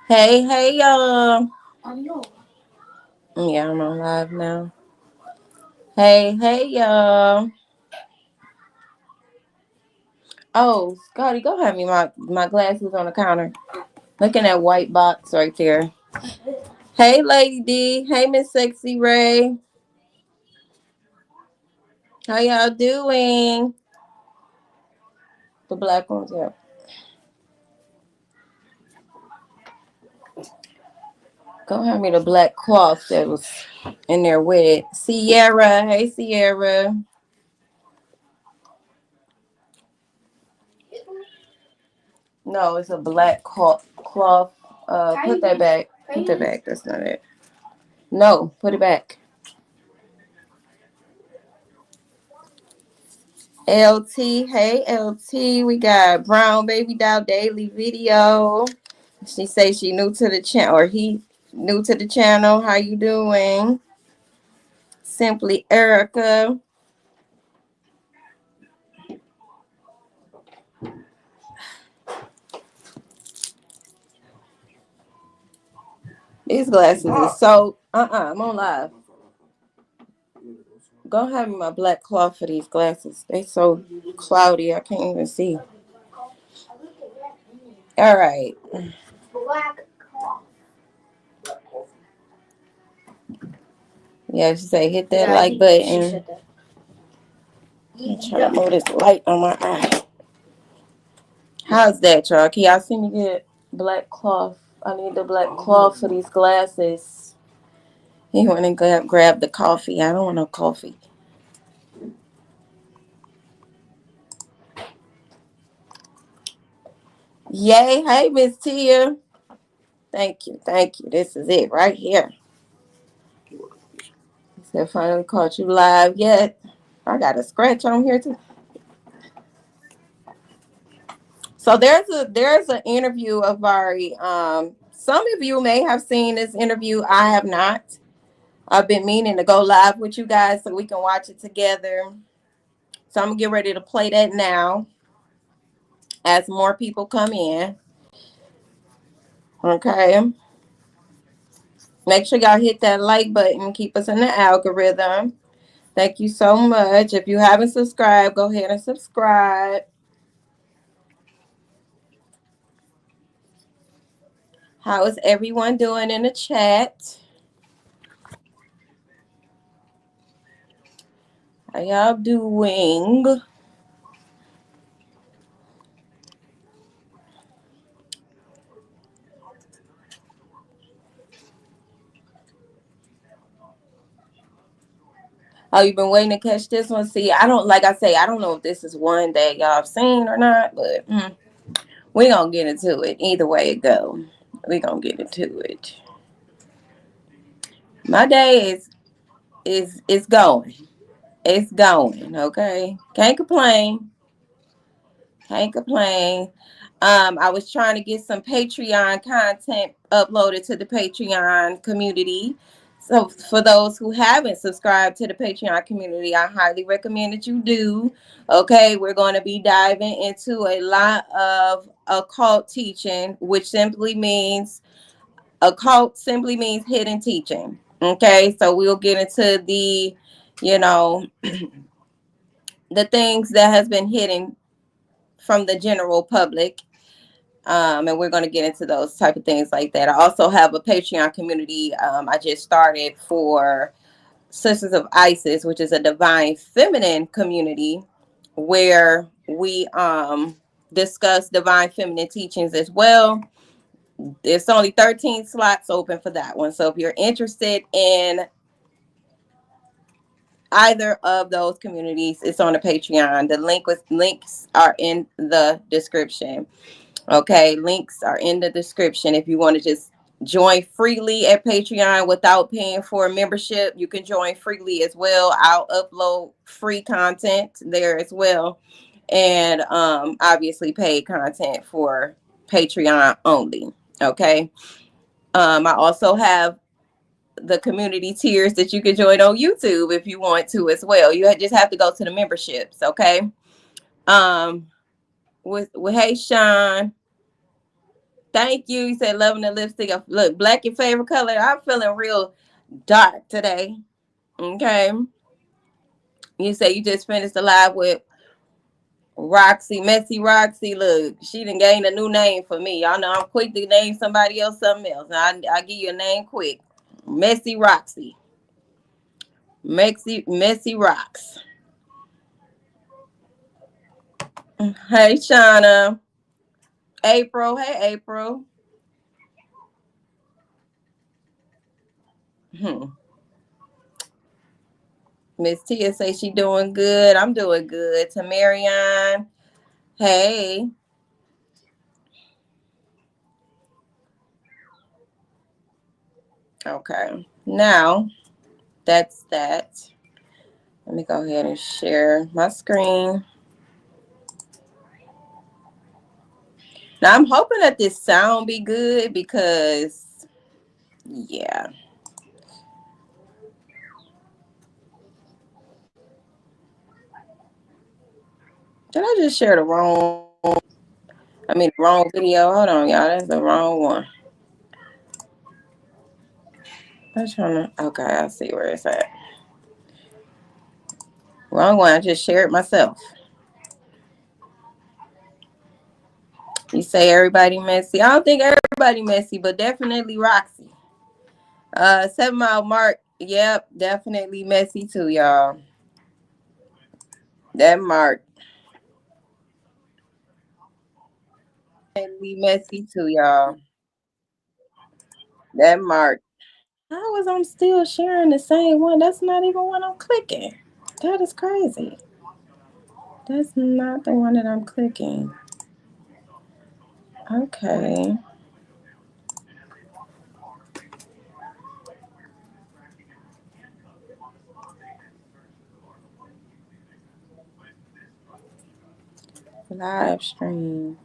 Hey, y'all. Yeah, I'm on live now. Hey, y'all. Oh, Scotty, go have me my glasses on the counter. Look in that white box right there. Hey, Lady D. Hey, Miss Sexy Ray. How y'all doing? The black ones, yeah. Go hand me the black cloth that was in there with it. Sierra. Hey, Sierra. No, it's a black cloth. Put that back. Put that back. That's not it. No, put it back. LT. Hey, LT. We got Brown Baby Doll Daily Video. She say she new to the channel, or he new to the channel. How you doing? Simply Erica. These glasses is so I'm on live. Go have me my black cloth for these glasses. They so cloudy I can't even see. All right. Black cloth. Yeah, she say hit that like button. I'm trying to move this light on my eye. How's that, y'all? Can y'all see me get black cloth? I need the black cloth for these glasses. You want to grab the coffee? I don't want no coffee. Yay. Hey, Miss Tia. Thank you. This is it right here. I finally caught you live yet. I got a scratch on here too. So there's an interview of Vari. Some of you may have seen this interview. I have not. I've been meaning to go live with you guys so we can watch it together. So I'm gonna get ready to play that now as more people come in. Okay. Make sure y'all hit that like button. Keep us in the algorithm. Thank you so much. If you haven't subscribed, go ahead and subscribe. How is everyone doing in the chat? How y'all doing? Oh, you've been waiting to catch this one? See, I don't know if this is one that y'all have seen or not, but we gonna get into it. Either way it go, we gonna get into it. My day is going. It's going, okay? Can't complain. I was trying to get some Patreon content uploaded to the Patreon community. So for those who haven't subscribed to the Patreon community, I highly recommend that you do. Okay, we're going to be diving into a lot of occult teaching, which simply means occult simply means hidden teaching. Okay, so we'll get into the, you know, the things that has been hidden from the general public. And we're going to get into those type of things like that. I also have a Patreon community I just started for Sisters of Isis, which is a divine feminine community where we discuss divine feminine teachings as well. There's only 13 slots open for that one. So if you're interested in either of those communities, it's on the Patreon. The links are in the description. Okay, links are in the description. If you want to just join freely at Patreon without paying for a membership, you can join freely as well. I'll upload free content there as well. And obviously paid content for Patreon only. Okay. I also have the community tiers that you can join on YouTube if you want to as well. You just have to go to the memberships. Okay. Um, with hey Sean. Thank you. You said loving the lipstick. Look, black your favorite color. I'm feeling real dark today. Okay. You say you just finished the live with Roxy, Messy Roxy. Look, she done gained a new name for me. Y'all know I'm quick to name somebody else something else. I give you a name quick. Messy Roxy. Messy Rocks. Hey, Shauna. April. Hey, April. Miss Tia say she doing good. I'm doing good. To Marianne. Hey. Okay. Now, that's that. Let me go ahead and share my screen. Now, I'm hoping that this sound be good because, yeah. Did I just share the wrong video? Hold on, y'all. That's the wrong one. I'm trying to, okay, I see where it's at. Wrong one. I just shared myself. You say everybody messy. I don't think everybody messy, but definitely Roxy. 7 Mile Mark. Yep, definitely messy too, y'all. That Mark. Definitely messy too, y'all. That Mark. How was I'm still sharing the same one? That's not even what I'm clicking. That is crazy. That's not the one that I'm clicking. Okay. Live stream.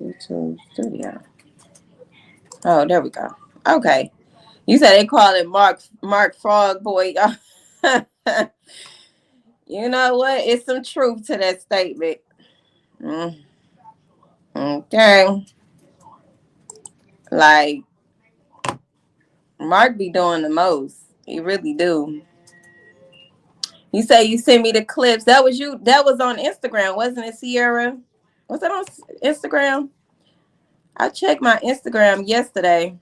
YouTube studio. Oh, there we go. Okay. You said they call it Mark Frog Boy. You know what? It's some truth to that statement. Mm. Okay. Like Mark be doing the most. He really do. You say you sent me the clips. That was you. That was on Instagram, wasn't it, Sierra? Was that on Instagram? I checked my Instagram yesterday.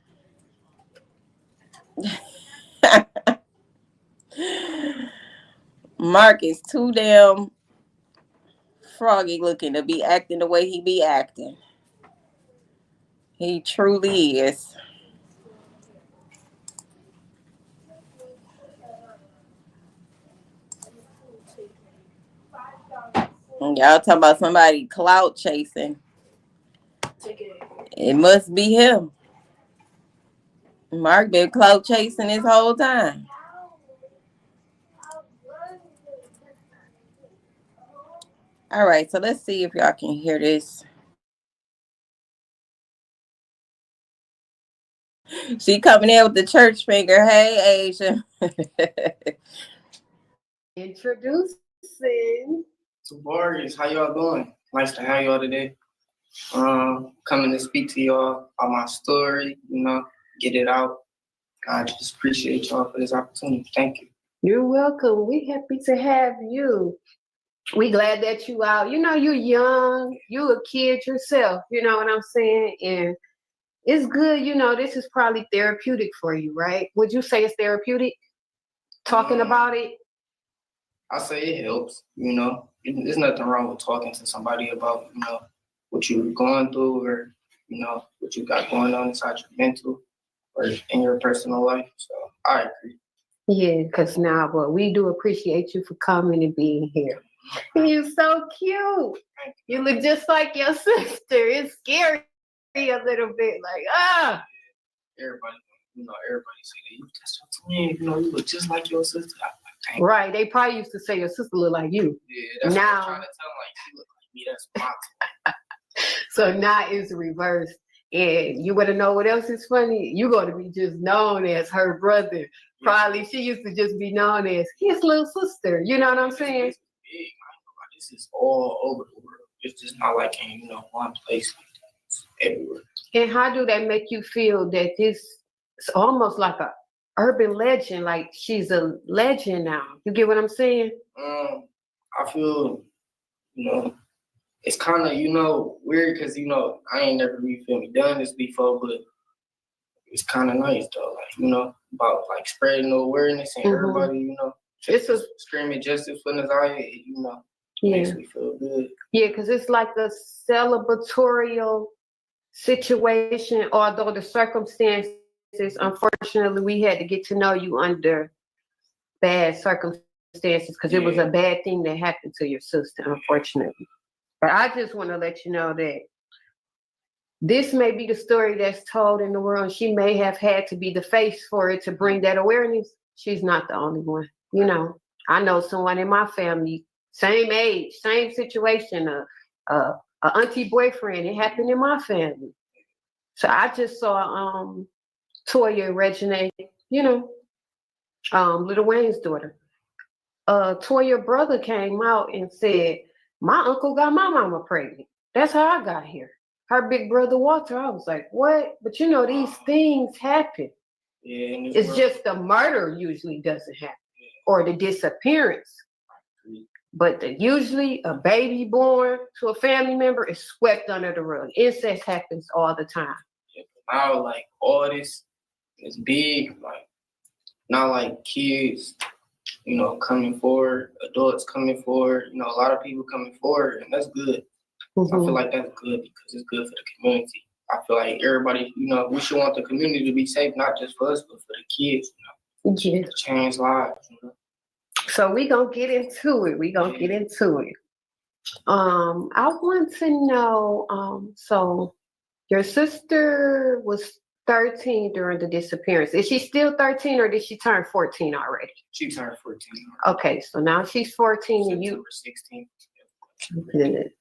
Mark is too damn froggy looking to be acting the way he be acting. He truly is. And y'all talking about somebody clout chasing. It must be him. Mark been clout chasing this whole time. All right, so let's see if y'all can hear this. She coming in with the church finger. Hey, Asia. Introducing. So Vari, how y'all doing? Nice to have y'all today. Coming to speak to y'all about my story, get it out. I just appreciate y'all for this opportunity. Thank you. You're welcome. We happy to have you. We glad that you out. You young, you a kid yourself, you know what I'm saying? And it's good, this is probably therapeutic for you, right? Would you say it's therapeutic? Talking about it? I say it helps, There's nothing wrong with talking to somebody about, what you're going through or, what you got going on inside your mental or in your personal life. So I agree. Yeah, because now, we do appreciate you for coming and being here. You're so cute. You look just like your sister. It's scary a little bit, like, Everybody, everybody say that you just your twin, you look just like your sister. Right. They probably used to say your sister look like you. Yeah, that's now, what I'm trying to tell them, like, she look like me, that's my twin. So now it's reversed. And you want to know what else is funny? You're going to be just known as her brother. Yeah. Probably she used to just be known as his little sister. You know what I'm saying? It's big. This is all over the world. It's just not like in, one place. It's everywhere. And how do that make you feel that this is almost like a urban legend, like she's a legend now? You get what I'm saying? I feel, it's kind of, weird because, I ain't never really done this before, but it's kind of nice though, like, about like spreading the awareness and everybody, it's a screaming justice for Nazaria, makes me feel good. Yeah, because it's like a celebratorial situation, although the circumstances, unfortunately, we had to get to know you under bad circumstances because it was a bad thing that happened to your sister, unfortunately. But I just want to let you know that this may be the story that's told in the world. She may have had to be the face for it to bring that awareness. She's not the only one. I know someone in my family, same age, same situation, a auntie boyfriend. It happened in my family. So I just saw Toya and Regine, Lil Wayne's daughter. Toya's brother came out and said, my uncle got my mama pregnant. That's how I got here. Her big brother Walter. I was like, what? But these things happen. Yeah, it's just the murder usually doesn't happen, or the disappearance. But usually a baby born to a family member is swept under the rug. Incest happens all the time. Yeah, now, like, all this is big, like, not like kids, coming forward, adults coming forward, a lot of people coming forward, and that's good. I feel like that's good because it's good for the community. I feel like everybody, we should want the community to be safe, not just for us, but for the kids, to change lives, So we're going to get into it. I want to know, so your sister was 13 during the disappearance. Is she still 13 or did she turn 14 already? She turned 14. Okay, so now she's 14 and you 16. Good.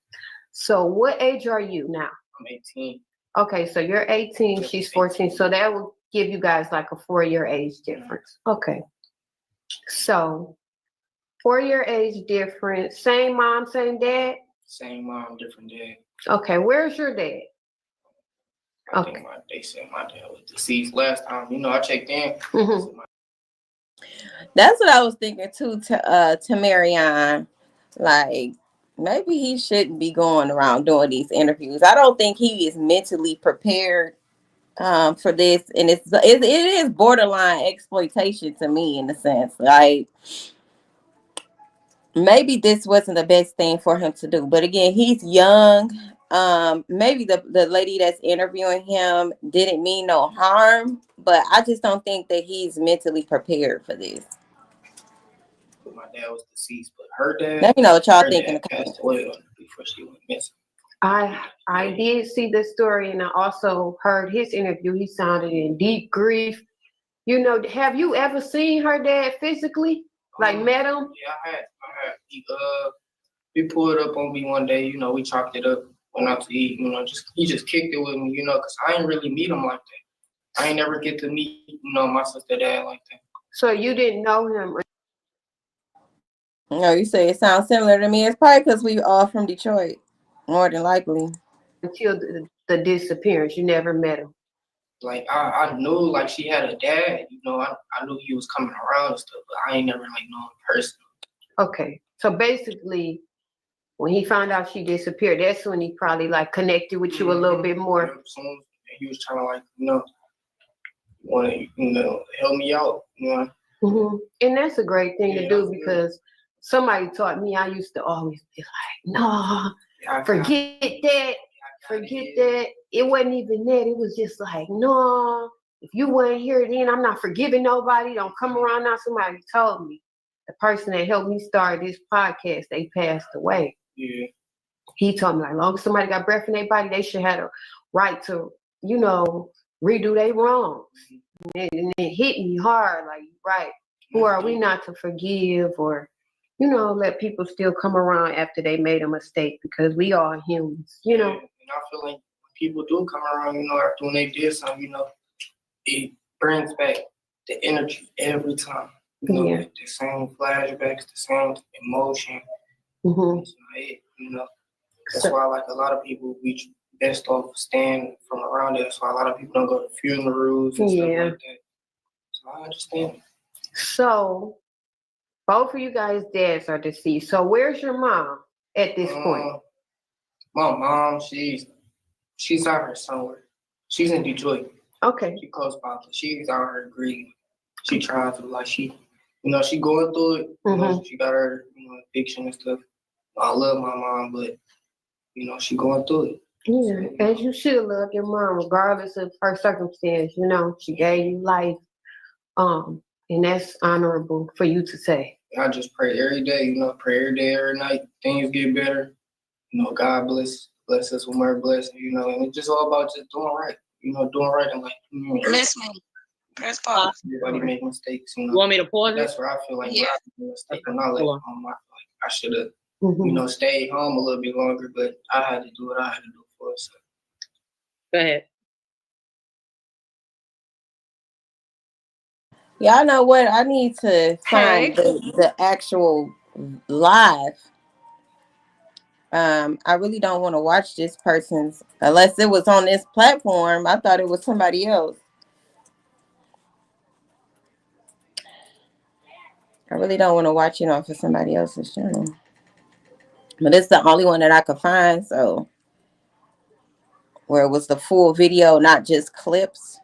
So what age are you now? I'm 18. Okay, so you're 18, she's 14. So that will give you guys like a 4-year age difference. Okay. So 4-year age difference, same mom, same dad? Same mom, different dad. Okay, where's your dad? I think they said my dad was deceased last time. I checked in. That's what I was thinking too, to Marianne. Like, maybe he shouldn't be going around doing these interviews. I don't think he is mentally prepared for this, and it is borderline exploitation to me in a sense. Like, maybe this wasn't the best thing for him to do, but again, he's young. Maybe the lady that's interviewing him didn't mean no harm, but I just don't think that he's mentally prepared for this. My dad was deceased, but her dad. Let me know what y'all thinking. Passed away before she went missing. I did see this story, and I also heard his interview. He sounded in deep grief. Have you ever seen her dad physically? Like met him? Yeah, I had. He pulled up on me one day. We chopped it up, went out to eat. He just kicked it with me. Because I didn't really meet him like that. I ain't never get to meet, my sister dad like that. So you didn't know him No, you say it sounds similar to me. It's probably because we all from Detroit, more than likely. until the disappearance. You never met him. Like I knew like she had a dad, I knew he was coming around and stuff, but I ain't never like known him personally. Okay. So basically, when he found out she disappeared, that's when he probably like connected with you a little bit more. Soon he was trying to like, want to, help me out, Mm-hmm. And that's a great thing to do because somebody taught me. I used to always be like, no, forget that. Forget that. It wasn't even that. It was just like, no, if you weren't here then, I'm not forgiving nobody. Don't come around now. Somebody told me. The person that helped me start this podcast, they passed away. Yeah. He told me, like, long as somebody got breath in their body, they should have a right to, redo their wrongs. And it hit me hard, like, right. Who are we not to forgive or, let people still come around after they made a mistake because we are humans, And I feel like when people do come around, after when they did something, it brings back the energy every time. The same flashbacks, the same emotion. Mm-hmm. That's why like a lot of people we best off staying from around it. That's why a lot of people don't go to funerals and stuff like that. So I understand. So both of you guys' dads are deceased. So where's your mom at this point? My mom, she's out here somewhere. She's in Detroit. Okay. She close by. She's out here grieving. She trying to like she going through it. Mm-hmm. She got her addiction and stuff. I love my mom, but she going through it. Yeah, as you should love your mom, regardless of her circumstance. She gave you life, and that's honorable for you to say. I just pray every day. Pray every day, every night. Things get better. God bless us with more blessing. And it's just all about just doing right. Doing right and like. Listen, press pause. Everybody make mistakes. You want me to pause it? That's where I feel like I made a mistake when I left home. I feel like I should have. Mm-hmm. Stayed home a little bit longer, but I had to do what I had to do for us. So. Go ahead. Yeah, I know what I need to find the actual live. I really don't want to watch this person's unless it was on this platform. I thought it was somebody else. I really don't want to watch it off of somebody else's channel. But it's the only one that I could find, so where it was the full video, not just clips.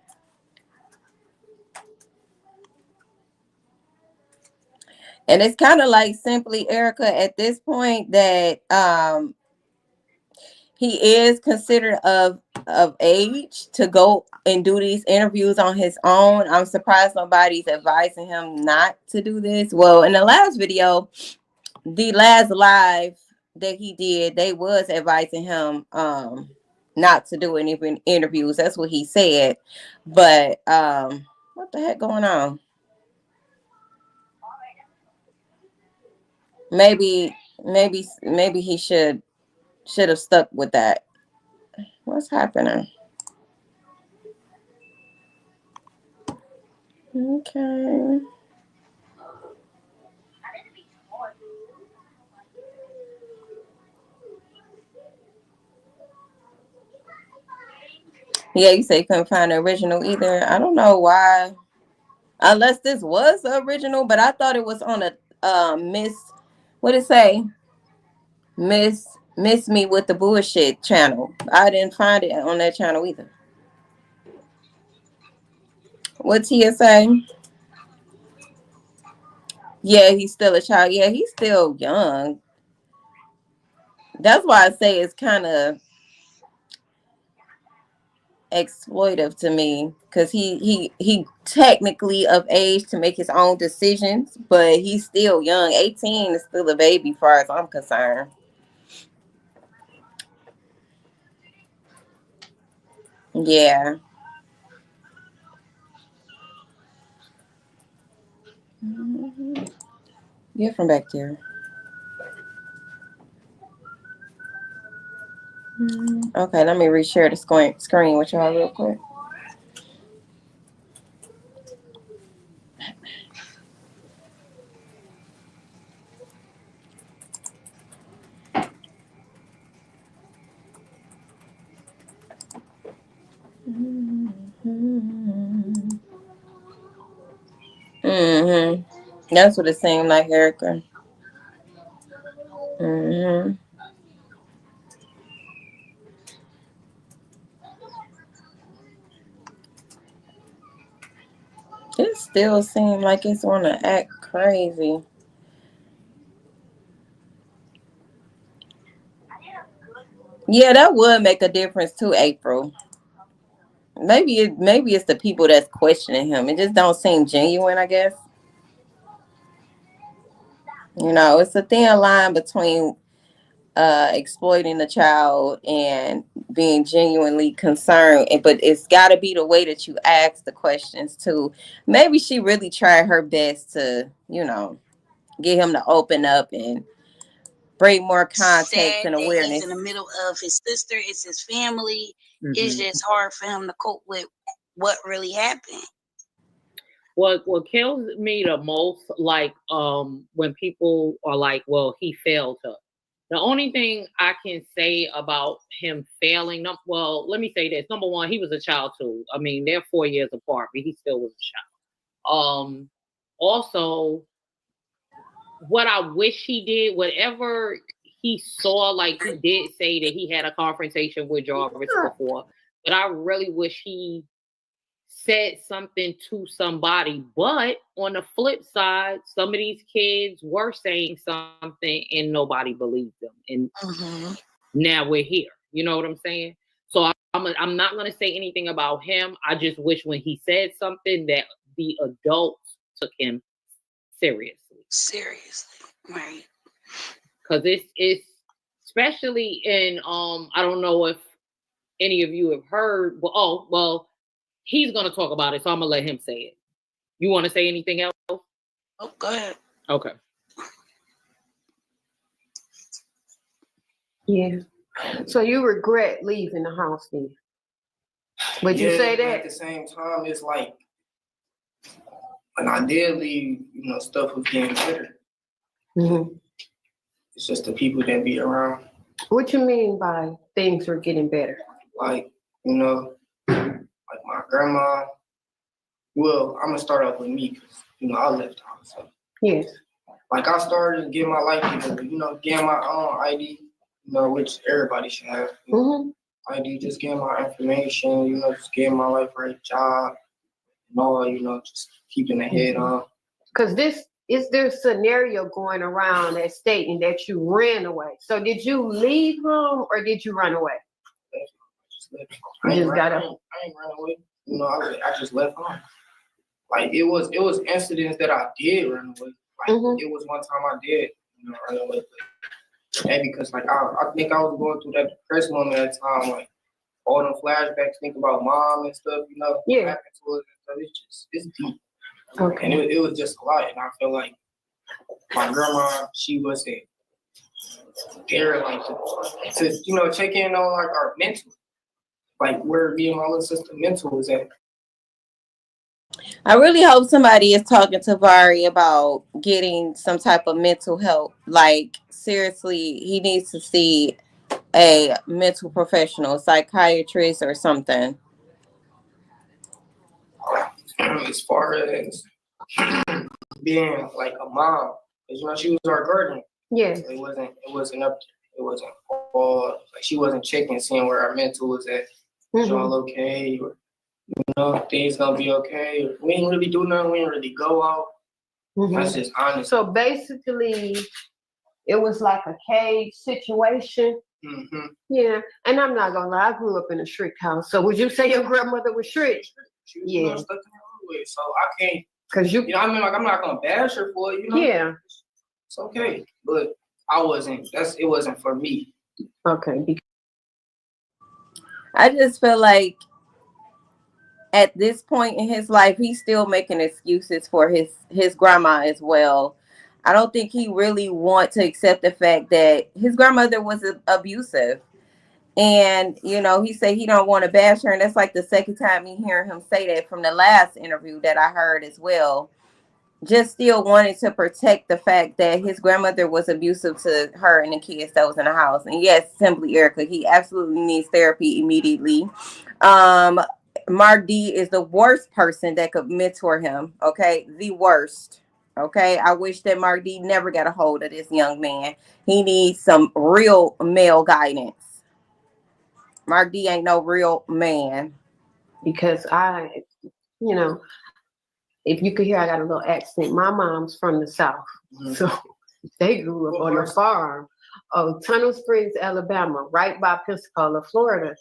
And it's kind of like simply Erica at this point that he is considered of age to go and do these interviews on his own. I'm surprised nobody's advising him not to do this. Well, in the last video, the last live that he did, they was advising him not to do any interviews. That's what he said. But what the heck going on? Maybe he should have stuck with that. What's happening? Okay. Yeah, you say you couldn't find the original either. I don't know why. Unless this was the original, but I thought it was on a Miss, what did it say? Miss Me with the Bullshit channel. I didn't find it on that channel either. What's Tia say? Yeah, he's still a child. Yeah, he's still young. That's why I say it's kind of exploitive to me because he technically of age to make his own decisions, but he's still young. 18 is still a baby, as far as I'm concerned. Yeah. Get from back there. Okay, let me reshare the screen with y'all real quick. That's what it seemed like, Erica. It still seems like it's want to act crazy. Yeah, that would make a difference too, April. Maybe it's the people that's questioning him. It just don't seem genuine, I guess. It's a thin line between exploiting the child and being genuinely concerned. But it's got to be the way that you ask the questions too. Maybe she really tried her best to, get him to open up and bring more context Sad and that awareness. he's in the middle of his sister. It's his family. Mm-hmm. It's just hard for him to cope with what really happened. What kills me the most, like, when people are like, well, he failed her. The only thing I can say about him failing, well, let me say this. Number one, he was a child too. I mean, they're 4 years apart, but he still was a child. Also, what I wish he did, whatever he saw, like he did say that he had a confrontation with Jarvis before, but I really wish he said something to somebody. But on the flip side, some of these kids were saying something and nobody believed them. And now we're here. You know what I'm saying? So I'm not going to say anything about him. I just wish when he said something that the adults took him seriously. Seriously, right? Because it's especially in I don't know if any of you have heard. Well, he's gonna talk about it, so I'm gonna let him say it. You want to say anything else? Oh, go ahead. Okay. Yeah. So you regret leaving the house then? Would you say that? At the same time, it's like when I did leave, stuff was getting better. Mm-hmm. It's just the people that be around. What you mean by things were getting better? Like, like my grandma. Well, I'm gonna start off with me because I left the house. So. Yes. Like I started getting my life together, getting my own ID, which everybody should have. ID, just getting my information, just getting my life right, job, and all, just keeping the head on. Because there's scenario going around that stating that you ran away. So did you leave home or did you run away? I ain't run away. I just left home. Like it was incidents that I did run away. Like it was one time I did, run away. And because like I think I was going through that depressed moment at the time, like all them flashbacks, think about mom and stuff, what happened to us and stuff. It's deep. Okay. And it was just a lot. And I feel like my grandma, she wasn't there like to check in on like our mental. Like where me and my little sister mental was at. I really hope somebody is talking to Vari about getting some type of mental help. Like seriously, he needs to see a mental professional, psychiatrist or something. As far as being like a mom, because she was our guardian. Yes. So it wasn't up there. It wasn't all like she wasn't checking, seeing where our mental was at. Y'all okay? Or, things gonna be okay. We ain't really do nothing. We ain't really go out. That's just honest. So basically, it was like a cage situation. Yeah, and I'm not gonna lie, I grew up in a strict house. So would you say your grandmother was strict? She was stuck in her way, so I can't. Cause you, I mean, like I'm not gonna bash her for it. Yeah, it's okay, but I wasn't. It wasn't for me. Okay. I just feel like at this point in his life, he's still making excuses for his grandma as well. I don't think he really wants to accept the fact that his grandmother was abusive. And, he said he don't want to bash her. And that's like the second time you hear him say that from the last interview that I heard as well. Just still wanted to protect the fact that his grandmother was abusive to her and the kids that was in the house. And yes, simply Erica, he absolutely needs therapy immediately. Mark D is the worst person that could mentor him. Okay, the worst. Okay, I wish that Mark D never got a hold of this young man. He needs some real male guidance. Mark D ain't no real man. Because you know, if you could hear, I got a little accent. My mom's from the South. Mhm. So they grew up on a farm of Tunnel Springs, Alabama, right by Pensacola, Florida.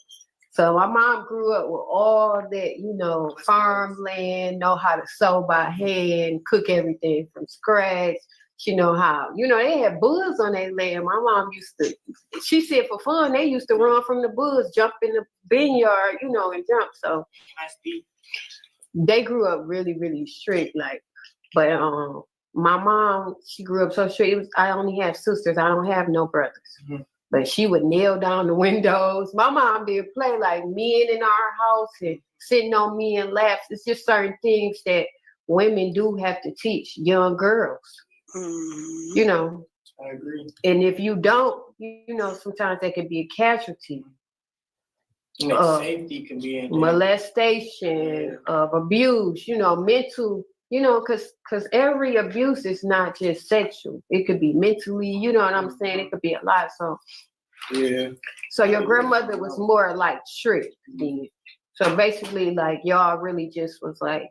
So my mom grew up with all that, you know, farmland, know how to sew by hand, cook everything from scratch. She know how, you know, they had bulls on their land. My mom used to, she said for fun, they used to run from the bulls, jump in the vineyard, you know, and jump. So they grew up really, really strict, like, but my mom, she grew up so strict. I only have sisters. I don't have no brothers. Mm-hmm. But she would nail down the windows. My mom did play like men in our house and sitting on men laps. It's just certain things that women do have to teach young girls. Mm. You know. I agree. And if you don't, you know, sometimes that could be a casualty. Safety can be in molestation, of abuse, you know, mental, you know, because every abuse is not just sexual. It could be mentally, you know what I'm saying? It could be a lot. So yeah. So your grandmother was more like strict then. So basically, like y'all really just was like,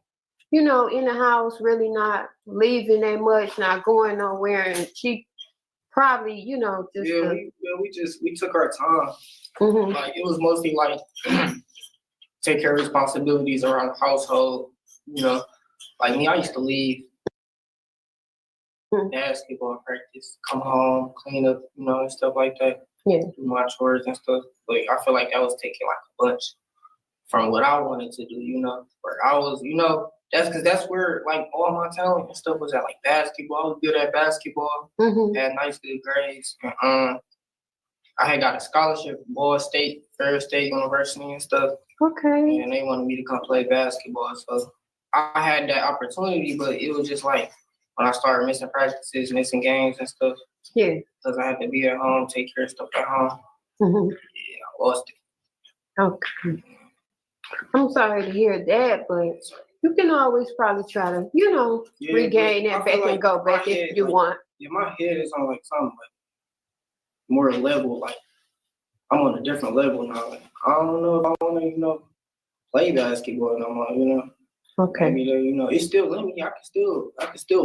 you know, in the house, really not leaving that much, not going nowhere, and she probably, you know, just we took our time. Mhm. Like it was mostly like take care of responsibilities around the household. You know, like me, I used to leave basketball practice, come home, clean up, you know, and stuff like that. Yeah. Do my chores and stuff. But I feel like that was taking like a bunch from what I wanted to do, you know. Where I was, you know, that's where like all my talent and stuff was at, like basketball. I was good at basketball, had nice good grades. And, I had got a scholarship, Ball State, Fair State University and stuff. Okay. And they wanted me to come play basketball. So I had that opportunity, but it was just like when I started missing practices, missing games and stuff. Yeah. Because I had to be at home, take care of stuff at home. Mhm. Yeah, I lost it. Okay. I'm sorry to hear that, but you can always probably try to, you know, regain that back and go back if you want. Yeah, my head is on like something like more level, like I'm on a different level now. Like I don't know if I want to, you know, play basketball no more. You know, Okay. maybe you know, it's still in me. I can still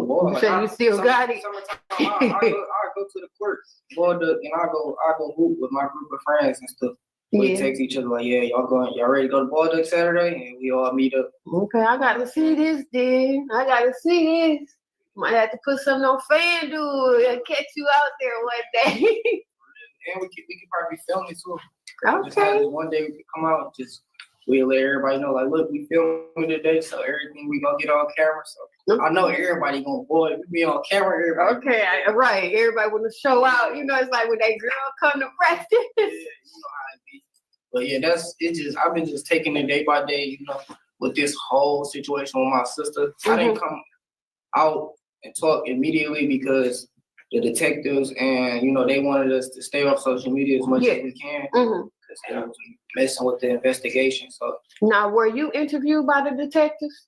ball. So you still got it. Summertime, I go to the court, ball and I go hoop with my group of friends and stuff. We text each other like, yeah, y'all ready to go to ball duck Saturday? And we all meet up. Okay, I gotta see this, then. I gotta see this. Might have to put something on FanDuel and catch you out there one day. And we could probably film it too. Okay. Just have this one day we could come out and just we'll let everybody know, like, look, we filming today, so everything we gonna get on camera. So I know everybody gonna boy, we be on camera. Everybody. Okay, right. Everybody want to show out. You know, it's like when that girl come to practice. Yeah, you know how it be. But yeah, I've been just taking it day by day, you know, with this whole situation with my sister. I didn't come out and talk immediately because the detectives and, you know, they wanted us to stay off social media as much as we can because they was messing with the investigation. So now, were you interviewed by the detectives?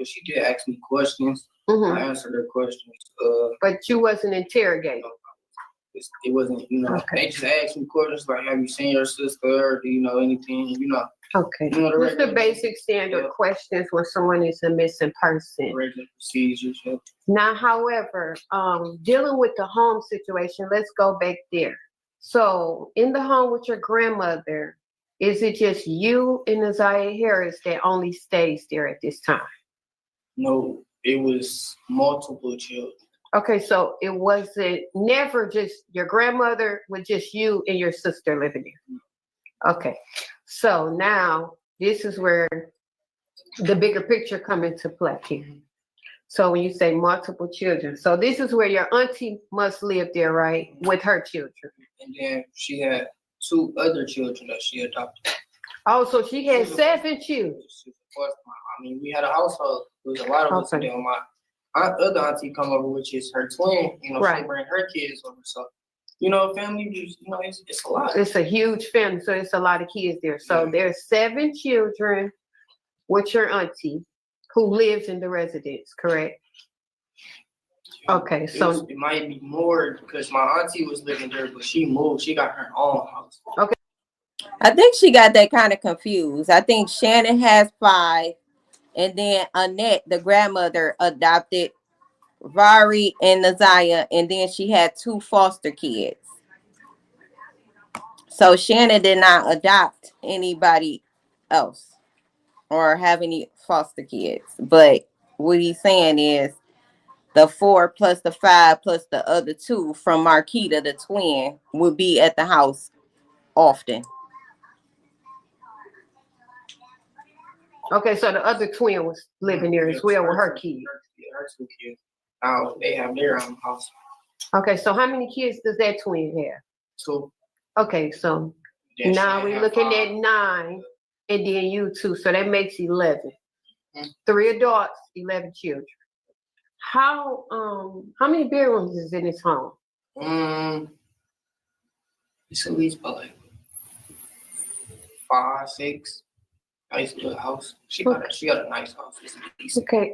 She did ask me questions. I answered her questions. But you wasn't interrogated. It wasn't, you know, they just asked me questions like, have you seen your sister? Or do you know anything? You know. Okay. You know, What's the basic standard questions when someone is a missing person? Regular procedures. Yeah. Now, however, dealing with the home situation, let's go back there. So, in the home with your grandmother, is it just you and Isaiah Harris that only stays there at this time? No, it was multiple children. Okay, so it wasn't never just your grandmother with just you and your sister living there. Okay, so now this is where the bigger picture come into play here. So when you say multiple children, so this is where your auntie must live there, right, with her children. And then she had 2 other children that she adopted. Oh, so she had 7 children. I mean, we had a household. There was a lot of us. And then my other auntie come over, which is her twin. You know, she bring her kids over. So family, it's a lot. It's a huge family, so it's a lot of kids there. So there's 7 children with your auntie who lives in the residence, correct? Okay, so it might be more because my auntie was living there, but she moved. She got her own house. Okay. I think she got that kind of confused. I think Shannon has 5, and then Annette, the grandmother, adopted Vari and Naziah, and then she had 2 foster kids. So Shannon did not adopt anybody else or have any foster kids. But what he's saying is the 4 plus the 5 plus the other 2 from Marquita, the twin, would be at the house often. Okay, so the other twin was living there as well with her kids. Her 2 kids. Now they have their own house. Okay, so how many kids does that twin have? 2. Okay, so Then now we're looking 5. at 9, and then you 2, so that makes 11. Mhm. 3 adults, 11 children. How many bedrooms is in this home? It's at least about like 5, 6. Nice little house. She got a nice house. It's decent. Okay,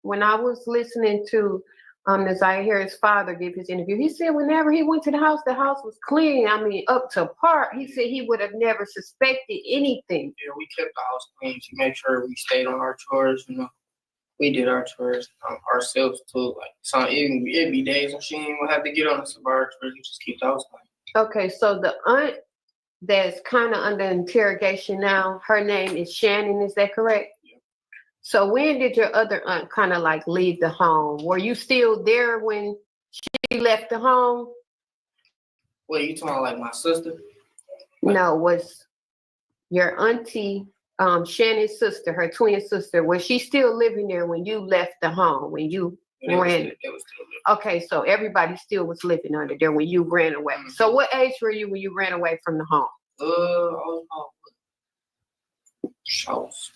when I was listening to Naziah Harris' father give his interview, he said whenever he went to the house was clean. I mean, up to par. He said he would have never suspected anything. Yeah, we kept the house clean to make sure we stayed on our chores. We did our chores ourselves too. Like it'd be days when she didn't even have to get on us about our chores. We just keep the house clean. Okay, so the aunt that's kind of under interrogation now, her name is Shannon. Is that correct? Yeah. So when did your other aunt kind of like leave the home? Were you still there when she left the home? What, you talking about like my sister? No, was your auntie, Shannon's sister, her twin sister, was she still living there when you left the home, when you ran? They was still living. Okay, so everybody still was living under there when you ran away. Mhm. So what age were you when you ran away from the home? I was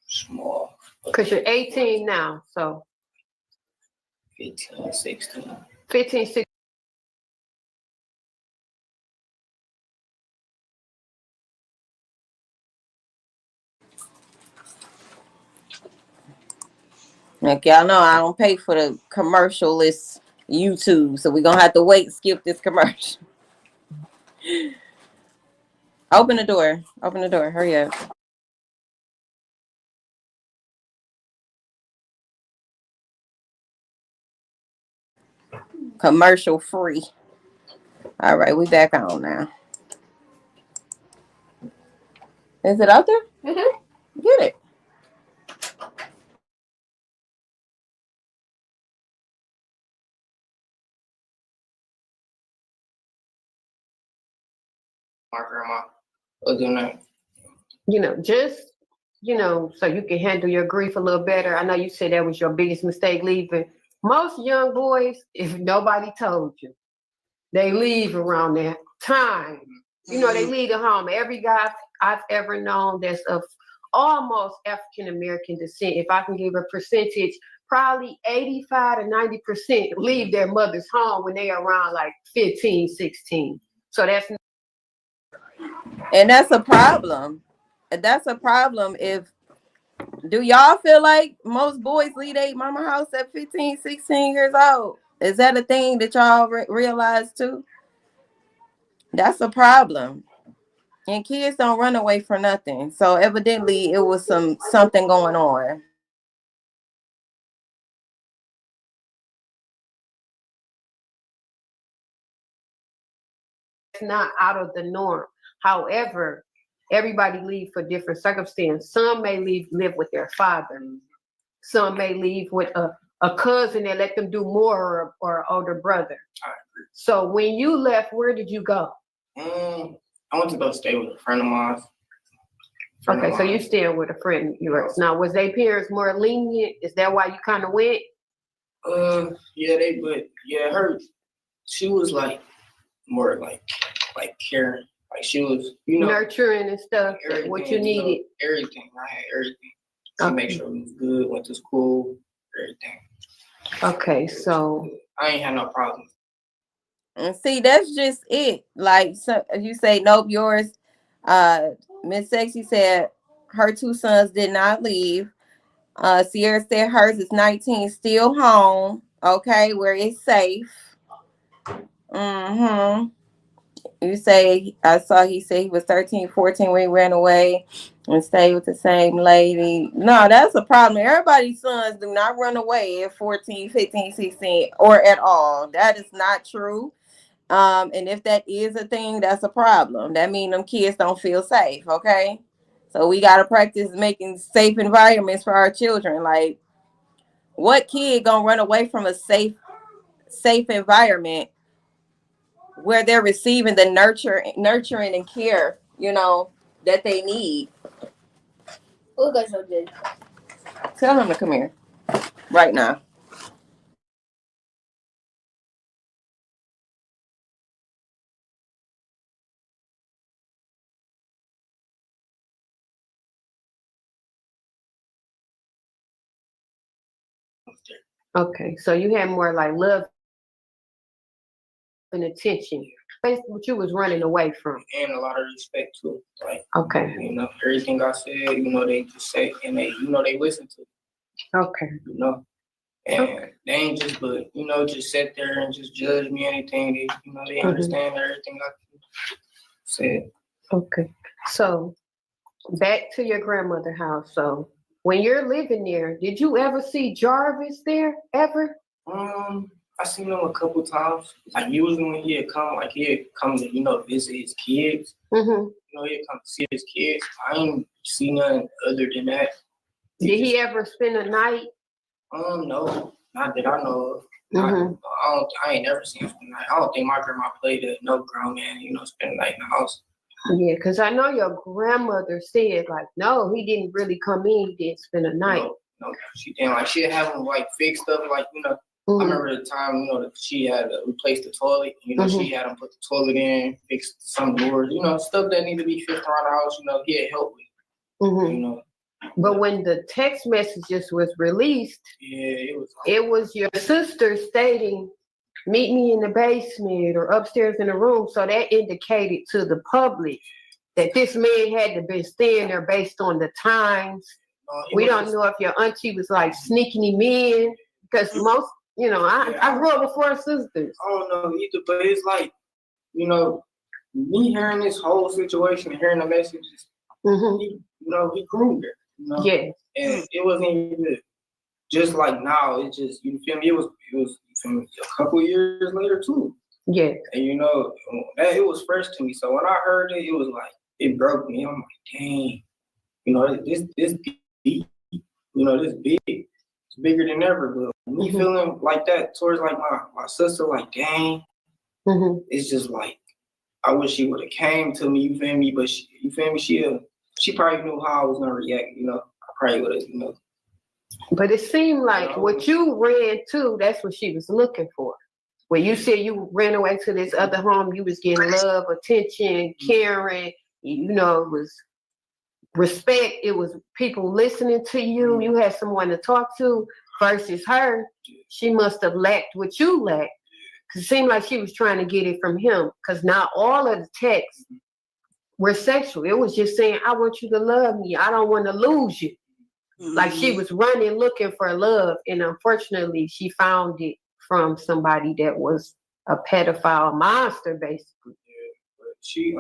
small. Because you're 18 now, so 15, 16. 15, 16. Like y'all know, I don't pay for the commercialist YouTube, so we're gonna have to skip this commercial. Open the door. Hurry up. Commercial free. All right, we back on now. Is it out there? Mm-hmm. Get it. My grandma was doing that. So you can handle your grief a little better. I know you said that was your biggest mistake leaving. Most young boys, if nobody told you, they leave around that time. They leave the home. Every guy I've ever known that's of almost African American descent, if I can give a percentage, probably 85 to 90% leave their mother's home when they are around like 15, 16. So that's a problem. That's a problem. Do y'all feel like most boys leave their mama house at 15, 16 years old? Is that a thing that y'all realize too? That's a problem. And kids don't run away for nothing. So evidently it was something going on. not out of the norm. However, everybody leave for different circumstances. Some may live with their father. Some may leave with a cousin that let them do more or older brother. So when you left, where did you go? I went to go stay with a friend of mine. Okay, so you staying with a friend of yours. Now, was their parents more lenient? Is that why you kind of went? She was like more like caring. Like she was, nurturing and stuff, what you needed. Everything. I had everything. To make sure we was good, went to school, everything. Okay, so I ain't had no problems. And see, that's just it. Like, so you say, nope, yours. Miss Sexy said her two sons did not leave. Sierra said hers is 19, still home. Okay, where it's safe. Mm-hmm. You say, I saw he said he was 13, 14 when he ran away and stayed with the same lady. No, that's a problem. Everybody's sons do not run away at 14, 15, 16, or at all. That is not true. And if that is a thing, that's a problem. That means them kids don't feel safe, okay? So we gotta practice making safe environments for our children. Like, what kid gonna run away from a safe environment where they're receiving the nurturing and care, that they need? Tell him to come here right now. Okay, so you had more like love and attention. That's what you was running away from. And a lot of respect too. Like, Okay. Everything I said, they just say, and they listen to it, Okay. And they ain't just, but, just sit there and just judge me anything. They understand everything I said. Okay. So back to your grandmother's house. So when you're living there, did you ever see Jarvis there ever? I seen him a couple times. Like, usually when he'd come to, visit his kids. Mm-hmm. He'd come to see his kids. I ain't seen nothing other than that. Did he ever spend a night? No, not that I know of. Mm-hmm. I ain't never seen him spend the night. I don't think my grandma played a no grown man, spend the night in the house. Yeah, because I know your grandmother said, like, no, he didn't really come in. He didn't spend a night. No, she didn't. Like, she'd have him, like, fix stuff, like, Mm-hmm. I remember the time, that she had to replace the toilet. She had him put the toilet in, fix some doors, stuff that need to be fixed around the house, he had help with. Mm-hmm. But when the text messages was released, it was your sister stating, meet me in the basement or upstairs in the room. So that indicated to the public that this man had to be staying there based on the times. We don't know if your auntie was like sneaking him in, because most, I grew up with 4 sisters. I don't know either, but it's like, me hearing this whole situation and hearing the messages, he grew there. Yeah. And it wasn't even just like now. It's just, you feel me? It was a couple of years later too. Yeah. And it was fresh to me. So when I heard it, it was like, it broke me. I'm like, dang, this big, this big. It's bigger than ever. But me feeling like that towards like my sister, like, dang, it's just like, I wish she would have came to me, you feel me? But she probably knew how I was gonna react, I probably would have, But it seemed like what you ran to, that's what she was looking for. When you said you ran away to this other home, you was getting love, attention, caring, it was respect, it was people listening to you, you had someone to talk to, versus her, she must have lacked what you lacked. Because it seemed like she was trying to get it from him, because not all of the texts were sexual. It was just saying, I want you to love me. I don't want to lose you. Like, she was running looking for love, and unfortunately she found it from somebody that was a pedophile monster, basically. Yeah, but she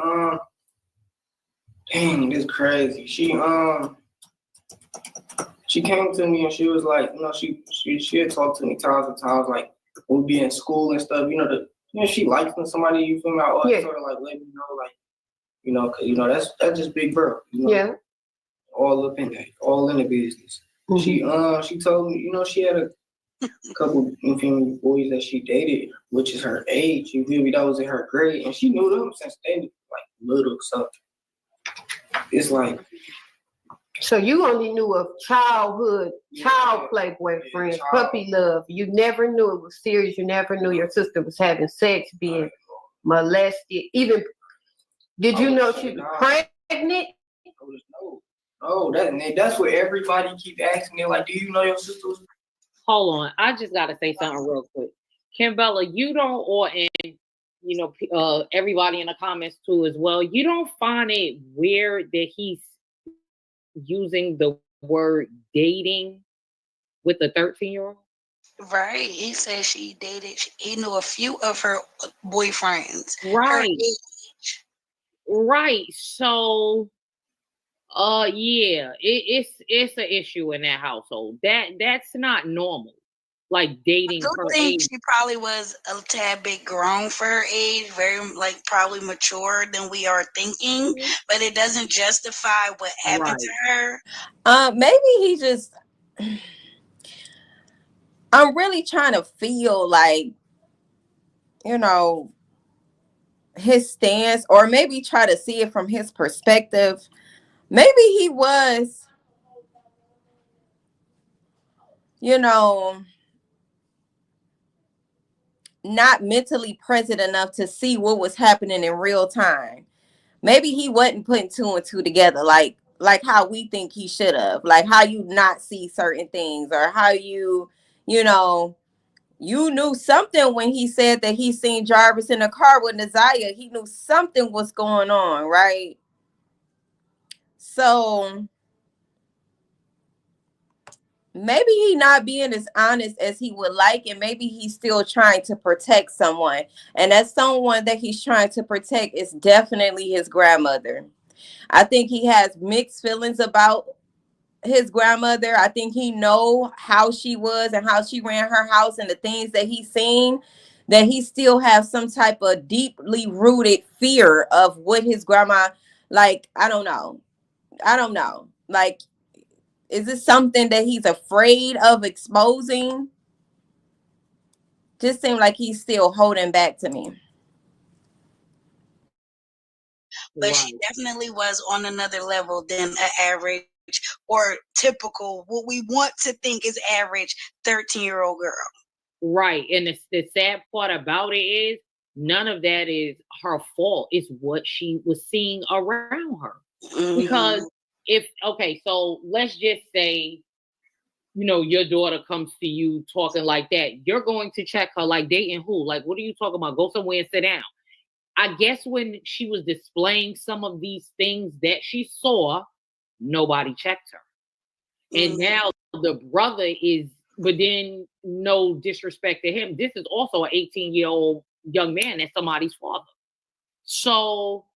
dang, this crazy. She came to me and she was like, she had talked to me times and times, like, we'd be in school and stuff, she likes when somebody, you feel me, sort of like let me know, like, cause that's just big bro. Yeah. All up in that, all in the business. She told me, she had a couple, you feel me, boys that she dated, which is her age, you feel me, that was in her grade, and she knew them since they were like little, so it's like. So you only knew of childhood, child play boyfriend, puppy love. You never knew it was serious. You never knew your sister was having sex, being molested. Even, did you know she was pregnant? No, that's what everybody keep asking me. Like, do you know your sister was? Hold on, I just gotta say something real quick. Kimbella, you don't, everybody in the comments too as well. You don't find it weird that he's using the word dating with a 13-year-old? Right. He said she dated. He knew a few of her boyfriends. Her Right. age. Right. So, yeah, it's an issue in that household. That's not normal. Like dating I her do think age. she probably was a tad bit grown for her age, very like probably mature than we are thinking, but it doesn't justify what happened to her. Maybe he just. I'm really trying to feel like, his stance, or maybe try to see it from his perspective. Maybe he was, not mentally present enough to see what was happening in real time. Maybe he wasn't putting two and two together like how we think he should have, like how you not see certain things, or how you knew something when he said that he seen Jarvis in a car with Naziah. He knew something was going on, right? So maybe he not being as honest as he would like, and maybe he's still trying to protect someone. And that someone that he's trying to protect is definitely his grandmother. I think he has mixed feelings about his grandmother. I think he know how she was and how she ran her house and the things that he's seen, that he still has some type of deeply rooted fear of what his grandma, like, I don't know. Like, is this something that he's afraid of exposing? Just seems like he's still holding back to me. But Right. she definitely was on another level than an average or typical, what we want to think is average 13-year-old girl. Right. And the sad part about it is none of that is her fault. It's what she was seeing around her. Mm-hmm. Because so let's just say, your daughter comes to you talking like that. You're going to check her, like, dating who? Like, what are you talking about? Go somewhere and sit down. I guess when she was displaying some of these things that she saw, nobody checked her. And now the brother is, but then no disrespect to him, this is also an 18-year-old young man that's somebody's father. So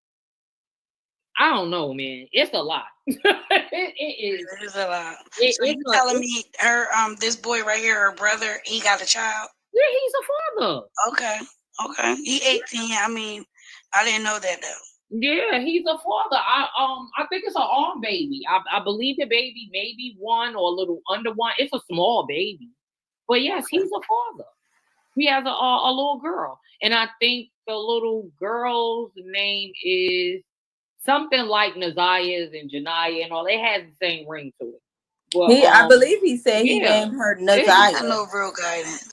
I don't know, man. It's a lot. It is a lot. So you telling me her this boy right here, her brother, he got a child? Yeah, he's a father. Okay. He 18. I mean, I didn't know that though. Yeah, he's a father. I think it's an arm baby. I believe the baby maybe one or a little under one. It's a small baby, but yes, he's a father. He has a little girl, and I think the little girl's name is something like Naziah's and Janiyah and all. They has the same ring to it. But, I believe he said he named her Naziah. I know real guidance.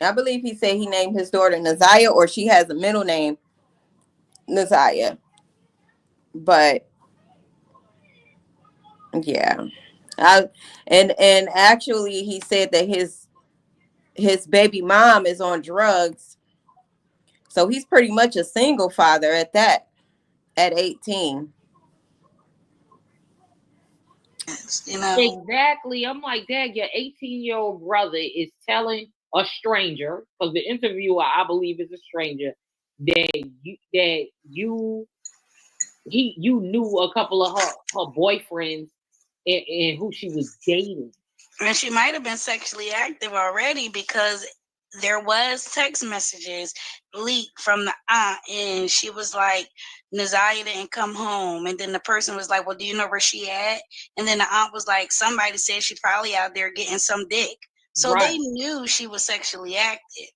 I believe he said he named his daughter Naziah, or she has a middle name Naziah. But yeah, and actually he said that his baby mom is on drugs, so he's pretty much a single father at 18. Exactly. I'm like, Dad, your 18-year-old brother is telling a stranger, because the interviewer, I believe, is a stranger, that you knew a couple of her boyfriends and who she was dating. And she might have been sexually active already, because there was text messages leaked from the aunt, and she was like, Naziah didn't come home. And then the person was like, well, do you know where she at? And then the aunt was like, somebody said she probably out there getting some dick. So They knew she was sexually active.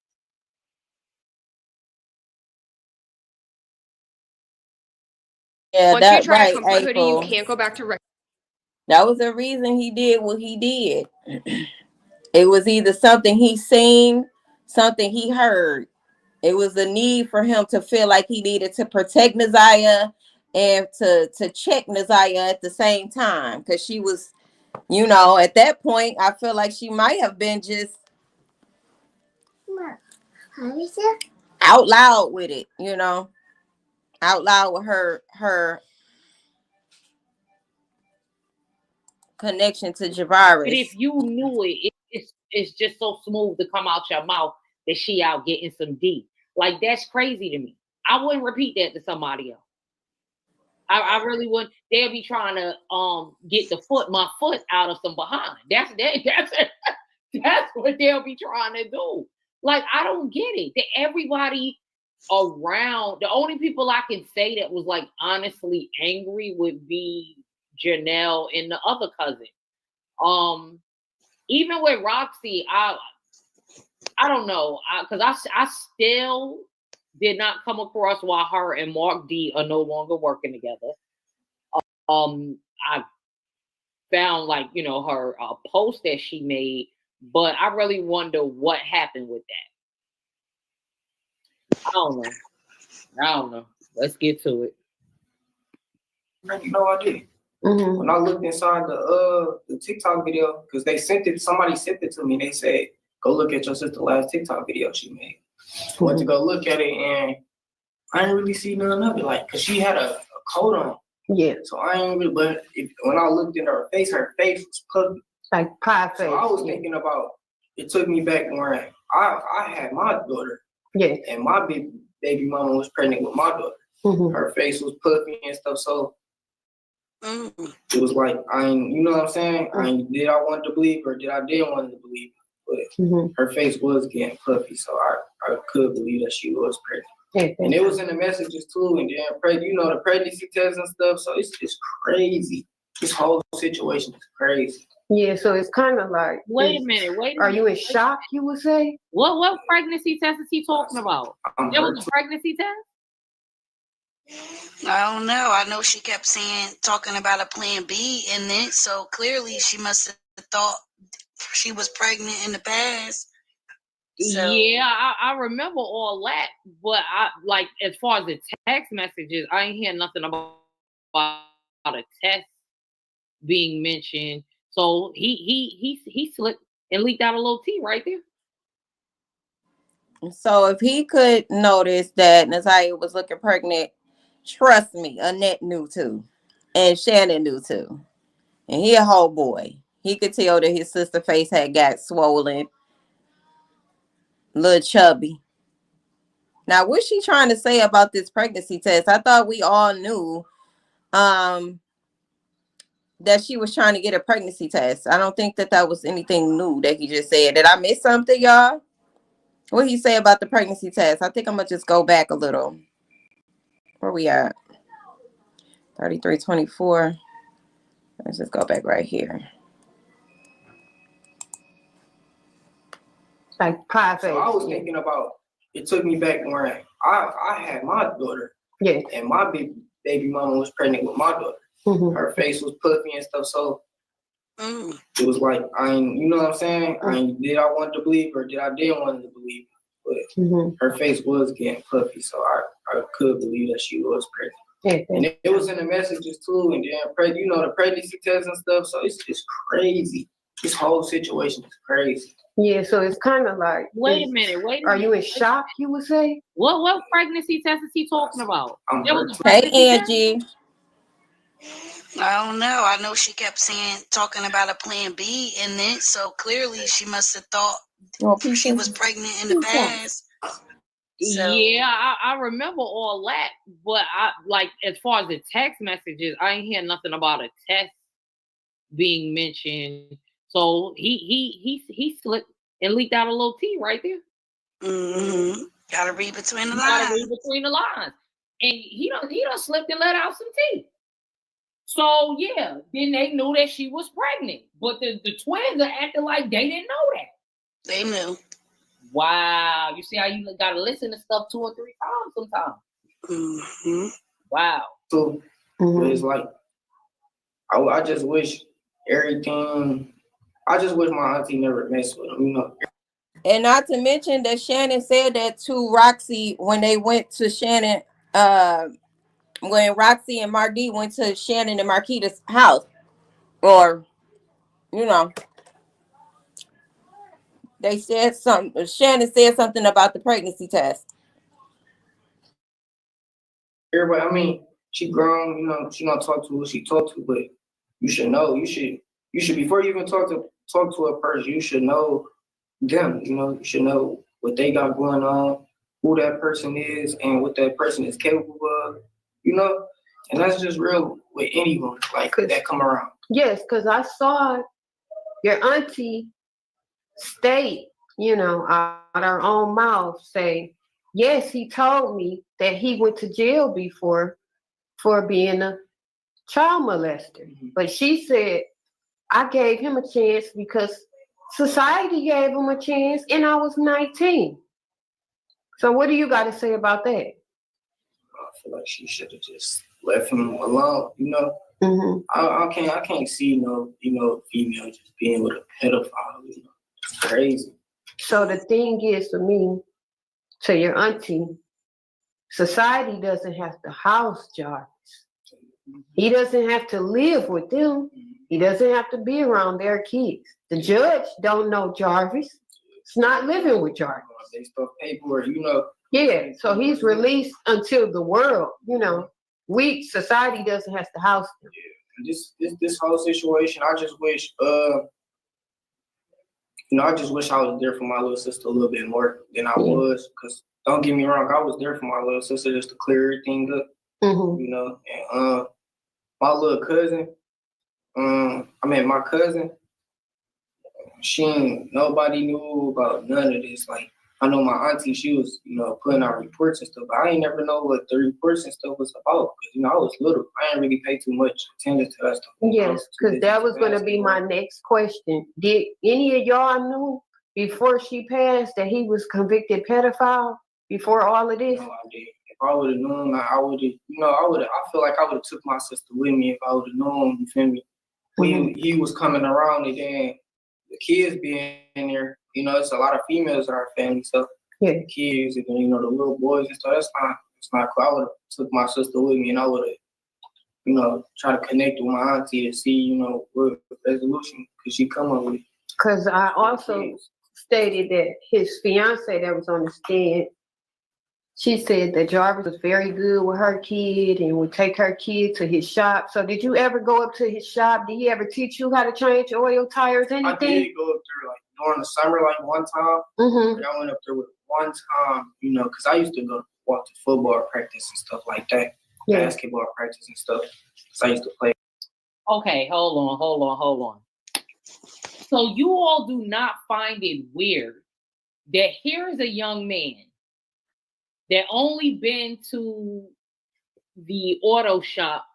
Yeah, once you try to come for hoodie, you can't go back to regular. That was the reason he did what he did. It was either something he seen, something he heard. It was the need for him to feel like he needed to protect Naziah and to check Naziah at the same time, because she was, at that point, I feel like she might have been just. out loud with it, you know, out loud with her connection to Javaris. But if you knew it, it's just so smooth to come out your mouth that she out getting some D. Like, that's crazy to me. I wouldn't repeat that to somebody else. I really wouldn't. They'll be trying to get my foot out of some behind. That's what they'll be trying to do. Like, I don't get it. That everybody around, the only people I can say that was like honestly angry would be Janelle and the other cousin. Even with Roxy, I don't know, because I still did not come across why her and Mark D are no longer working together. I found, like, you know, her post that she made, but I really wonder what happened with that. I don't know. Let's get to it. No idea. Mm-hmm. When I looked inside the TikTok video, because somebody sent it to me, they said, go look at your sister's last TikTok video she made. I went to go look at it, and I didn't really see none of it, like, because she had a coat on. Yeah. So I ain't really, but when I looked at her face was puffy. Like pie face. So I was thinking about, it took me back when I had my daughter. Yeah. And my baby mama was pregnant with my daughter. Mm-hmm. Her face was puffy and stuff, so it was like, you know what I'm saying? Did I want to believe or didn't want to believe? But her face was getting puffy, so I could believe that she was pregnant. Yeah, and it was in the messages too, and then you know, the pregnancy tests and stuff. So it's crazy. This whole situation is crazy. Yeah, so it's kind of like. Wait a minute. Are you in shock? You would say. What pregnancy test is he talking about? There was a pregnancy test. I don't know. I know she kept talking about a plan B in it, so clearly she must have thought she was pregnant in the past. So. Yeah, I remember all that, but I, like, as far as the text messages, I ain't hear nothing about a test being mentioned. So he slipped and leaked out a little tea right there. So if he could notice that Nazaria was looking pregnant, trust me, Annette knew too, and Shannon knew too, and he a whole boy. He could tell that his sister's face had got swollen, little chubby. Now, what's she trying to say about this pregnancy test? I thought we all knew that she was trying to get a pregnancy test. I don't think that was anything new that he just said. Did I miss something, y'all? What he say about the pregnancy test? I think I'm gonna just go back a little. Where we at? 3324. Let's just go back right here. Like pie face. So I was thinking about, it took me back when I had my daughter. Yeah. And my baby mama was pregnant with my daughter. Mm-hmm. Her face was puffy and stuff, so it was like, you know what I'm saying? Did I want to believe or didn't want to believe? But her face was getting puffy, so I could believe that she was pregnant. Yeah. And it was in the messages too, and then you know, the pregnancy tests and stuff. So it's crazy. This whole situation is crazy. Yeah, so it's kind of like. Wait a minute. Are you in shock? You would say. What pregnancy test is he talking about? Hey, Angie. I don't know. I know she kept talking about a plan B in it, so clearly she must have thought she was pregnant in the past. So. Yeah, I remember all that, but I, like, as far as the text messages, I ain't hear nothing about a test being mentioned. So he slipped and leaked out a little tea right there. Gotta read between the lines. And he done slipped and let out some tea. So yeah, then they knew that she was pregnant. But the twins are acting like they didn't know that. They knew. Wow. You see how you gotta listen to stuff 2 or 3 times sometimes. Wow. So it's like, I just wish everything. I just wish my auntie never messed with him, you know. And not to mention that Shannon said that to Roxy when they went to Shannon, when Roxy and Mardi went to Shannon and Marquita's house. Or, you know, they said something. Shannon said something about the pregnancy test. everybody. I mean, she grown. You know, she gonna talk to who she talk to, but you should know. You should before you even talk to a person. You should know them. You know, you should know what they got going on, who that person is, and what that person is capable of. You know, and that's just real with anyone like that come around. Yes, because I saw your auntie state, out her own mouth, say, yes, he told me that he went to jail before for being a child molester. Mm-hmm. But she said, I gave him a chance because society gave him a chance and I was 19. So what do you got to say about that? I feel like she should have just left him alone, you know? Mm-hmm. I can't see female just being with a pedophile, you know? It's crazy. So the thing is for me, to your auntie, society doesn't have to house Jarvis. He doesn't have to live with them. He doesn't have to be around their kids. The judge don't know Jarvis. It's not living with Jarvis. They stuff paperwork, you know. Yeah, so he's released until the world, society doesn't have to house him. Yeah. This whole situation, I just wish, I just wish I was there for my little sister a little bit more than I was. Because don't get me wrong, I was there for my little sister just to clear everything up, And my little cousin, my cousin, nobody knew about none of this. Like, I know my auntie, she was, putting out reports and stuff, but I ain't never know what the reports and stuff was about. Because, I was little. I didn't really pay too much attention to that stuff. Yes, because that was going to be my next question. Did any of y'all know before she passed that he was convicted pedophile before all of this? No, I did. If I would have known, I would have, I feel like I would have took my sister with me if I would have known, you feel me? When he was coming around and then the kids being in there, it's a lot of females in our family, so the kids and then, the little boys and stuff, it's not cool. I would have took my sister with me and I would have, try to connect with my auntie to see, what resolution could she come up with. Because I also stated that his fiance that was on the stand, she said that Jarvis was very good with her kid and would take her kid to his shop. So did you ever go up to his shop? Did he ever teach you how to change oil, tires, anything? I did go up there like during the summer, like one time. Mm-hmm. I went up there with one time, because I used to go walk to football practice and stuff like that, basketball practice and stuff. So I used to play. Okay, hold on. So you all do not find it weird that here is a young man that only been to the auto shop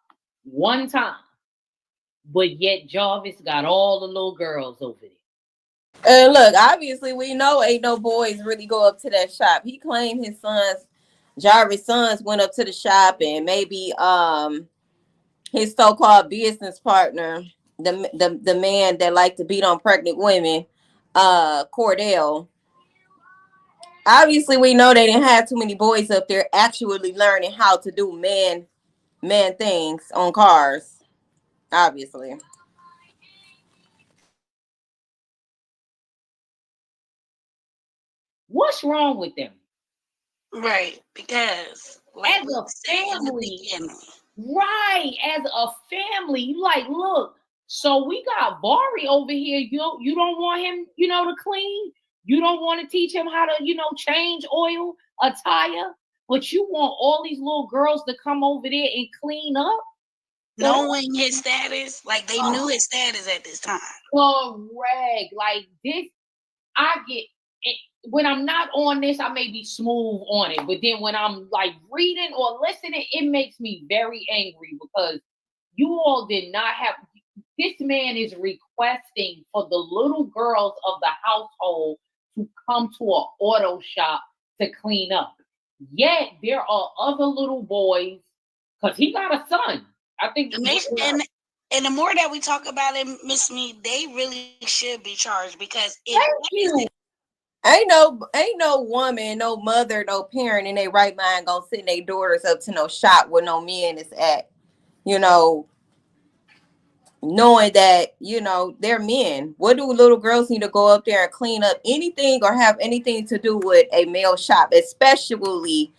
one time, but yet Jarvis got all the little girls over there. And look, obviously we know ain't no boys really go up to that shop. He claimed his sons, Jarvis' sons, went up to the shop, and maybe his so-called business partner, the man that liked to beat on pregnant women, Cordell. Obviously, we know they didn't have too many boys up there actually learning how to do man things on cars. Obviously. What's wrong with them? Right, because as a family, as a family, like, look, so we got Vari over here. You don't want him, to clean. You don't want to teach him how to, change oil, a tire, but you want all these little girls to come over there and clean up. Knowing his status, like they knew his status at this time. Correct. Like this, I get it. When I'm not on this, I may be smooth on it. But then when I'm like reading or listening, it makes me very angry because you all did not have, this man is requesting for the little girls of the household to come to an auto shop to clean up. Yet there are other little boys, because he got a son. I think and the more that we talk about it, Miss Me, they really should be charged because ain't no woman, no mother, no parent in their right mind gonna send their daughters up to no shop where no men is at, knowing that, they're men. What do little girls need to go up there and clean up anything or have anything to do with a male shop, especially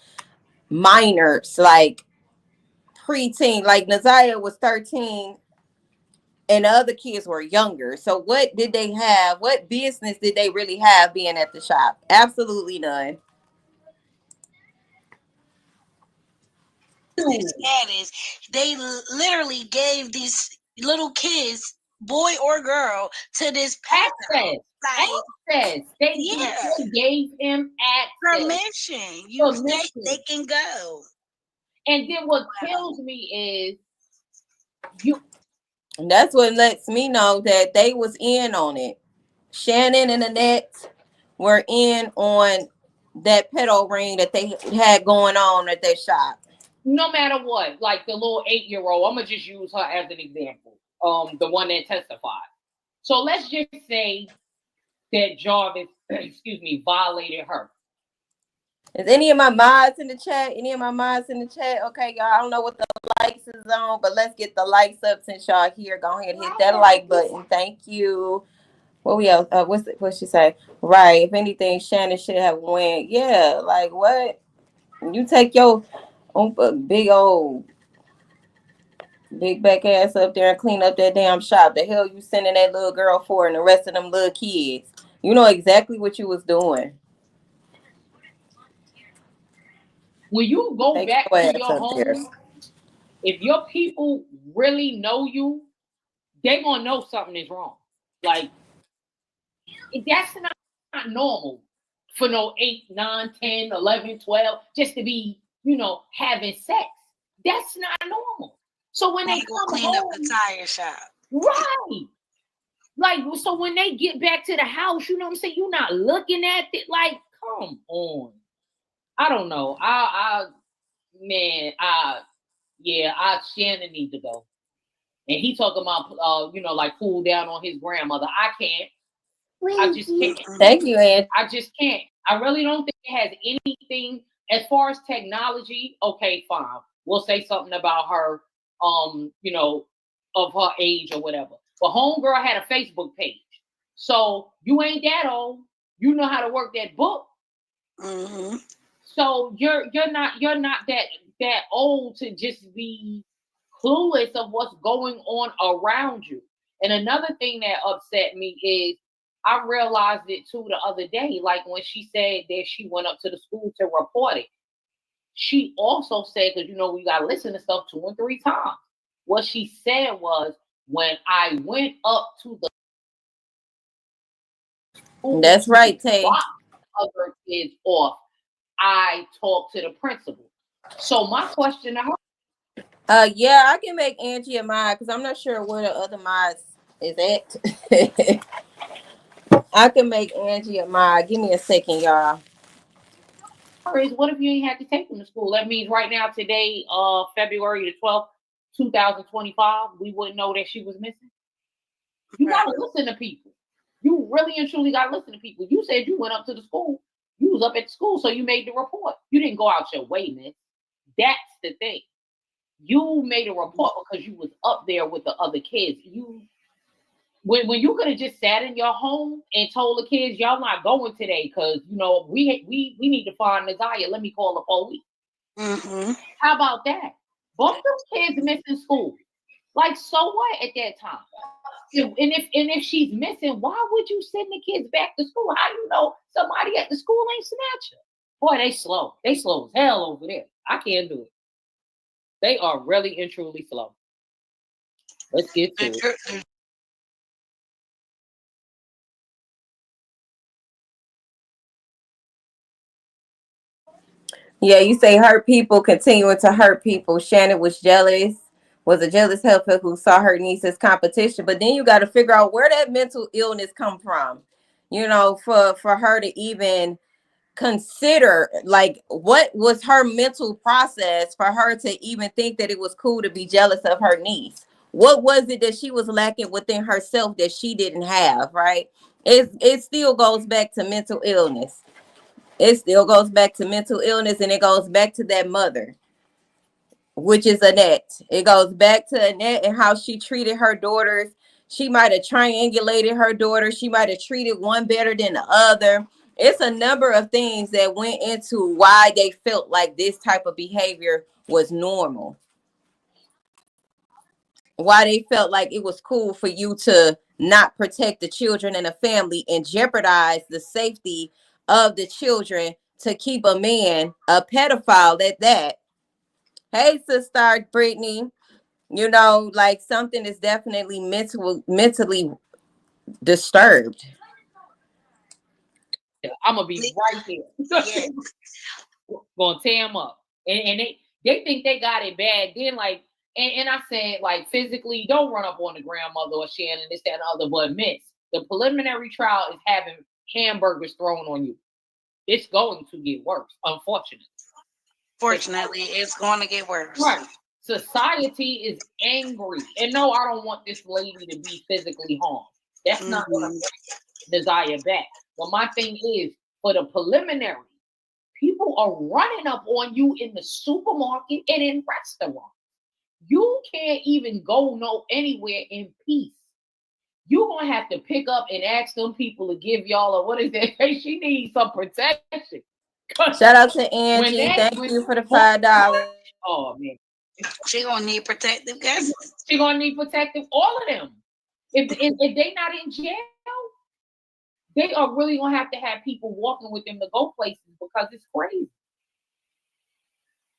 minors? Like, preteen. Like Naziah was 13 and the other kids were younger. So what did they have? What business did they really have being at the shop? Absolutely none. Status. They literally gave these little kids, boy or girl, to this access. They gave him access. Permission. You say they can go. And then what kills me is And that's what lets me know that they was in on it. Shannon and Annette were in on that pedo ring that they had going on at their shop. No matter what, like the little 8-year-old, I'm gonna just use her as an example. The one that testified. So let's just say that Jarvis, violated her. Is any of my mods in the chat? Okay, y'all. I don't know what the likes is on, but let's get the likes up since y'all here. Go ahead and hit that like button. Thank you. What we else? What's she say? Right. If anything, Shannon should have went. Yeah. Like what? You take your big back ass up there and clean up that damn shop. The hell you sending that little girl for and the rest of them little kids? You know exactly what you was doing. When you go back to your home, if your people really know you, they're gonna know something is wrong. Like that's not normal for no 8, 9, 10, 11, 12 just to be, having sex. That's not normal. So when they come clean home, up the tire shop. Right. Like, so when they get back to the house, you know what I'm saying? You're not looking at it like, come on. I don't know. Shannon need to go. And he talking about, like cool down on his grandmother. I can't. I just can't. Thank you, Ann. I just can't. I really don't think it has anything as far as technology. Okay, fine. We'll say something about her, of her age or whatever. But homegirl had a Facebook page. So you ain't that old. You know how to work that book. Mm-hmm. So you're not that old to just be clueless of what's going on around you. And another thing that upset me is I realized it too the other day, like when she said that she went up to the school to report it. She also said, because we gotta listen to stuff 2 and 3 times. What she said was, when I went up to the school, that's right, Tay. Other kids off, I talked to the principal. So my question to her. Yeah, I can make Angie a mod because I'm not sure where the other mods is at. I can make Angie a mod. Give me a second, y'all. What if you ain't had to take them to school? That means right now, today, February the 12th, 2025, we wouldn't know that she was missing. You gotta listen to people. You really and truly gotta listen to people. You said you went up to the school. You was up at school, so you made the report. You didn't go out your way, man. That's the thing. You made a report because you was up there with the other kids. When you could have just sat in your home and told the kids, y'all not going today because we need to find Naziah. Let me call the police. Mm-hmm. How about that? Both those kids missing school. Like, so what at that time? And if she's missing, why would you send the kids back to school? How do you know somebody at the school ain't snatch her? Boy, they slow. They slow as hell over there. I can't do it. They are really and truly slow. Let's get to it. Yeah, you say hurt people continuing to hurt people. Shannon was a jealous helper who saw her niece as competition. But then you got to figure out where that mental illness come from. For her to even consider, like, what was her mental process for her to even think that it was cool to be jealous of her niece? What was it that she was lacking within herself that she didn't have, right? It still goes back to mental illness. It still goes back to mental illness, and it goes back to that mother, which is Annette. It goes back to Annette and how she treated her daughters. She might have triangulated her daughter. She might have treated one better than the other. It's a number of things that went into why they felt like this type of behavior was normal. why they felt like it was cool for you to not protect the children and the family and jeopardize the safety of the children to keep a man, a pedophile at that. Hey, sister Brittany, you know, like something is definitely mentally disturbed. I'm gonna be right there. Gonna tear them up, and they think they got it bad. Then like, and I said like physically, don't run up on the grandmother or Shannon, this, that, and other. But miss, the preliminary trial is having hamburgers thrown on you. It's going to get worse, unfortunately. Fortunately, it's going to get worse. Right. Society is angry, and no, I don't want this lady to be physically harmed. That's not what I'm desire back. But my thing is, for the preliminary, people are running up on you in the supermarket and in restaurants. You can't even go anywhere in peace. You're going to have to pick up and ask them people to give y'all a, what is that? Hey, she needs some protection. Shout out to Angie. Thank you for the $5. Oh, man. She going to need protective guesses. She going to need protective, all of them. If they not in jail, they are really going to have people walking with them to go places because it's crazy.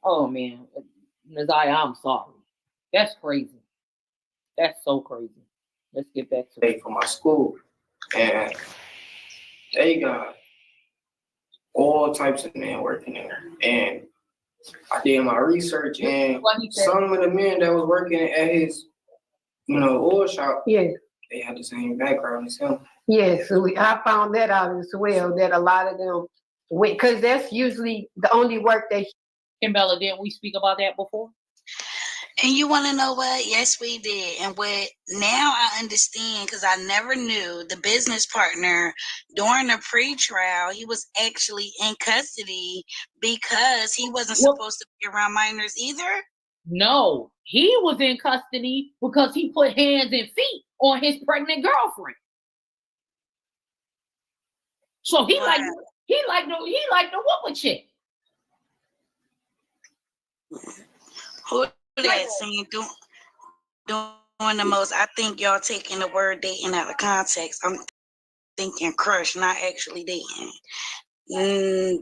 Oh, man. Naziah, I'm sorry. That's crazy. That's so crazy. Let's get back to it. For my school. And they got all types of men working there. And I did my research, and some of the men that was working at his, oil shop, they had the same background as him. Yes, I found that out as well, that a lot of them went, because that's usually the only work they. Kimbella, didn't we speak about that before? And you want to know what? Yes, we did. And what now I understand, because I never knew the business partner during the pre-trial, he was actually in custody because he wasn't supposed to be around minors either. No, he was in custody because he put hands and feet on his pregnant girlfriend. So he like the whoopper chick. Who that saying doing the most? I think y'all taking the word dating out of context. I'm thinking crush, not actually dating.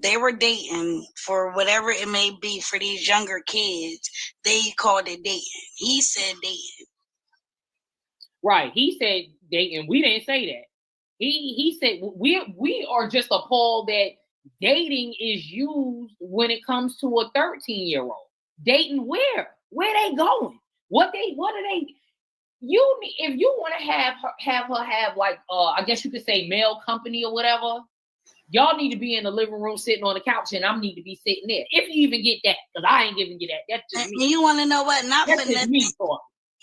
They were dating for whatever it may be for these younger kids. They called it dating. He said dating. Right. He said dating. We didn't say that. He said we are just appalled that dating is used when it comes to a 13-year-old. Dating where? Where they going? What are they? If you want to have her have like I guess you could say male company or whatever, y'all need to be in the living room sitting on the couch, and I need to be sitting there. If you even get that, because I ain't giving you that. That's just me. You want to know what? Not that's for nothing. Me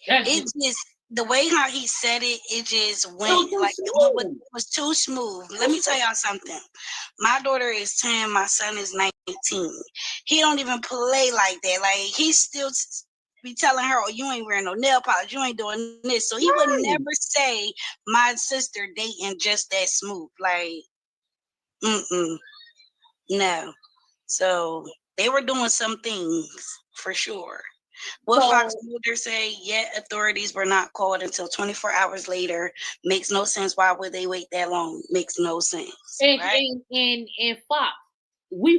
It's just the way how he said it. It just went like it was too smooth. Let me tell y'all something. My daughter is 10. My son is 19. He don't even play like that. Like he still be telling her, "Oh, you ain't wearing no nail polish. You ain't doing this." So he would never say my sister dating just that smooth. Like, no. So they were doing some things for sure. What Fox Mulder say, yet authorities were not called until 24 hours later. Makes no sense. Why would they wait that long? Makes no sense. And right? and Fox,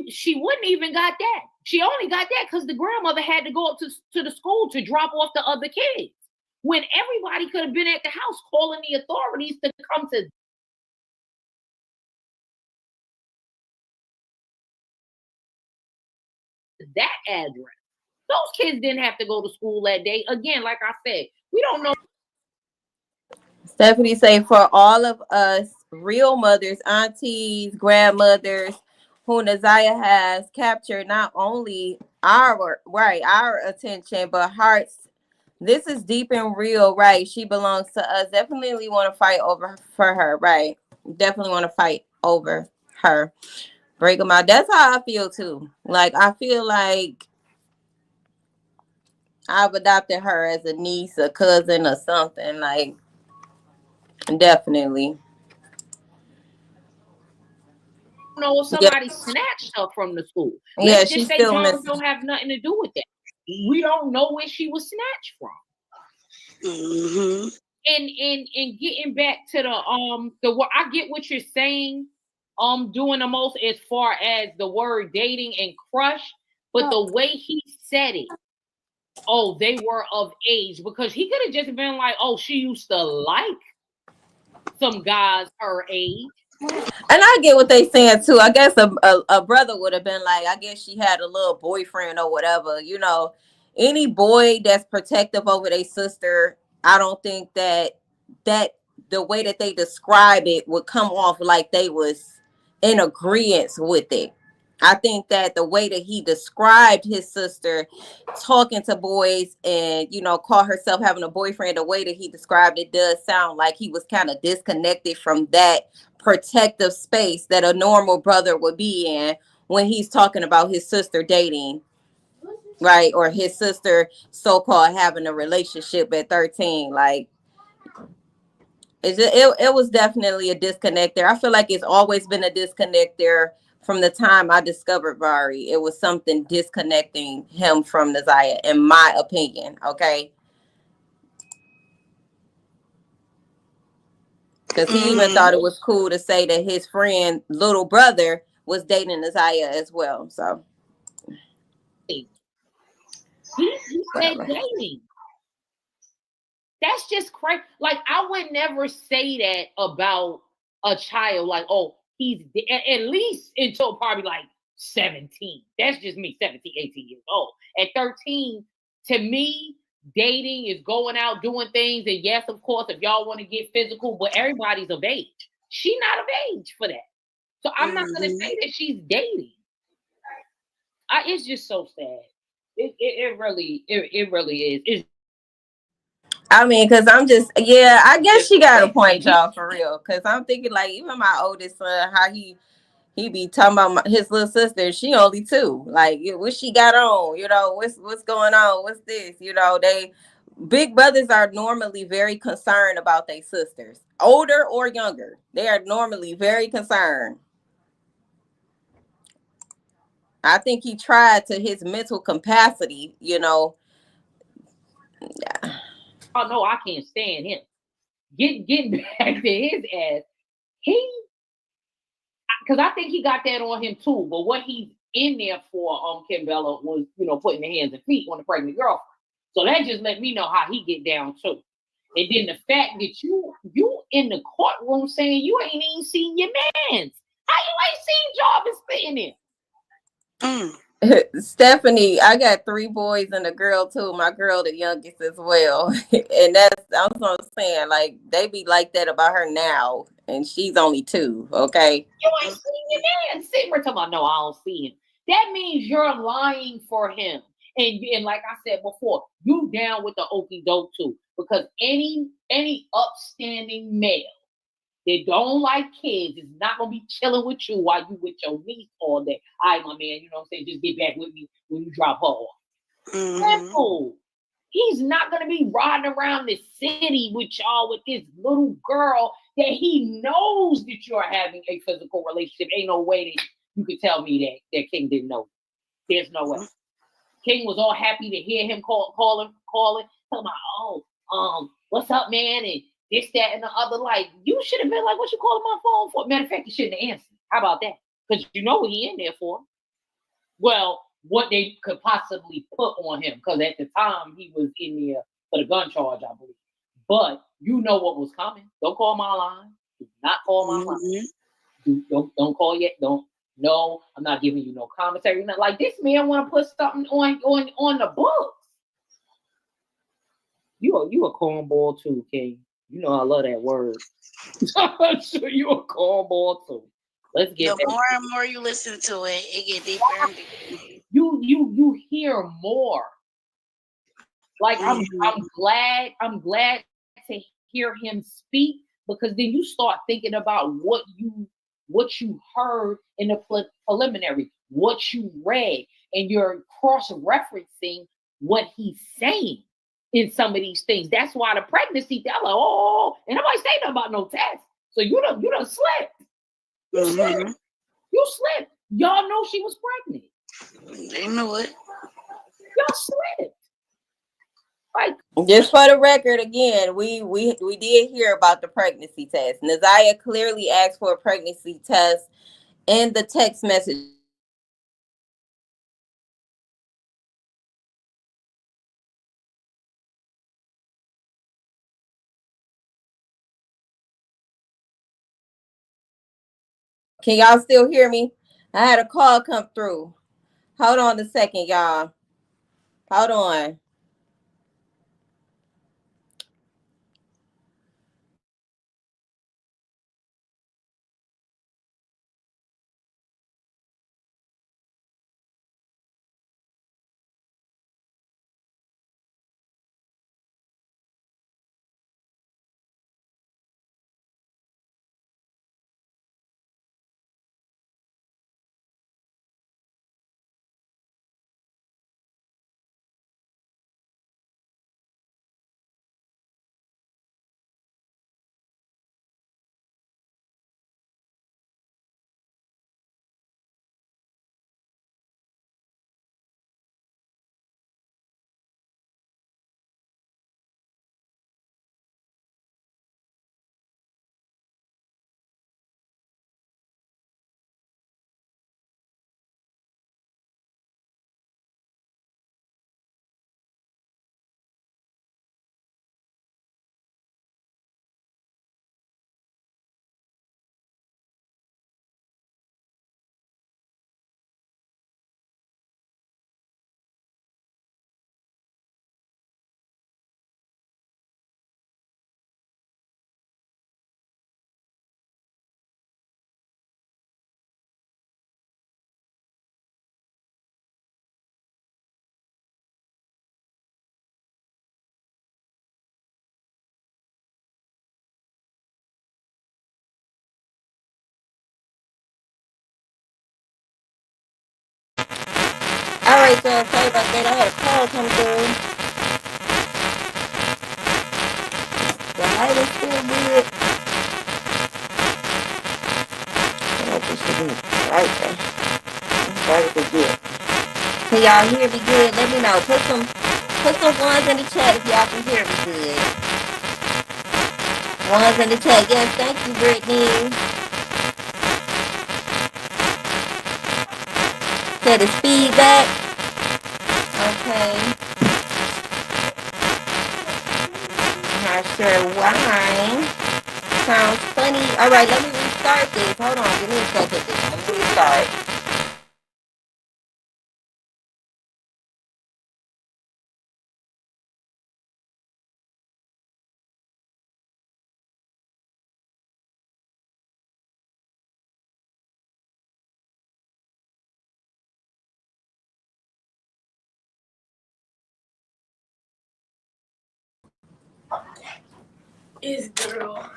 she wouldn't even got that. She only got that because the grandmother had to go up to the school to drop off the other kids. When everybody could have been at the house calling the authorities to come to that address. Those kids didn't have to go to school that day. Again, like I said, we don't know. Stephanie say, for all of us real mothers, aunties, grandmothers, who Naziah has captured not only our attention, but hearts. This is deep and real, right? She belongs to us. Definitely want to fight for her, right? Definitely want to fight over her. Break them out. That's how I feel too. Like, I feel like I've adopted her as a niece, a cousin, or something. Like, definitely. Know if somebody snatched her from the school. Let's just say John don't have nothing to do with that. We don't know where she was snatched from. Mm-hmm. And getting back to the what I get what you're saying, doing the most as far as the word dating and crush, but the way he said it, oh, they were of age, because he could have just been like, oh, she used to like some guys her age. And I get what they saying too. I guess a brother would have been like, I guess she had a little boyfriend or whatever. You know, any boy that's protective over their sister, I don't think that the way that they describe it would come off like they was in agreement with it. I think that the way that he described his sister talking to boys and, you know, call herself having a boyfriend, the way that he described it does sound like he was kind of disconnected from that protective space that a normal brother would be in when he's talking about his sister dating, right? Or his sister so-called having a relationship at 13. Like, it was definitely a disconnect there. I feel like it's always been a disconnect there from the time I discovered Vari. It was something disconnecting him from Nasiah, in my opinion. Okay. Because he even thought it was cool to say that his friend little brother was dating Nasiah as well. So he said dating. That's just crazy. Like, I would never say that about a child. Like, oh, he's at least until probably like 17. That's just me, 17, 18 years old. At 13, to me, dating is going out doing things. And yes, of course, if y'all want to get physical, but everybody's of age. She's not of age for that. So I'm not going to say that she's dating. It's just so sad. It really is. It's, I mean, because I'm just, yeah, I guess she got a point, y'all, for real. Because I'm thinking, like, even my oldest son, how he be talking about his little sister. She only 2. Like, what she got on? You know, what's going on? What's this? You know, big brothers are normally very concerned about their sisters, older or younger. They are normally very concerned. I think he tried to his mental capacity, you know. Oh no, I can't stand him. Getting back to his ass, because I think he got that on him too. But what he's in there for, Kimbella, was, you know, putting the hands and feet on the pregnant girl. So that just let me know how he get down too. And then the fact that you in the courtroom saying you ain't even seen your man's. How you ain't seen Jarvis sitting there? Stephanie, I got 3 boys and a girl too. My girl, the youngest as well. And that's what I'm saying. Like, they be like that about her now, and she's only 2. Okay. You ain't seen your man. See, we're talking about, no, I don't see him. That means you're lying for him. And like I said before, you down with the okie doke too. Because any upstanding male that don't like kids is not gonna be chilling with you while you with your niece all day. All right, my man, you know what I'm saying? Just get back with me when you drop her off. No. He's not gonna be riding around the city with y'all with this little girl that he knows that you're having a physical relationship. Ain't no way that you could tell me that King didn't know. There's no way. King was all happy to hear him calling, talking about, what's up, man? And this, that, and the other. Like, you should have been like, what you calling my phone for? Matter of fact, you shouldn't have answered. How about that? Because you know what he in there for. Well, what they could possibly put on him, because at the time he was in there for the gun charge, I believe. But you know what was coming. Don't call my line. Do not call my line. Don't call yet. Don't. No, I'm not giving you no commentary. Not like, this man want to put something on the books. You a cornball too, King. You know I love that word. I'm sure you a cornball too. Let's get the more and more you listen to it, it get deeper and deeper. You hear more. Like, I'm glad to hear him speak, because then you start thinking about what you heard in the preliminary, what you read, and you're cross-referencing what he's saying in some of these things. That's why the pregnancy, they're like, oh, and nobody say nothing about no test. So you done slipped. You slipped. You slipped. Y'all know she was pregnant. They knew it. Y'all slipped. Like, Just for the record, again, we did hear about the pregnancy test. Naziah clearly asked for a pregnancy test in the text message. Can y'all still hear me? I had a call come through. Hold on a second, y'all. Hold on. All right, so sorry about that. I had a call come through. The light is still good. I hope it should be right there. Very good. Can y'all hear me good? Let me know. Put some ones in the chat if y'all can hear me good. Ones in the chat. Yes, thank you, Brittany. Said it's feedback. Okay. Not sure why. Sounds funny. All right, let me restart this. Hold on, give me a second. Let me restart. It's girl.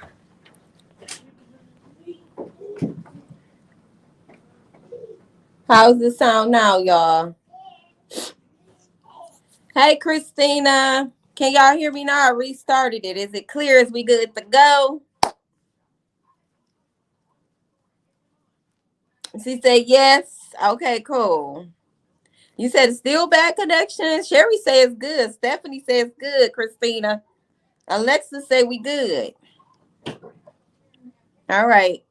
How's the sound now, y'all? Hey, Christina. Can y'all hear me now? I restarted it. Is it clear? Is we good to go? She said yes. Okay, cool. You said it's still bad connection. Sherry says good. Stephanie says good, Christina. Alexa say we good. All right.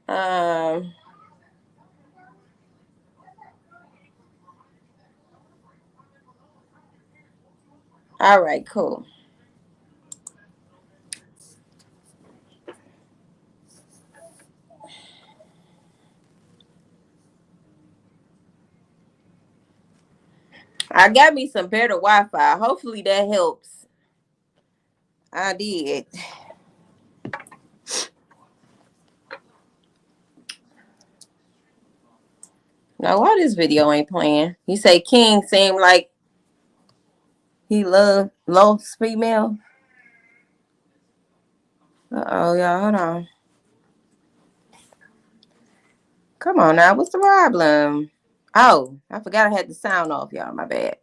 All right, cool. I got me some better Wi-Fi. Hopefully that helps. I did. Now why this video ain't playing? You say King seemed like he loves female. Uh-oh, y'all, hold on. Come on now, what's the problem? Oh, I forgot I had the sound off, y'all. My bad.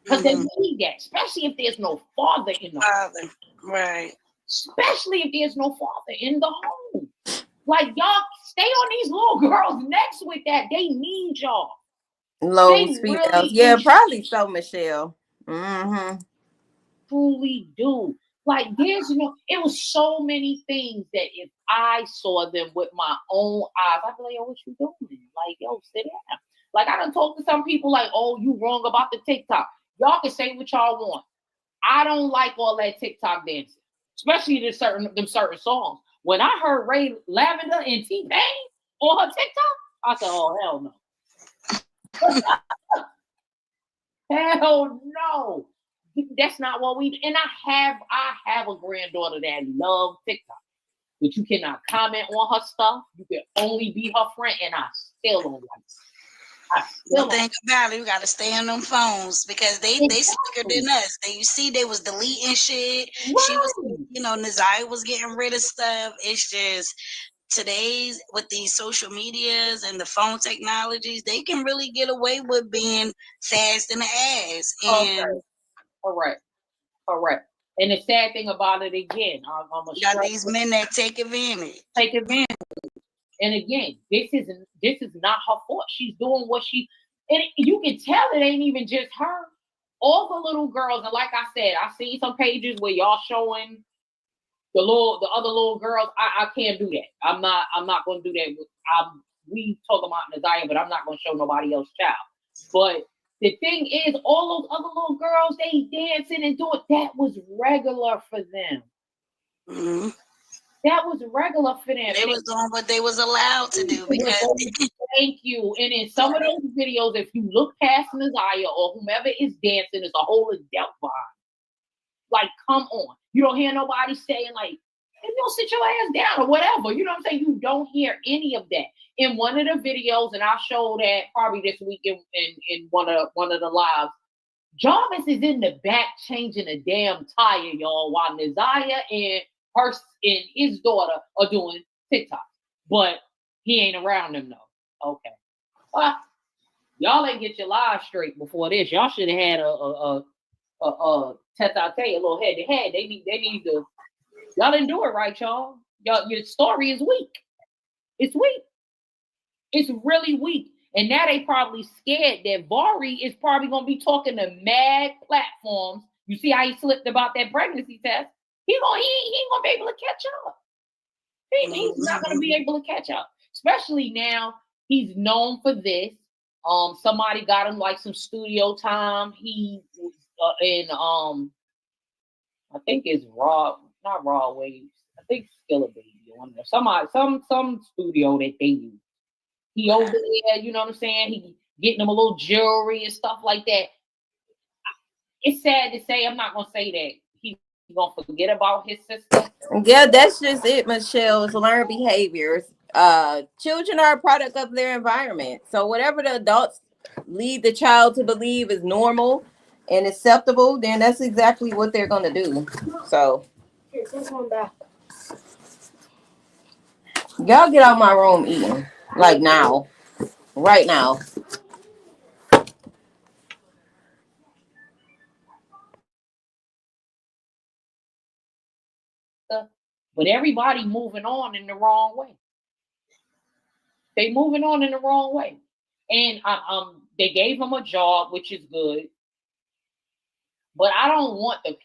Because they need that, especially if there's no father in the home. Right. Especially if there's no father in the home. Like, y'all stay on these little girls' necks with that. They need y'all. Lowe's They females. really Yeah, probably so, Michelle. Mm-hmm. truly do. Like there's it was so many things that if I saw them with my own eyes, I'd be like, yo, what you doing? Like, yo, sit down. Like I done talked to some people like, oh, you wrong about the TikTok. Y'all can say what y'all want. I don't like all that TikTok dancing, especially them certain songs. When I heard Ray Lavender and T-Pain on her TikTok, I said, oh, hell no. Hell no. That's not what we do. And I have a granddaughter that loves TikTok, but you cannot comment on her stuff. You can only be her friend, and I still don't like it. One thing about it, we gotta stay on them phones because they slicker than us. You see, they was deleting shit. Right. She was, Nazaya was getting rid of stuff. It's just today's with these social medias and the phone technologies, they can really get away with being fast in the ass. And correct. And the sad thing about it, again, you got these men that take advantage. And again, this is not her fault. She's doing what and you can tell it ain't even just her. All the little girls, and like I said, I see some pages where y'all showing the other little girls. I can't do that. I'm not going to do that. We talk about Nazaya, but I'm not going to show nobody else's child. But the thing is, all those other little girls, they dancing and doing that was regular for them. Mm-hmm. That was regular for them. They was doing what they was allowed to do because thank you. And in some of those videos, if you look past Nazaya or whomever is dancing, it's a whole adult vibe. Like, come on. You don't hear nobody saying like, hey, you don't sit your ass down or whatever. You know what I'm saying? You don't hear any of that. In one of the videos, and I'll show that probably this week in one of the lives, Jarvis is in the back changing a damn tire, y'all, while Nazaya and his daughter are doing TikTok. But he ain't around them though. Okay. Well, y'all ain't get your lives straight before this. Y'all should have had a tete-a-tete, a little head-to-head. They need to. Y'all didn't do it right, y'all. Your story is weak. It's weak. It's really weak. And now they probably scared that Vari is probably gonna be talking to mad platforms. You see how he slipped about that pregnancy test? He ain't gonna be able to catch up. He's not gonna be able to catch up. Especially now he's known for this. Somebody got him like some studio time. He was in I think it's not Raw Waves. I think Still a Baby. Some studio that they use. He over there, you know what I'm saying? He getting him a little jewelry and stuff like that. It's sad to say, I'm not gonna say that he's gonna forget about his sister. Yeah, that's just it, Michelle. It's learned behaviors. Children are a product of their environment. So whatever the adults lead the child to believe is normal and acceptable, then that's exactly what they're gonna do. So here, take one back. Y'all get out my room eating. Like now. Right now. But everybody moving on in the wrong way. They moving on in the wrong way. And they gave him a job, which is good. But I don't want the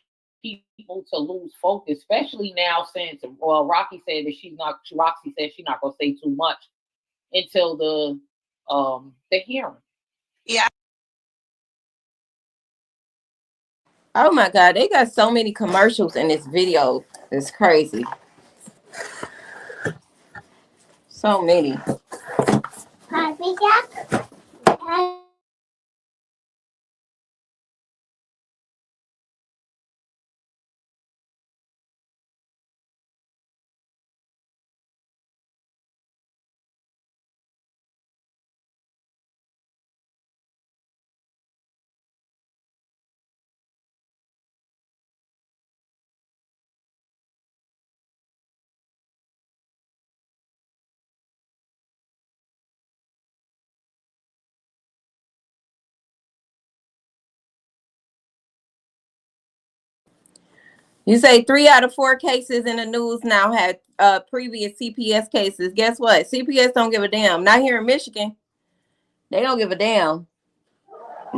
people to lose focus, especially now since Roxy said she's not gonna say too much until the hearing. Yeah. Oh my God, they got so many commercials in this video. It's crazy. So many. You say 3 out of 4 cases in the news now had previous CPS cases. Guess what? CPS don't give a damn. Not here in Michigan. They don't give a damn.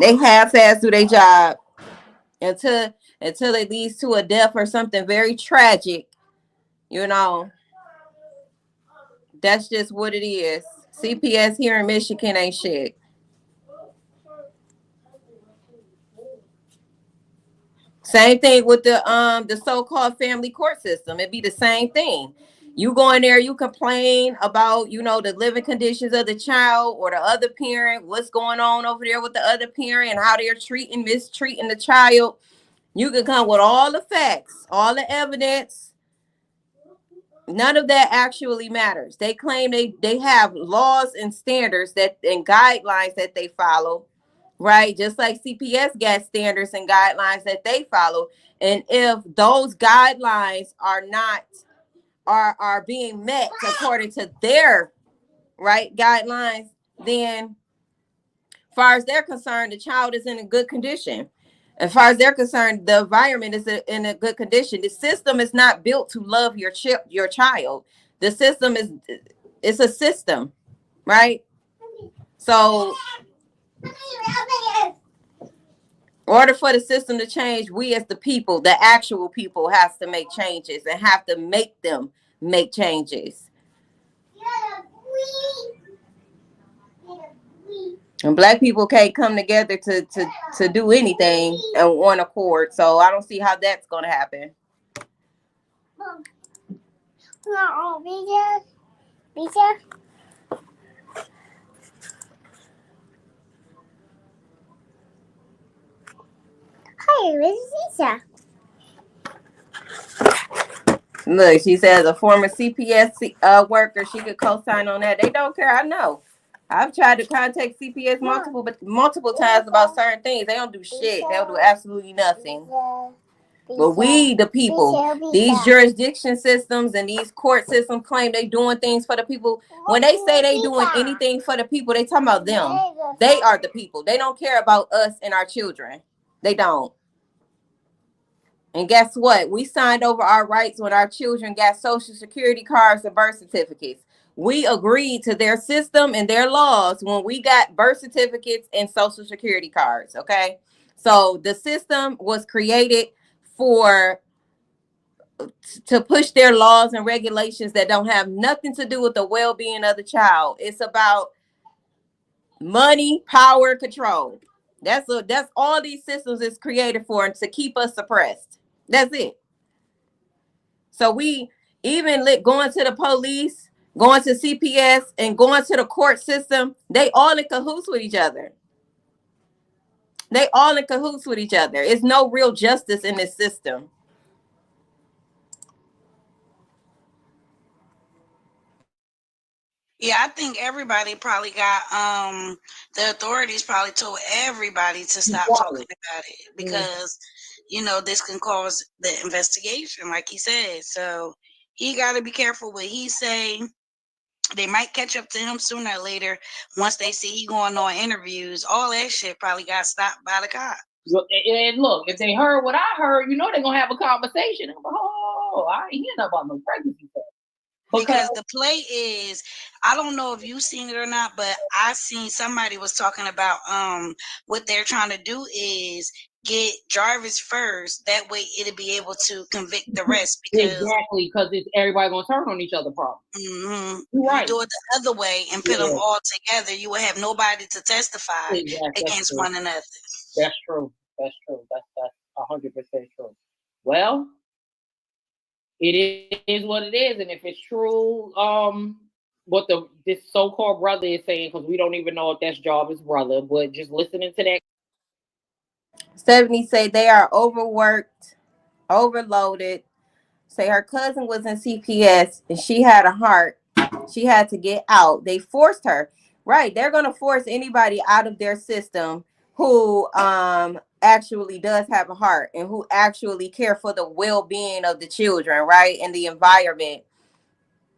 They half-ass do their job until it leads to a death or something very tragic. You know, that's just what it is. CPS here in Michigan ain't shit. Same thing with the so-called family court system. It'd be the same thing. You go in there, you complain about, you know, the living conditions of the child or the other parent, what's going on over there with the other parent and how they're mistreating the child. You can come with all the facts, all the evidence. None of that actually matters. They claim they have laws and standards that and guidelines that they follow, right? Just like CPS got standards and guidelines that they follow. And if those guidelines are not are being met according to their right guidelines, then as far as they're concerned, the child is in a good condition. As far as they're concerned, the environment is in a good condition. The system is not built to love your child. The system it's a system, right? So in order for the system to change, we as the people, the actual people, has to make changes and have to make them make changes. And black people can't come together to do anything on one accord. So I don't see how that's going to happen. Look, she says a former CPS worker, she could co-sign on that. They don't care. I know. I've tried to contact CPS multiple times about certain things. They don't do shit. They don't do absolutely nothing. But we, the people, these jurisdiction systems and these court systems claim they doing things for the people. When they say they doing anything for the people, they talking about them. They are the people. They don't care about us and our children. They don't. And guess what? We signed over our rights when our children got social security cards and birth certificates. We agreed to their system and their laws when we got birth certificates and social security cards. Okay. So the system was created to push their laws and regulations that don't have nothing to do with the well-being of the child. It's about money, power, control. That's all these systems is created for, and to keep us suppressed. That's it. So we even going to the police, going to CPS, and going to the court system, they all in cahoots with each other. They all in cahoots with each other. It's no real justice in this system. Yeah, I think everybody probably got the authorities probably told everybody to stop talking about it because you know this can cause the investigation, like he said. So he got to be careful what he say. They might catch up to him sooner or later once they see he going on interviews. All that shit probably got stopped by the cops. And look, if they heard what I heard, you know they're gonna have a conversation. Like, oh, I ain't hearing about no pregnancy test. Because the play is, I don't know if you've seen it or not, but I seen somebody was talking about what they're trying to do is get Jarvis first. That way it'll be able to convict the rest. Because it's everybody gonna turn on each other probably. Mm-hmm. Right. You do it the other way and put them all together, you will have nobody to testify against one another. That's true. That's 100% true. Well, it is what it is, and if it's true, what this so-called brother is saying, because we don't even know if that's Jarvis' brother, but just listening to that. 70 say they are overworked, overloaded. Say her cousin was in CPS and she had a heart. She had to get out. They forced her. Right. They're going to force anybody out of their system who actually does have a heart and who actually care for the well-being of the children, right? And the environment.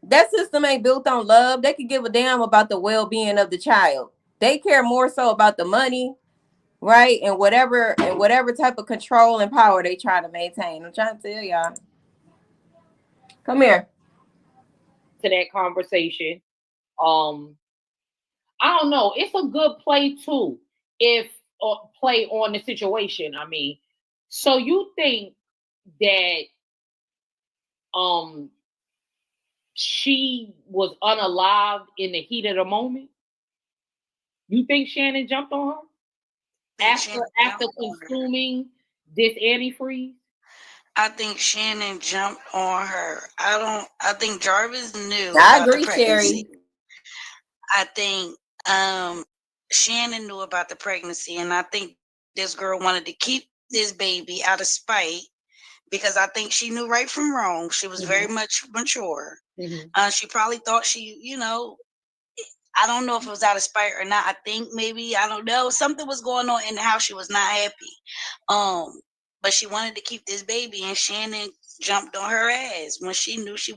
That system ain't built on love. They could give a damn about the well-being of the child. They care more so about the money, right? And whatever type of control and power they try to maintain. I'm trying to tell y'all. Come here. To that conversation. I don't know. It's a good play too. If play on the situation. I mean, so you think that she was unalived in the heat of the moment? You think Shannon jumped on her after consuming this antifreeze? I think Shannon jumped on her. I think Jarvis knew I about the agree, pregnancy. Sherry. I think Shannon knew about the pregnancy, and I think this girl wanted to keep this baby out of spite because I think she knew right from wrong. She was very much mature. She probably thought I don't know if it was out of spite or not. I think maybe, I don't know, something was going on in the house. She was not happy. But she wanted to keep this baby, and Shannon jumped on her ass when she knew she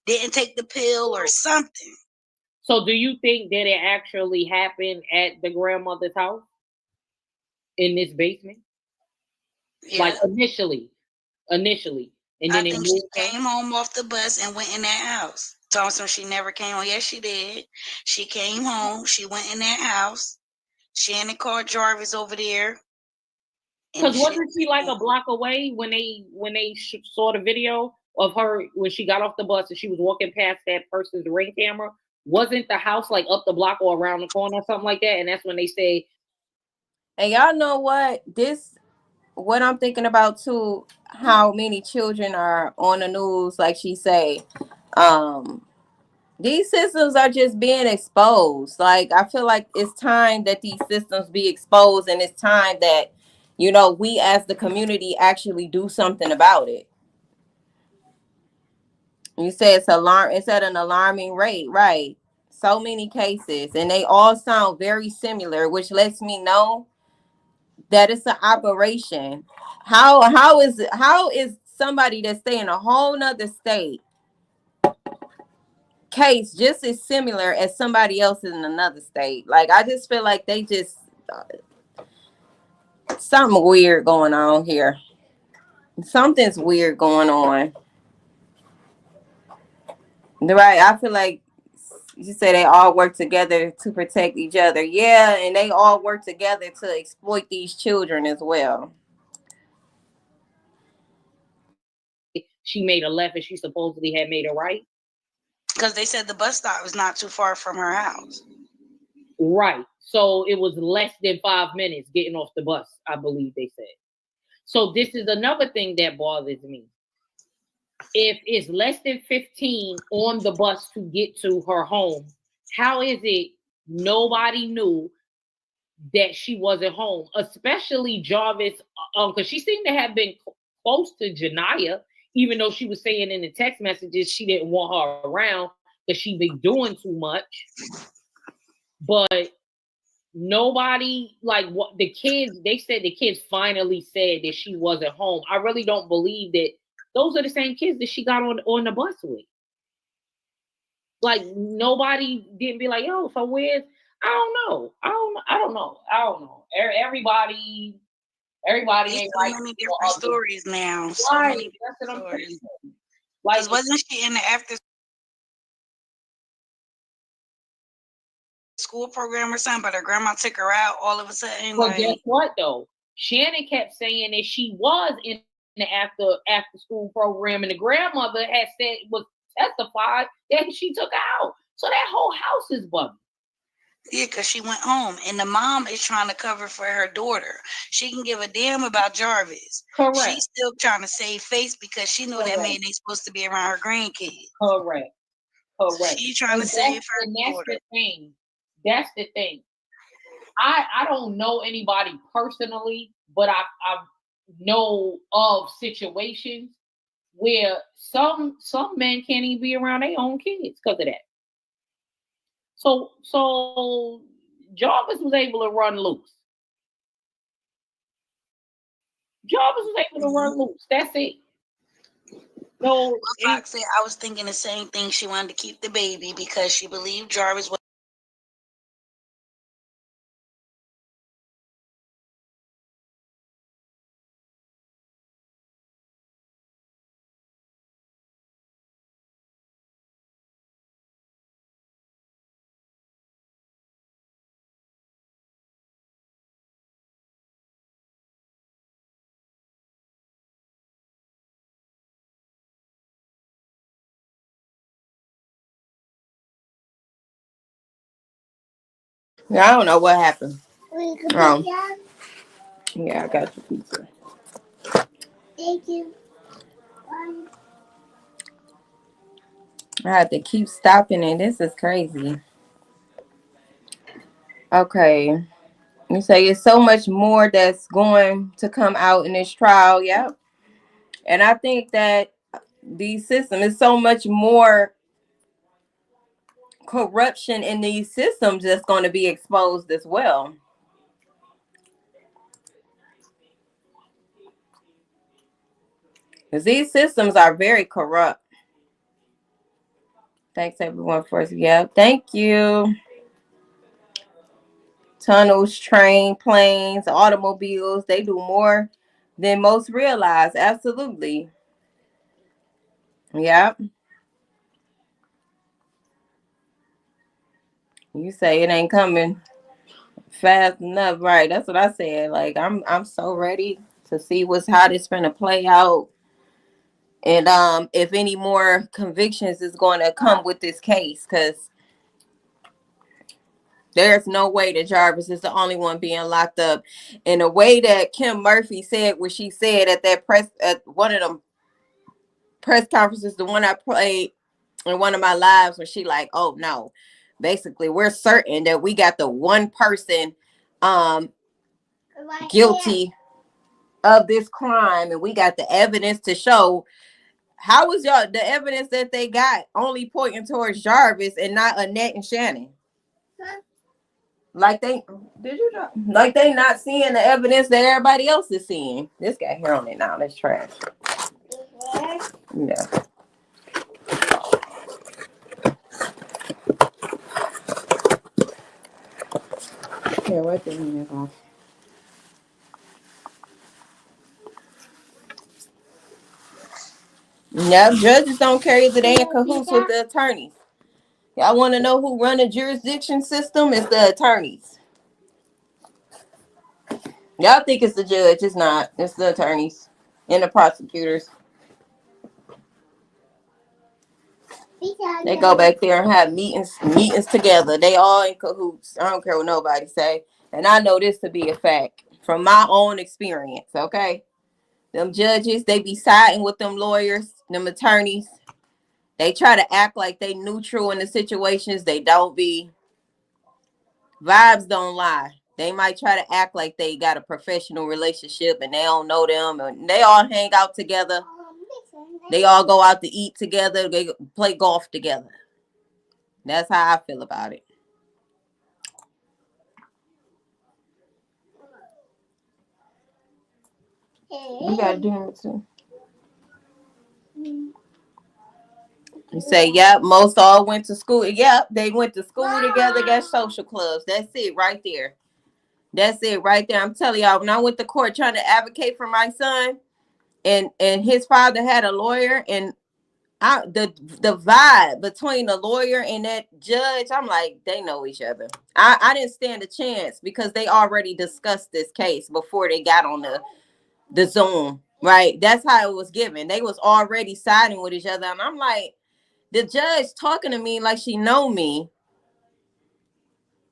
didn't take the pill or something. So do you think that it actually happened at the grandmother's house in this basement? Yeah. Like initially. And then I think she came home off the bus and went in that house. Thompson, she never came home. Yes, she did. She came home. She went in that house. Shannon called Jarvis over there. Because wasn't she like a block away when they saw the video of her when she got off the bus and she was walking past that person's Ring camera? Wasn't the house like up the block or around the corner or something like that? And that's when they say. And y'all know what? What I'm thinking about too, how many children are on the news, like she say. These systems are just being exposed. Like, I feel like it's time that these systems be exposed, and it's time that, we as the community actually do something about it. You say it's at an alarming rate, right? So many cases, and they all sound very similar, which lets me know that it's an operation. How is somebody that's stay in a whole nother state case just as similar as somebody else in another state? Like, I just feel like they just something weird going on here. Something's weird going on. Right. I feel like you say they all work together to protect each other. Yeah, and they all work together to exploit these children as well. She made a left and she supposedly had made a right. Because they said the bus stop was not too far from her house. Right. So it was less than 5 minutes getting off the bus, I believe they said. So this is another thing that bothers me. If it's less than 15 on the bus to get to her home, how is it nobody knew that she wasn't home? Especially Jarvis, because she seemed to have been close to Janiyah, even though she was saying in the text messages she didn't want her around because she'd been doing too much. But nobody, like, what the kids, they said the kids finally said that she wasn't home. I really don't believe that those are the same kids that she got on the bus with. Like, nobody didn't be like, yo, so where's, I don't know. Everybody ain't so many different stories now. So right. many different stories. Like, wasn't she in the after school program or something, but her grandma took her out all of a sudden? But guess what though? Shannon kept saying that she was in the after school program, and the grandmother had said was testified that she took her out. So that whole house is bugged. Yeah, because she went home, and the mom is trying to cover for her daughter. She can give a damn about Jarvis. Correct. She's still trying to save face because she know that man ain't supposed to be around her grandkids. Correct. She's trying to save her daughter. That's the thing. I don't know anybody personally, but I know of situations where some men can't even be around their own kids because of that. So Jarvis was able to run loose. That's it. No, Fox said I was thinking the same thing. She wanted to keep the baby because she believed Jarvis was I don't know what happened. Yeah, I got your pizza. Thank you. I have to keep stopping it. This is crazy. Okay. You say it's so much more that's going to come out in this trial. Yep. And I think that these systems is so much more corruption in these systems that's going to be exposed as well. Because these systems are very corrupt. Thanks everyone for yeah. Thank you. Tunnels, train, planes, automobiles, they do more than most realize. Absolutely. Yep. You say it ain't coming fast enough, right? That's what I said. Like I'm so ready to see how this gonna play out. And if any more convictions is going to come with this case, because there's no way that Jarvis is the only one being locked up. And the way that Kim Murphy said what she said at that at one of them press conferences, the one I played in one of my lives, when she like, oh no, basically we're certain that we got the one person guilty of this crime, and we got the evidence to show. How was the evidence that they got only pointing towards Jarvis and not Annette and Shannon? Like they not seeing the evidence that everybody else is seeing. This got hair on it now. That's trash. Yeah. Here, what the mean is off? No, judges don't carry the day in cahoots with the attorneys. Y'all want to know who run the jurisdiction system? It's the attorneys. Y'all think it's the judge. It's not. It's the attorneys and the prosecutors. They go back there and have meetings together. They all in cahoots. I don't care what nobody say. And I know this to be a fact from my own experience, okay? Them judges, they be siding with them lawyers, them attorneys. They try to act like they neutral in the situations. They don't be. Vibes don't lie. They might try to act like they got a professional relationship and they don't know them. And they all hang out together. They all go out to eat together. They play golf together. That's how I feel about it. You gotta do it too. You say, yep, most all went to school. Yep, they went to school together, got social clubs. That's it right there. That's it right there. I'm telling y'all, when I went to court trying to advocate for my son, and his father had a lawyer, and the vibe between the lawyer and that judge, I'm like, they know each other. I didn't stand a chance because they already discussed this case before they got on the Zoom, right? That's how it was given. They was already siding with each other, and I'm like, the judge talking to me like she know me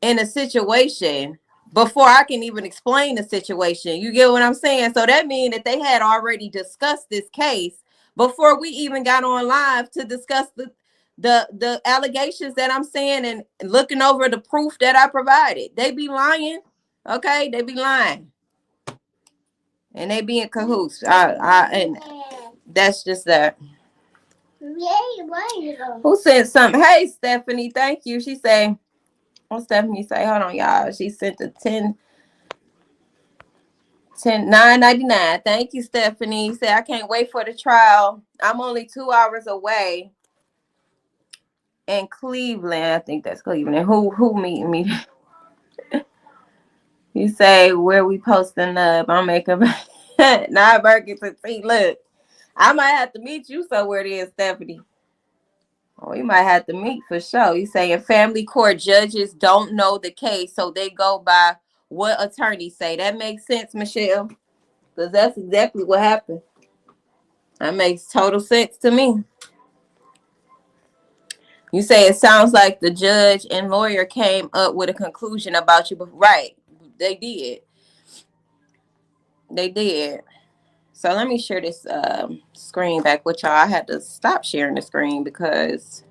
in a situation before I can even explain the situation. You get what I'm saying? So that means that they had already discussed this case before we even got on live to discuss the allegations that I'm saying and looking over the proof that I provided. They be lying. Okay, they be lying. And they be in cahoots. And that's just that. Who said something? Hey, Stephanie, thank you. She say, what Stephanie say? Hold on, y'all. She sent the 9.99. Thank you, Stephanie. Say, I can't wait for the trial. I'm only 2 hours away in Cleveland. I think that's Cleveland. Who meeting me? You say, where we posting up? I'm making not Burger to see. Look, I might have to meet you somewhere there, Stephanie. Oh, we might have to meet for sure. You saying family court judges don't know the case, so they go by what attorneys say. That makes sense, Michelle, because that's exactly what happened. That makes total sense to me. You say it sounds like the judge and lawyer came up with a conclusion about you. Right. They did. They did. So let me share this screen back with y'all. I had to stop sharing the screen because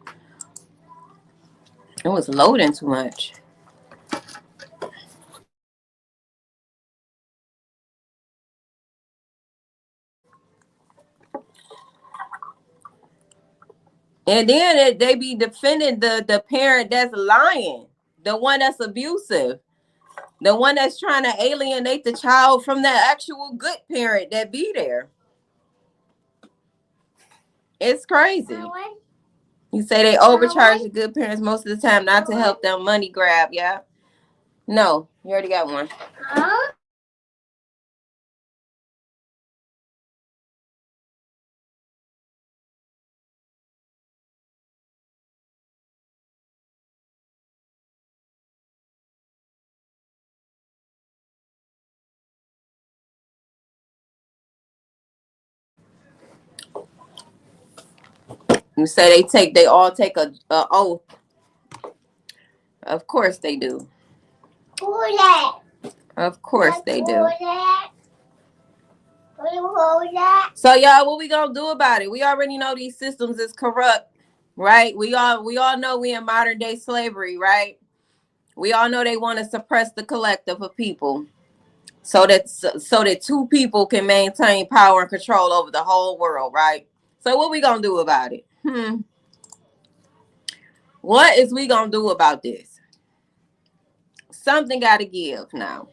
it was loading too much. And then they be defending the parent that's lying, the one that's abusive, the one that's trying to alienate the child from the actual good parent that be there. It's crazy. You say they overcharge the good parents most of the time not to help them money grab, yeah? No, you already got one. You say they all take a oath. Of course they do. Of course they do. So y'all, what we gonna do about it? We already know these systems is corrupt, right? We all know we in modern day slavery, right? We all know they want to suppress the collective of people so that two people can maintain power and control over the whole world, right? So what we gonna do about it? What is we gonna do about this? Something gotta give now.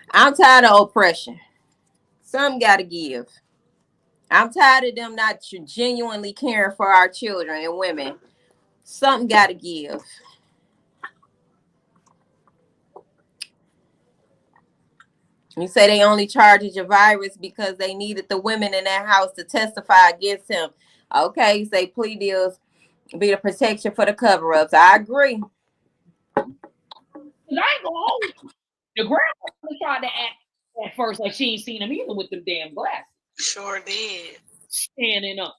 I'm tired of oppression. Something gotta give. I'm tired of them not genuinely caring for our children and women. Something gotta give. You say they only charged a virus because they needed the women in that house to testify against him. Okay, you say plea deals be the protection for the cover-ups. I agree. I ain't gonna hold you. The grandma tried to act at first like she ain't seen him either with them damn glasses. Sure did. Standing up.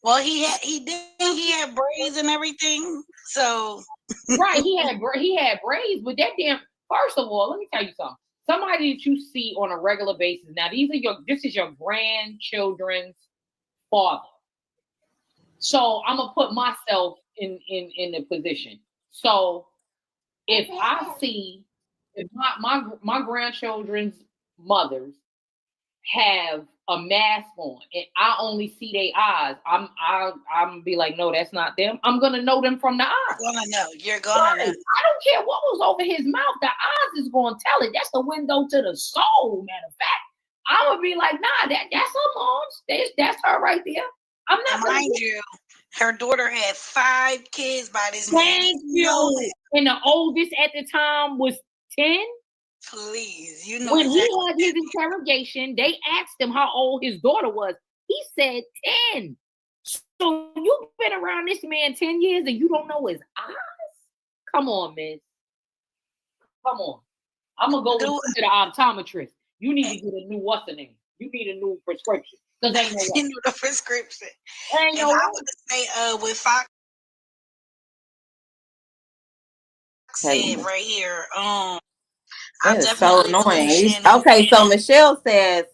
Well, he had braids and everything. So right, he had braids, but that damn. First of all, let me tell you something. Somebody that you see on a regular basis. Now, this is your grandchildren's father. So I'm gonna put myself in the position. So if my grandchildren's mothers have a mask on and I only see their eyes, I'm be like, no, that's not them. I'm gonna know them from the eyes. You're gonna know. I don't care what was over his mouth. The eyes is gonna tell it. That's the window to the soul. Matter of fact, I would be like, nah, that's her mom's. That's her right there. I'm not. Mind you, her daughter had 5 kids by this man. Thank you. And the oldest at the time was 10. Please, you know. When he had his interrogation, they asked him how old his daughter was. He said 10. So you've been around this man 10 years and you don't know his eyes? Come on, man. Come on. I'm gonna go to the optometrist. You need to get a new what's the name? You need a new prescription. Because ain't no way. You need a prescription. Ain't no way. I would say with Fox said right here, that is so annoying. Okay, so Michelle says,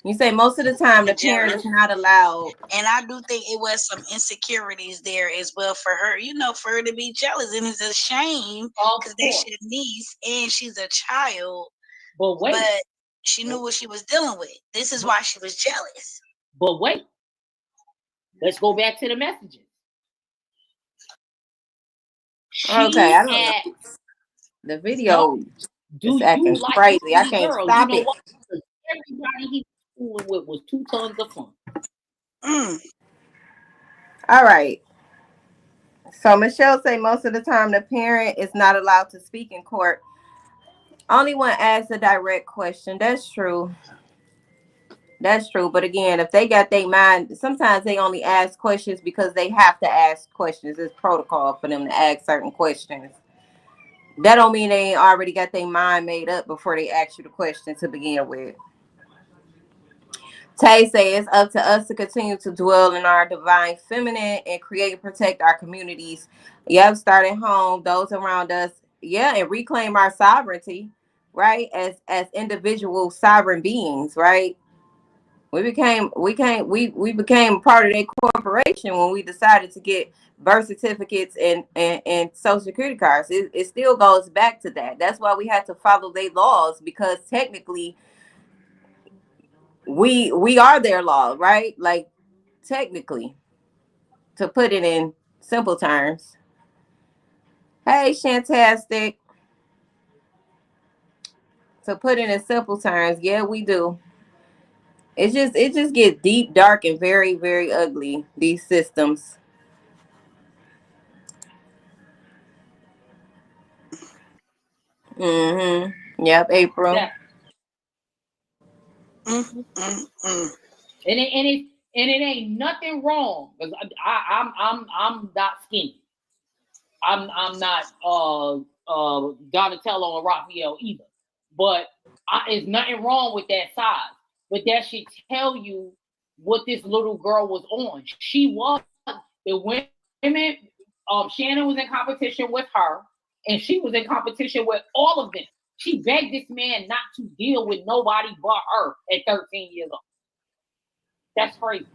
you say most of the time the parent is not allowed. And I do think it was some insecurities there as well for her, for her to be jealous. And it's a shame because that's your niece and she's a child. But she knew what she was dealing with. This is why she was jealous. But wait. Let's go back to the messages. Okay, I don't know. The video is acting crazy. I can't stop it. Everybody he was with was 2 tons of fun. All right. So Michelle say most of the time the parent is not allowed to speak in court. Only one asks a direct question. That's true. That's true. But again, if they got their mind, sometimes they only ask questions because they have to ask questions. It's protocol for them to ask certain questions. That don't mean they ain't already got their mind made up before they ask you the question to begin with. Tay say it's up to us to continue to dwell in our divine feminine and create and protect our communities. Yep, starting home, those around us, yeah, and reclaim our sovereignty, right? As individual sovereign beings, right? We became part of their corporation when we decided to get birth certificates and social security cards. It still goes back to that. That's why we had to follow their laws, because technically we are their law, right? Like, technically, to put it in simple terms. Hey, Shantastic. To put it in simple terms, yeah, we do. It just gets deep, dark, and very, very ugly, these systems. Mm-hmm. Yep, April. Yeah. And it ain't nothing wrong, because I'm not skinny. I'm not Donatello and Raphael either. But there's nothing wrong with that size. But that should tell you what this little girl was on. She was the women. Shannon was in competition with her, and she was in competition with all of them. She begged this man not to deal with nobody but her at 13 years old. That's crazy.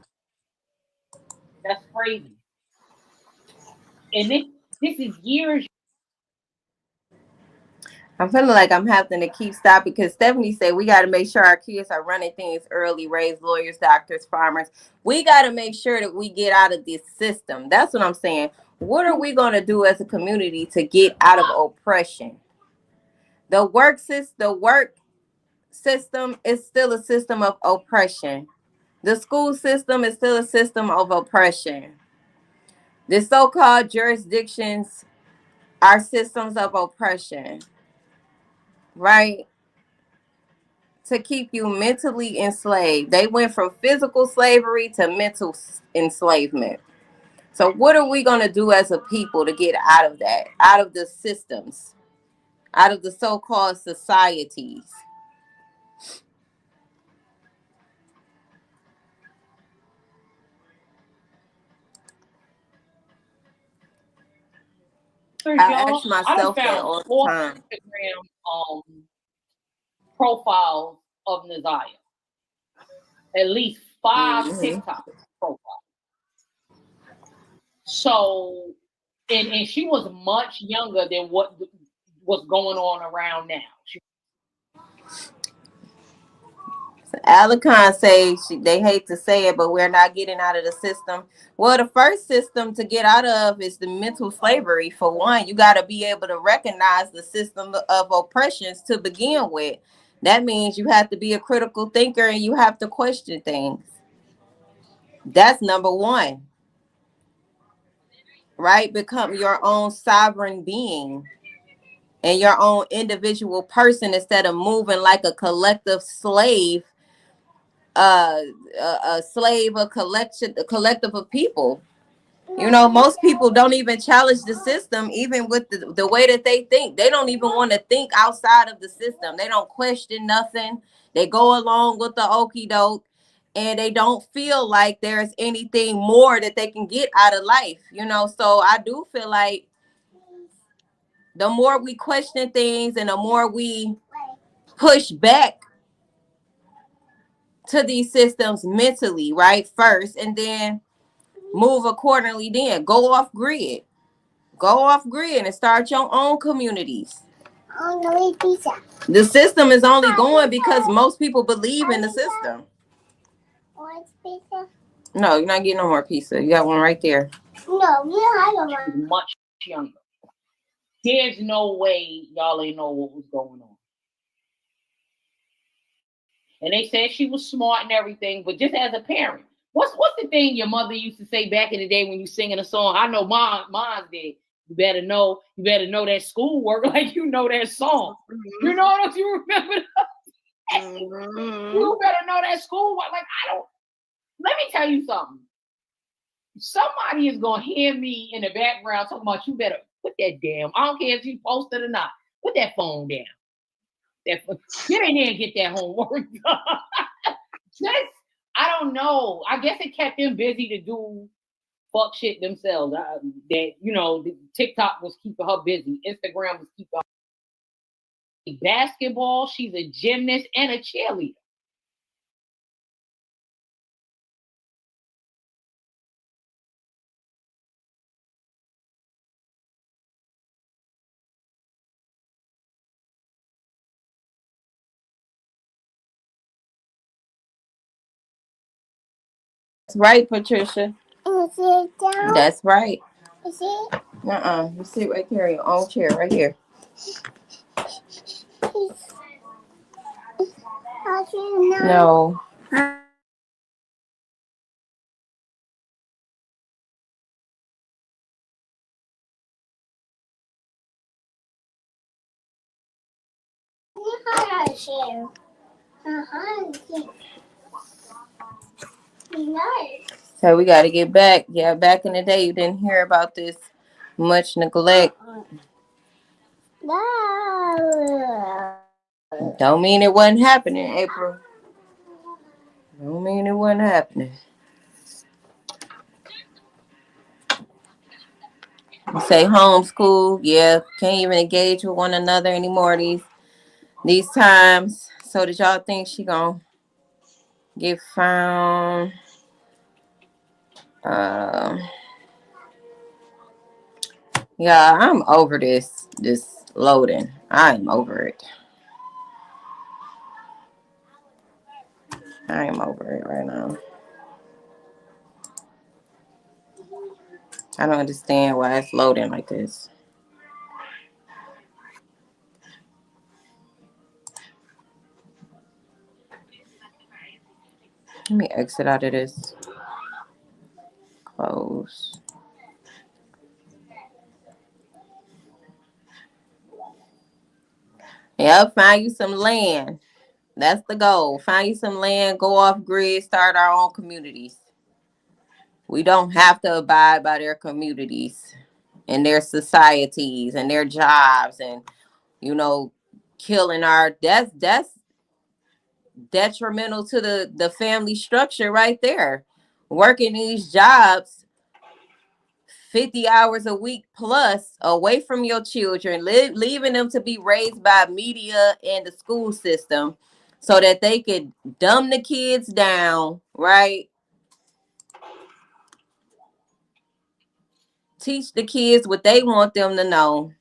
That's crazy. And this is years. I'm feeling like I'm having to keep stopping, because Stephanie said we got to make sure our kids are running things early, raise lawyers, doctors, farmers. We got to make sure that we get out of this system. That's what I'm saying. What are we going to do as a community to get out of oppression? The work system is still a system of oppression. The school system is still a system of oppression. The so-called jurisdictions are systems of oppression, right? To keep you mentally enslaved. They went from physical slavery to mental enslavement. So what are we going to do as a people to get out of that, out of the systems, out of the so-called societies? I ask myself that all the time. Instagram profiles of Naziah. At least 5 TikTok profiles. So, and she was much younger than what's going on around now. Alicon say they hate to say it, but we're not getting out of the system. Well, the first system to get out of is the mental slavery. For one, you got to be able to recognize the system of oppressions to begin with. That means you have to be a critical thinker and you have to question things. That's number one, right? Become your own sovereign being and your own individual person, instead of moving like a collective slave, a slave, a collective of people. You know, most people don't even challenge the system, even with the way that they think. They don't even want to think outside of the system. They don't question nothing. They go along with the okie doke, and they don't feel like there's anything more that they can get out of life. You know, so I do feel like the more we question things and the more we push back to these systems mentally, right, first, and then move accordingly, then go off grid and start your own communities. The system is only going because most people believe in the system. No, you're not getting no more pizza. You got one right there. No, much younger. There's no way y'all ain't know what was going on. And they said she was smart and everything, but just as a parent, what's the thing your mother used to say back in the day when you singing a song? I know mine did. You better know that schoolwork like you know that song. You know what you remember? You better know that schoolwork. Like, I don't. Let me tell you something. Somebody is gonna hear me in the background talking about, you better put that damn. I don't care if you posted or not. Put that phone down. Get in there and get that homework done. I don't know. I guess it kept them busy to do fuck shit themselves. That, you know, TikTok was keeping her busy. Instagram was keeping her basketball. She's a gymnast and a cheerleader. That's right, Patricia. That's right. You sit right here in your own chair, right here. No. So we got to get back. Yeah, back in the day, you didn't hear about this much neglect. Don't mean it wasn't happening, April. Don't mean it wasn't happening. You say homeschool, yeah, can't even engage with one another anymore these times. So did y'all think she gonna get found? Yeah, I'm over this loading. I'm over it. I am over it right now. I don't understand why it's loading like this. Let me exit out of this. Close. Yep, find you some land. That's the goal. Find you some land, go off grid, start our own communities. We don't have to abide by their communities and their societies and their jobs and, you know, killing our that's detrimental to the family structure right there. Working these jobs 50 hours a week plus away from your children, leaving them to be raised by media and the school system so that they could dumb the kids down, right? Teach the kids what they want them to know.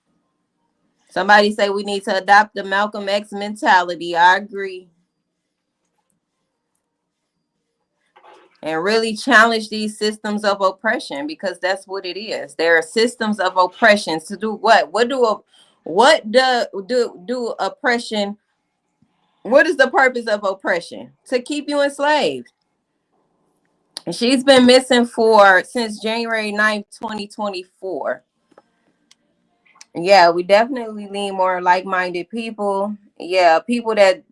Somebody say we need to adopt the Malcolm X mentality. I agree. And really challenge these systems of oppression, because that's what it is. There are systems of oppression to do what? What do oppression? What is the purpose of oppression? To keep you enslaved. And she's been missing since January 9th, 2024. Yeah, we definitely need more like-minded people. Yeah, people that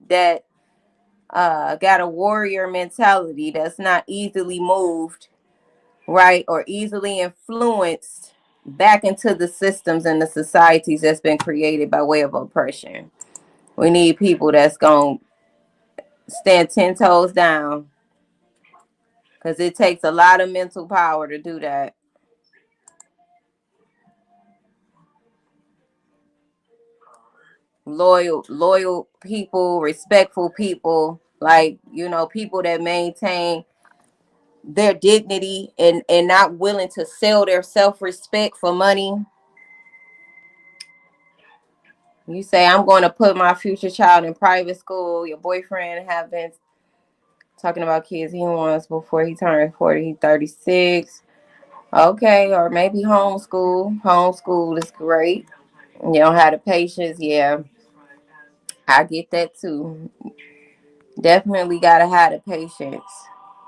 got a warrior mentality, that's not easily moved, right, or easily influenced back into the systems and the societies that's been created by way of oppression. We need people that's gonna stand 10 toes down, because it takes a lot of mental power to do that. Loyal people, respectful people, like, you know, people that maintain their dignity and not willing to sell their self-respect for money. You say, I'm going to put my future child in private school. Your boyfriend have been talking about kids he wants before he turns 40, he's 36. Okay, or maybe homeschool. Homeschool is great. You don't have the patience. Yeah, I get that too. Definitely got to have the patience.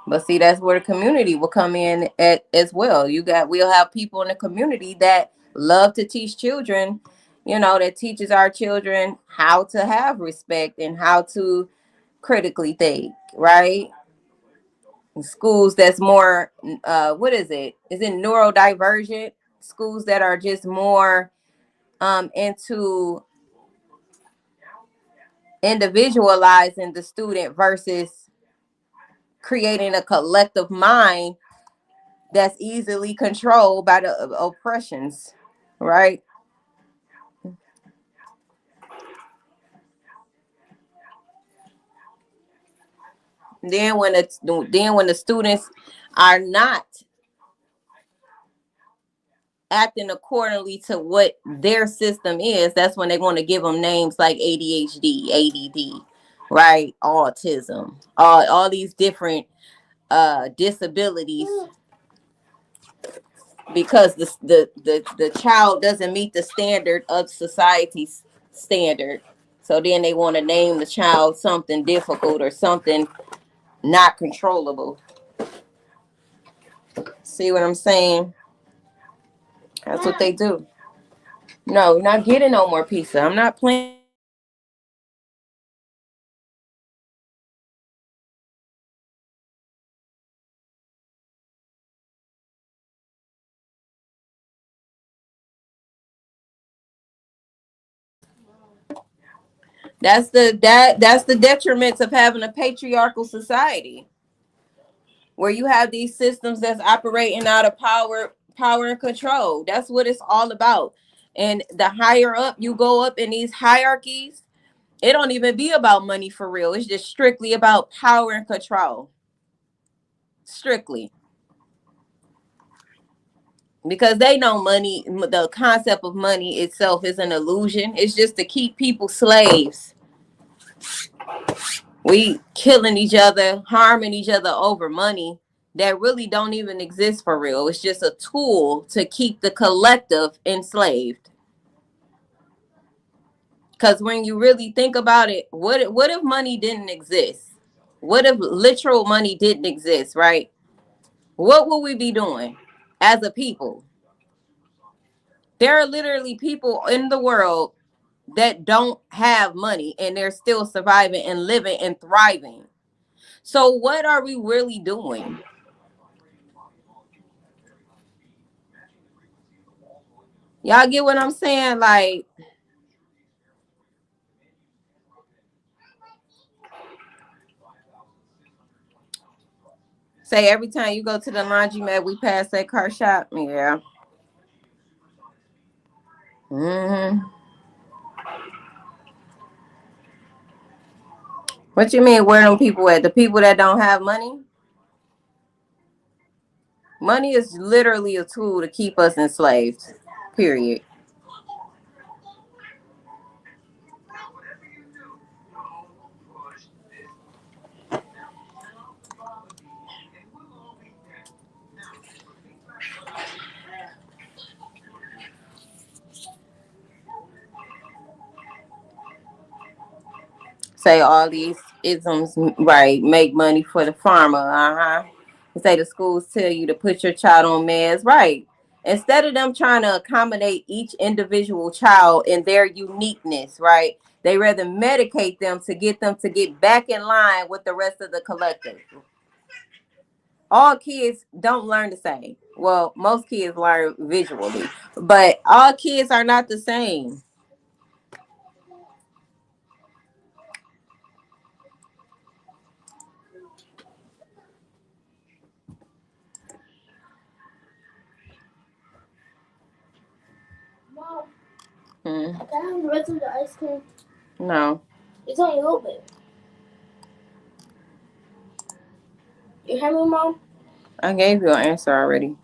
But see, that's where the community will come in at as well. We'll have people in the community that love to teach children, you know, that teaches our children how to have respect and how to critically think, right? Schools that's more, what is it? Is it neurodivergent? Schools that are just more into individualizing the student versus creating a collective mind that's easily controlled by the oppressions, right? Then when the students are not acting accordingly to what their system is, that's when they want to give them names like ADHD, ADD, right? Autism, all these different disabilities, because the child doesn't meet the standard of society's standard. So then they want to name the child something difficult or something not controllable. See what I'm saying? That's what they do. No, not getting no more pizza. I'm not playing. That's the detriments of having a patriarchal society, where you have these systems that's operating out of power and control. That's what it's all about. And the higher up you go up in these hierarchies, it don't even be about money for real. It's just strictly about power and control. Strictly. Because they know money, the concept of money itself is an illusion. It's just to keep people slaves. We killing each other, harming each other over money that really don't even exist for real. It's just a tool to keep the collective enslaved. Because when you really think about it, what if money didn't exist? What if literal money didn't exist, right? What would we be doing as a people? There are literally people in the world that don't have money and they're still surviving and living and thriving. So what are we really doing? Y'all get what I'm saying? Like, say every time you go to the laundromat, we pass that car shop. Yeah. Mm-hmm. What you mean, where them people at? The people that don't have money? Money is literally a tool to keep us enslaved. Period. Say all these isms, right? Make money for the farmer. Uh-huh. Say the schools tell you to put your child on meds, right? Instead of them trying to accommodate each individual child in their uniqueness, right? They rather medicate them to get back in line with the rest of the collective. All kids don't learn the same. Well, most kids learn visually, but all kids are not the same. Mom, Hmm. can I have the rest of the ice cream? No. It's only a little bit. You hear me, Mom? I gave you an answer already.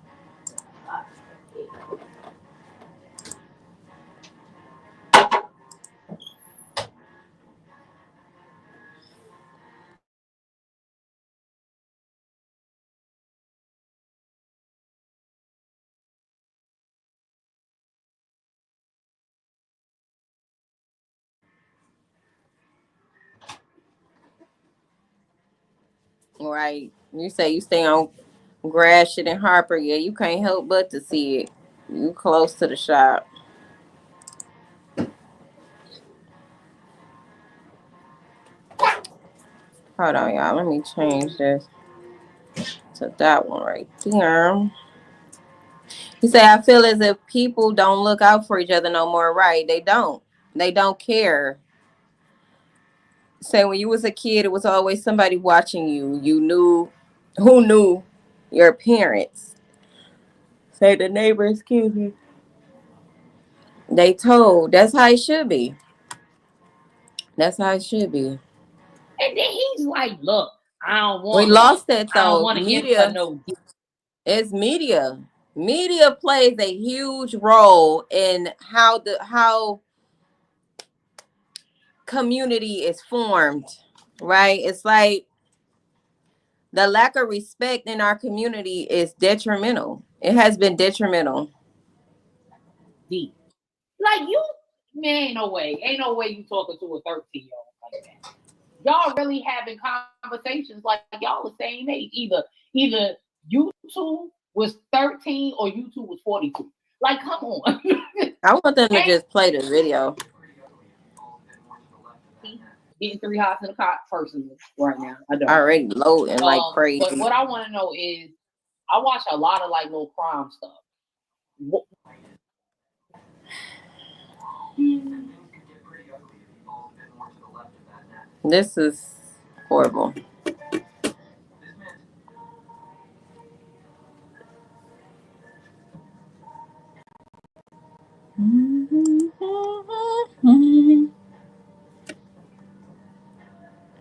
Right. You say you stay on Gratiot and Harper. Yeah, you can't help but to see it. You close to the shop. Hold on, y'all. Let me change this to that one right there. You say, I feel as if people don't look out for each other no more. Right. They don't. They don't care. say when you was a kid, it was always somebody watching you. You knew who knew your parents. Say the neighbors, excuse me. They told. That's how it should be. That's how it should be. And then he's like, look, I don't We want lost that I don't though. want to give her Media. no. It's media. Media plays a huge role in how community is formed, right? It's like the lack of respect in our community is detrimental. It has been detrimental. Deep. Like you, man, ain't no way you talking to a 13-year-old like that. Y'all really having conversations like y'all the same age. Either you two was 13 or you two was 42. Like, come on. I want them to just play the video. Getting 3 hots in a cot personally right now. I don't. Already loading like crazy. But what I want to know is, I watch a lot of like little crime stuff. This is horrible.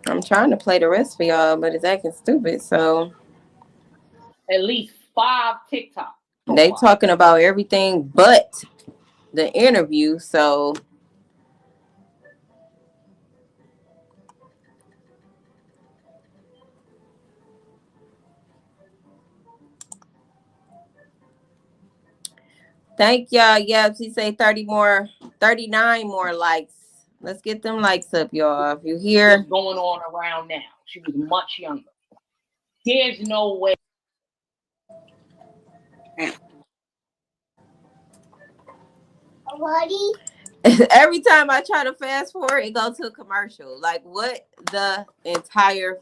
I'm trying to play the rest for y'all, but it's acting stupid. So at least 5 TikTok. They talking about everything but the interview. So thank y'all. Yeah, she say 39 more likes. Let's get them likes up, y'all. If you hear what's going on around now, she was much younger. There's no way. Every time I try to fast forward, it goes to a commercial. Like, what the entire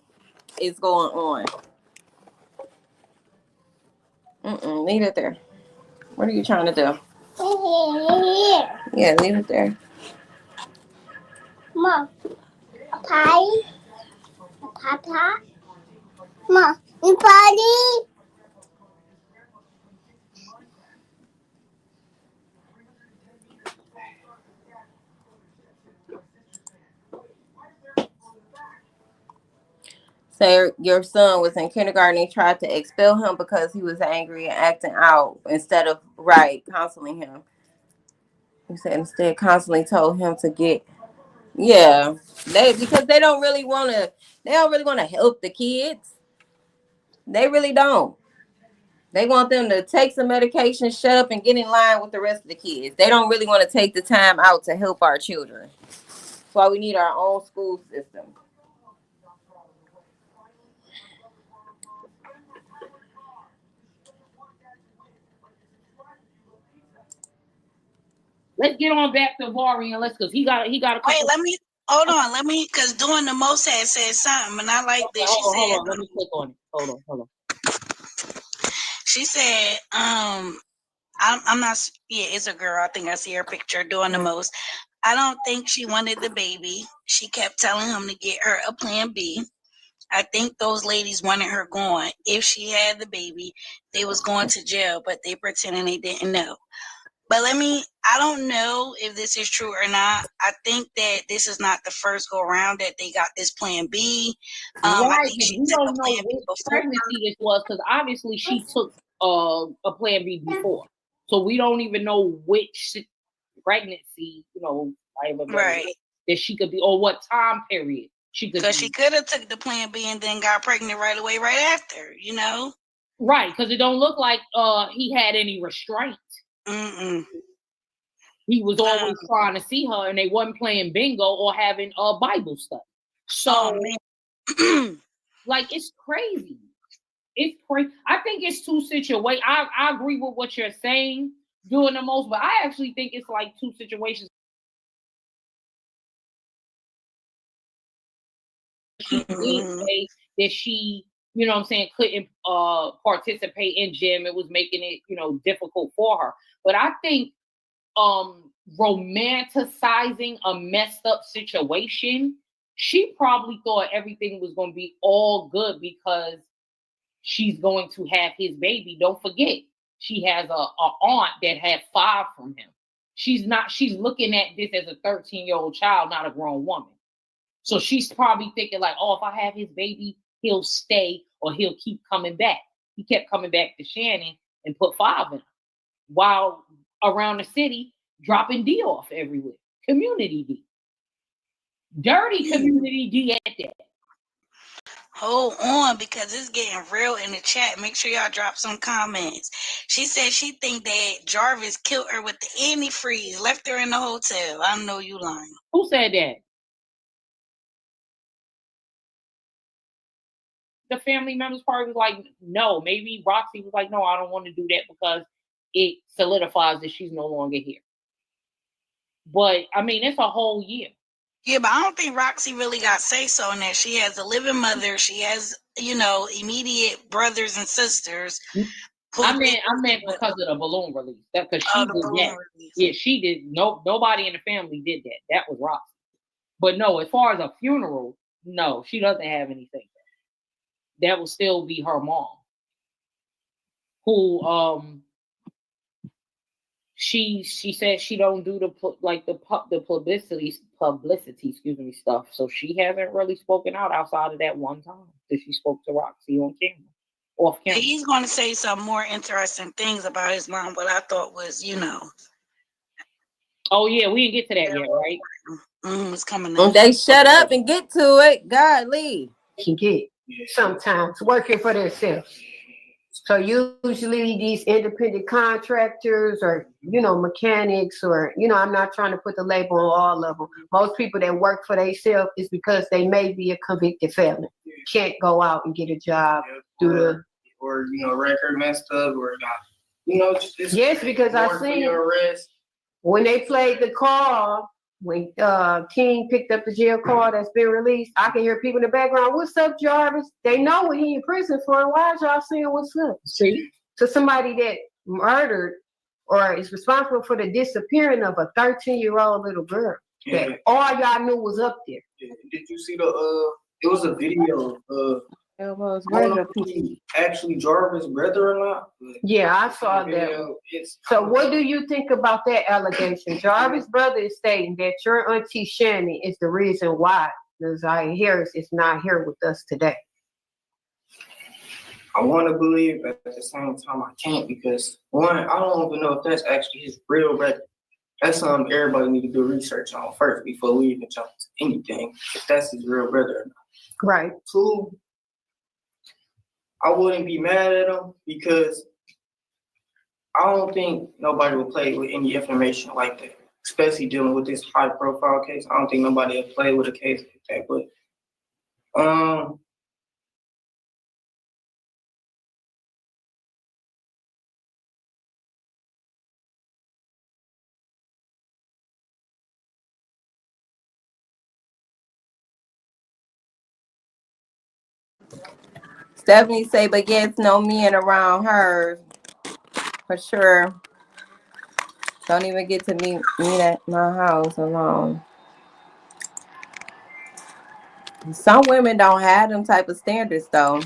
is going on? Leave it there. What are you trying to do? Yeah, leave it there. Mom, a pie? Papa? Mom, a party? Say your son was in kindergarten. He tried to expel him because he was angry and acting out instead of counseling him. He said instead constantly told him to get because they don't really want to help the kids. They really don't. They want them to take some medication, shut up, and get in line with the rest of the kids. They don't really want to take the time out to help our children. That's why we need our own school system. Let's get on back to Vari and because he got a couple. Wait, hold on, because doing the most had said something, and I like this. Hold on, let me click on it. Hold on. She said, I'm not, it's a girl. I think I see her picture doing the most. I don't think she wanted the baby. She kept telling him to get her a plan B. I think those ladies wanted her gone. If she had the baby, they was going to jail, but they pretending they didn't know. But I don't know if this is true or not. I think that this is not the first go around that they got this plan B. Right, I think she we don't know which pregnancy this was because obviously she took a plan B before. So we don't even know which pregnancy, right, that she could be or what time period she could. Because she could have took the plan B and then got pregnant right away, right after, Right, because it don't look like he had any restraint. He was always trying to see her, and they wasn't playing bingo or having a Bible study. So, it's crazy. It's crazy. I think it's two situations. I agree with what you're saying, doing the most, but I actually think it's like two situations. She did say that she, couldn't participate in gym. It was making it, difficult for her. But I think romanticizing a messed up situation she probably thought everything was going to be all good because she's going to have his baby. Don't forget, she has a aunt that had 5 from him. She's looking at this as a 13-year-old child, not a grown woman. So she's probably thinking like, oh, if I have his baby, he'll stay or he'll keep coming back. He kept coming back to Shannon and put 5 in him, while around the city dropping D off everywhere. Community D. Dirty community D at that. Hold on, because it's getting real in the chat. Make sure y'all drop some comments. She said she think that Jarvis killed her with the antifreeze, left her in the hotel. I know you lying. Who said that? The family members probably was like, no. Maybe Roxy was like, no, I don't want to do that because it solidifies that she's no longer here. But I mean, it's a whole year. Yeah, but I don't think Roxy really got say-so in that. She has a living mother. She has, immediate brothers and sisters. I meant because of the balloon release. Because she did that. Release. Yeah, she did. Nobody in the family did that. That was Roxy. But no, as far as a funeral, no, she doesn't have anything. That will still be her mom. Who she said she don't do the publicity stuff. So she hasn't really spoken out outside of that one time that she spoke to Roxy on camera, off camera. He's going to say some more interesting things about his mom. What I thought was, Oh yeah, we didn't get to that yet, right? It's coming up. They shut up and get to it. God, leave. Can get sometimes working for themselves. So usually these independent contractors or, mechanics or, I'm not trying to put the label on all of them. Most people that work for themselves is because they may be a convicted felon. Can't go out and get a job. Or record messed up or not. Yes, because I seen when they played the call, when King picked up the jail call that's been released, I can hear people in the background, what's up, Jarvis? They know what he in prison for. Why is y'all saying what's up? See? So somebody that murdered or is responsible for the disappearing of a 13-year-old little girl that all y'all knew was up there. Yeah. Did you see it was a video of actually Jarvis' brother-in-law? Yeah, I saw that. So what do you think about that allegation? Jarvis' brother is stating that your auntie Shannon is the reason why Naziah Harris is not here with us today. I want to believe, but at the same time I can't, because one, I don't even know if that's actually his real brother. That's something everybody need to do research on first before we even jump to anything, if that's his real brother or not. Right. 2, I wouldn't be mad at him because I don't think nobody would play with any information like that, especially dealing with this high-profile case. I don't think nobody would play with a case like that. But Stephanie say, but yes, no men around her for sure. Don't even get to meet at my house alone. Some women don't have them type of standards though,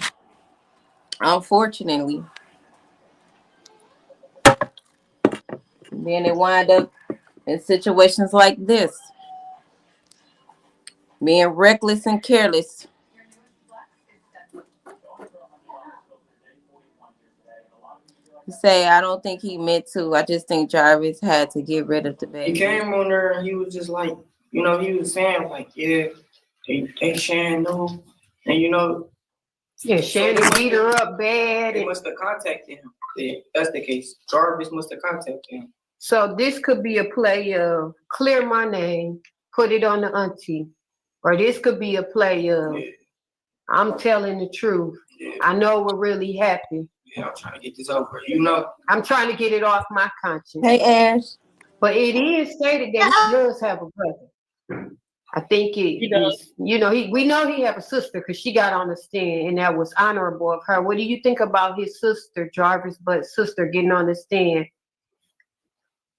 unfortunately. Then they wind up in situations like this, being reckless and careless. Say, I don't think he meant to. I just think Jarvis had to get rid of the baby. He came on there and he was just like, he was saying like, yeah, they Shan know. And yeah, Shannon beat her up bad. They must have contacted him. Yeah, that's the case. Jarvis must have contacted him. So this could be a play of clear my name, put it on the auntie. Or this could be a play of I'm telling the truth. Yeah. I know what really happened. Yeah, I'm trying to get this over. I'm trying to get it off my conscience. Hey, Ash. But it is stated that he does have a brother. I think we know he have a sister because she got on the stand and that was honorable of her. What do you think about his sister, Jarvis' sister, getting on the stand,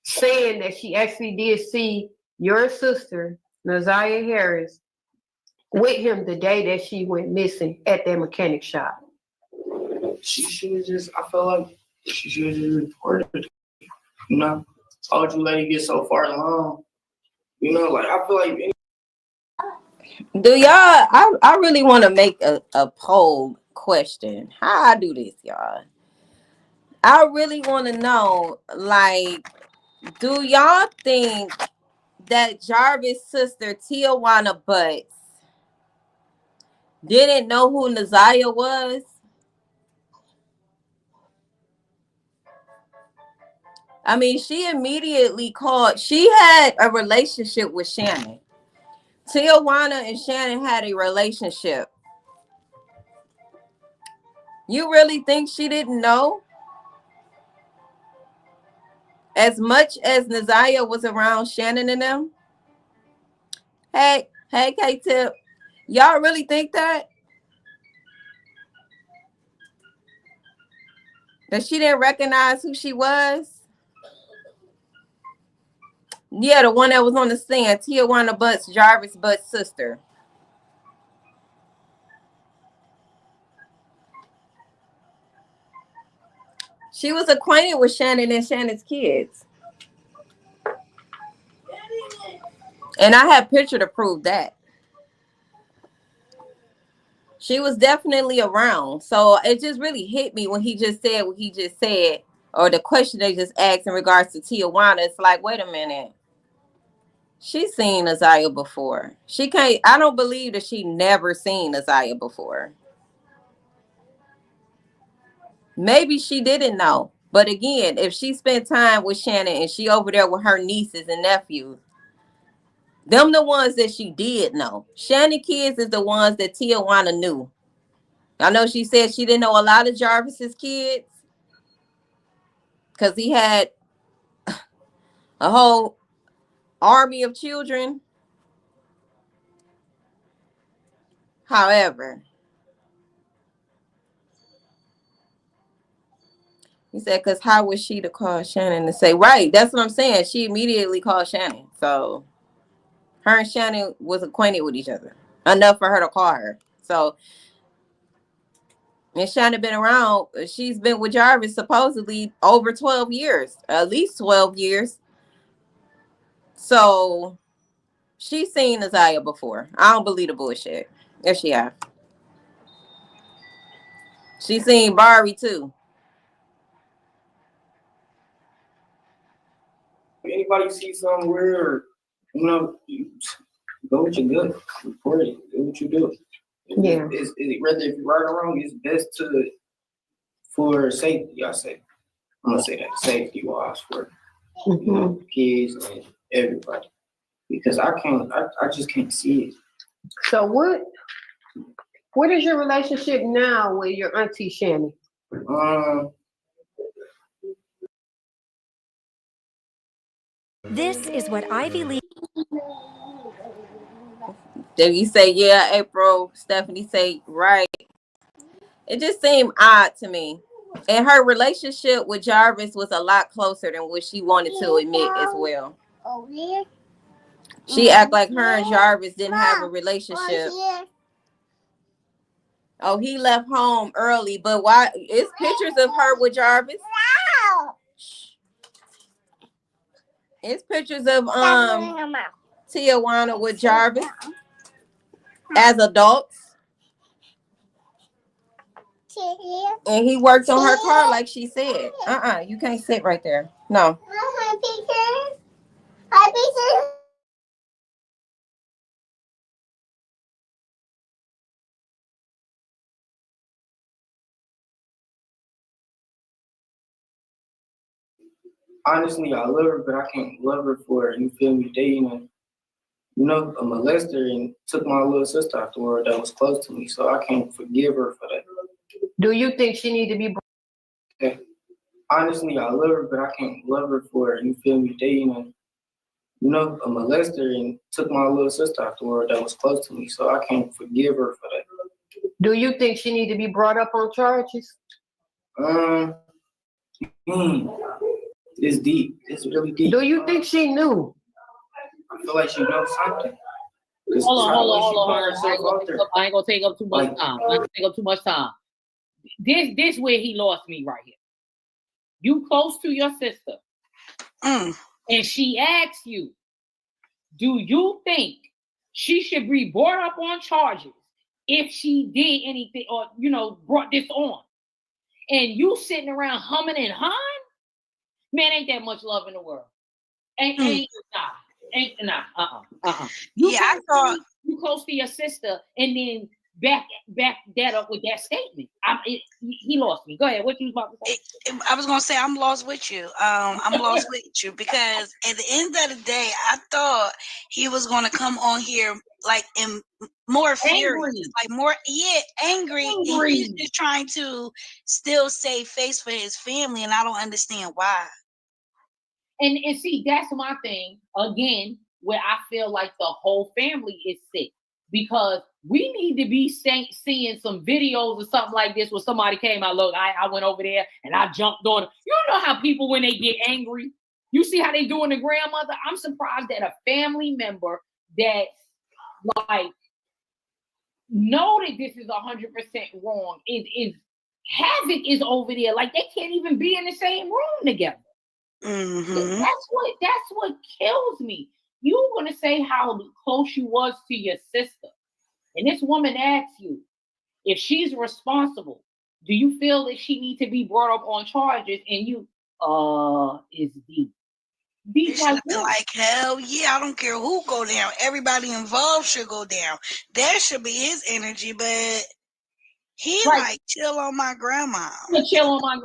saying that she actually did see your sister, Naziah Harris, with him the day that she went missing at that mechanic shop? She was just, I felt like she should have just reported it. You know, how would you let it get so far along? You know, like, I feel like. Do y'all, I really want to make a poll question. How I do this, y'all? I really want to know, like, do y'all think that Jarvis' sister, Tijuana Butts, didn't know who Naziah was? I mean, she immediately called. She had a relationship with Shannon. Tijuana and Shannon had a relationship. You really think she didn't know? As much as Naziah was around Shannon and them? Hey, K-Tip. Y'all really think that? That she didn't recognize who she was? Yeah, the one that was on the stand, Tijuana Butts, Jarvis Butts' sister. She was acquainted with Shannon and Shannon's kids. And I have picture to prove that. She was definitely around. So it just really hit me when he just said what he just said, or the question they just asked in regards to Tijuana. It's like, wait a minute. She's seen Naziah before. She can't, I don't believe that she never seen Naziah before. Maybe she didn't know. But again, if she spent time with Shannon and she over there with her nieces and nephews, them the ones that she did know. Shannon kids is the ones that Tijuana knew. I know she said she didn't know a lot of Jarvis's kids because he had a whole army of children. However, he said, because how was she to call Shannon to say, right, that's what I'm saying. She immediately called Shannon. So her and Shannon was acquainted with each other enough for her to call her. So, and Shannon been around. She's been with Jarvis supposedly over 12 years, at least 12 years. So she's seen Naziah before. I don't believe the bullshit. If she have. She's seen Vari too. Anybody see something weird, you know, you go with your gut, report it, do what you do. Yeah. It's whether if you're right or wrong, it's best to, for safety, I say. I'm gonna say that, safety wise for you know, kids and everybody. Because I just can't see it. So what is your relationship now with your auntie Shannon? This is what Ivy League. Then you say, yeah, April, Stephanie say, right. It just seemed odd to me. And her relationship with Jarvis was a lot closer than what she wanted to admit as well. She act like her and Jarvis didn't have a relationship. Oh, he left home early, but why? It's pictures of her with Jarvis. It's pictures of Tijuana with Jarvis as adults. And he worked on her car like she said. You can't sit right there. No. Honestly, I love her, but I can't love her for, you feel me, dating you know, a molester and took my little sister out the world that was close to me, so I can't forgive her for that. Do you think she need to be? Yeah. Honestly, I love her, but I can't love her for, you feel me, dating you know, a molester and took my little sister out the world that was close to me, so I can't forgive her for that. Do you think she need to be brought up on charges? It's deep. It's really deep. Do you think she knew? I feel like she knows something. Hold on. I ain't gonna take up too much time. I'm not gonna take up too much time. This where he lost me right here. You close to your sister, and she asks you, do you think she should be brought up on charges if she did anything or, brought this on? And you sitting around humming and hawing? Man, ain't that much love in the world. Ain't You close to your sister and then back that up with that statement. He lost me. Go ahead. What you was about to say? I was gonna say I'm lost with you. I'm lost with you because at the end of the day, I thought he was gonna come on here like in more furious, like more angry. And he's just trying to still save face for his family, and I don't understand why. And see, that's my thing again, where I feel like the whole family is sick. Because we need to be seeing some videos or something like this where somebody came out, look, I went over there and I jumped on. You know how people, when they get angry, you see how they doing the grandmother? I'm surprised that a family member that like know that this is 100% wrong is havoc is over there. Like they can't even be in the same room together. Mm-hmm. That's what kills me. You were going to say how close you was to your sister. And this woman asks you if she's responsible. Do you feel that she needs to be brought up on charges? And you, it's deep. Deep like hell yeah, I don't care who go down. Everybody involved should go down. That should be his energy, but he like chill on my grandma. Chill on my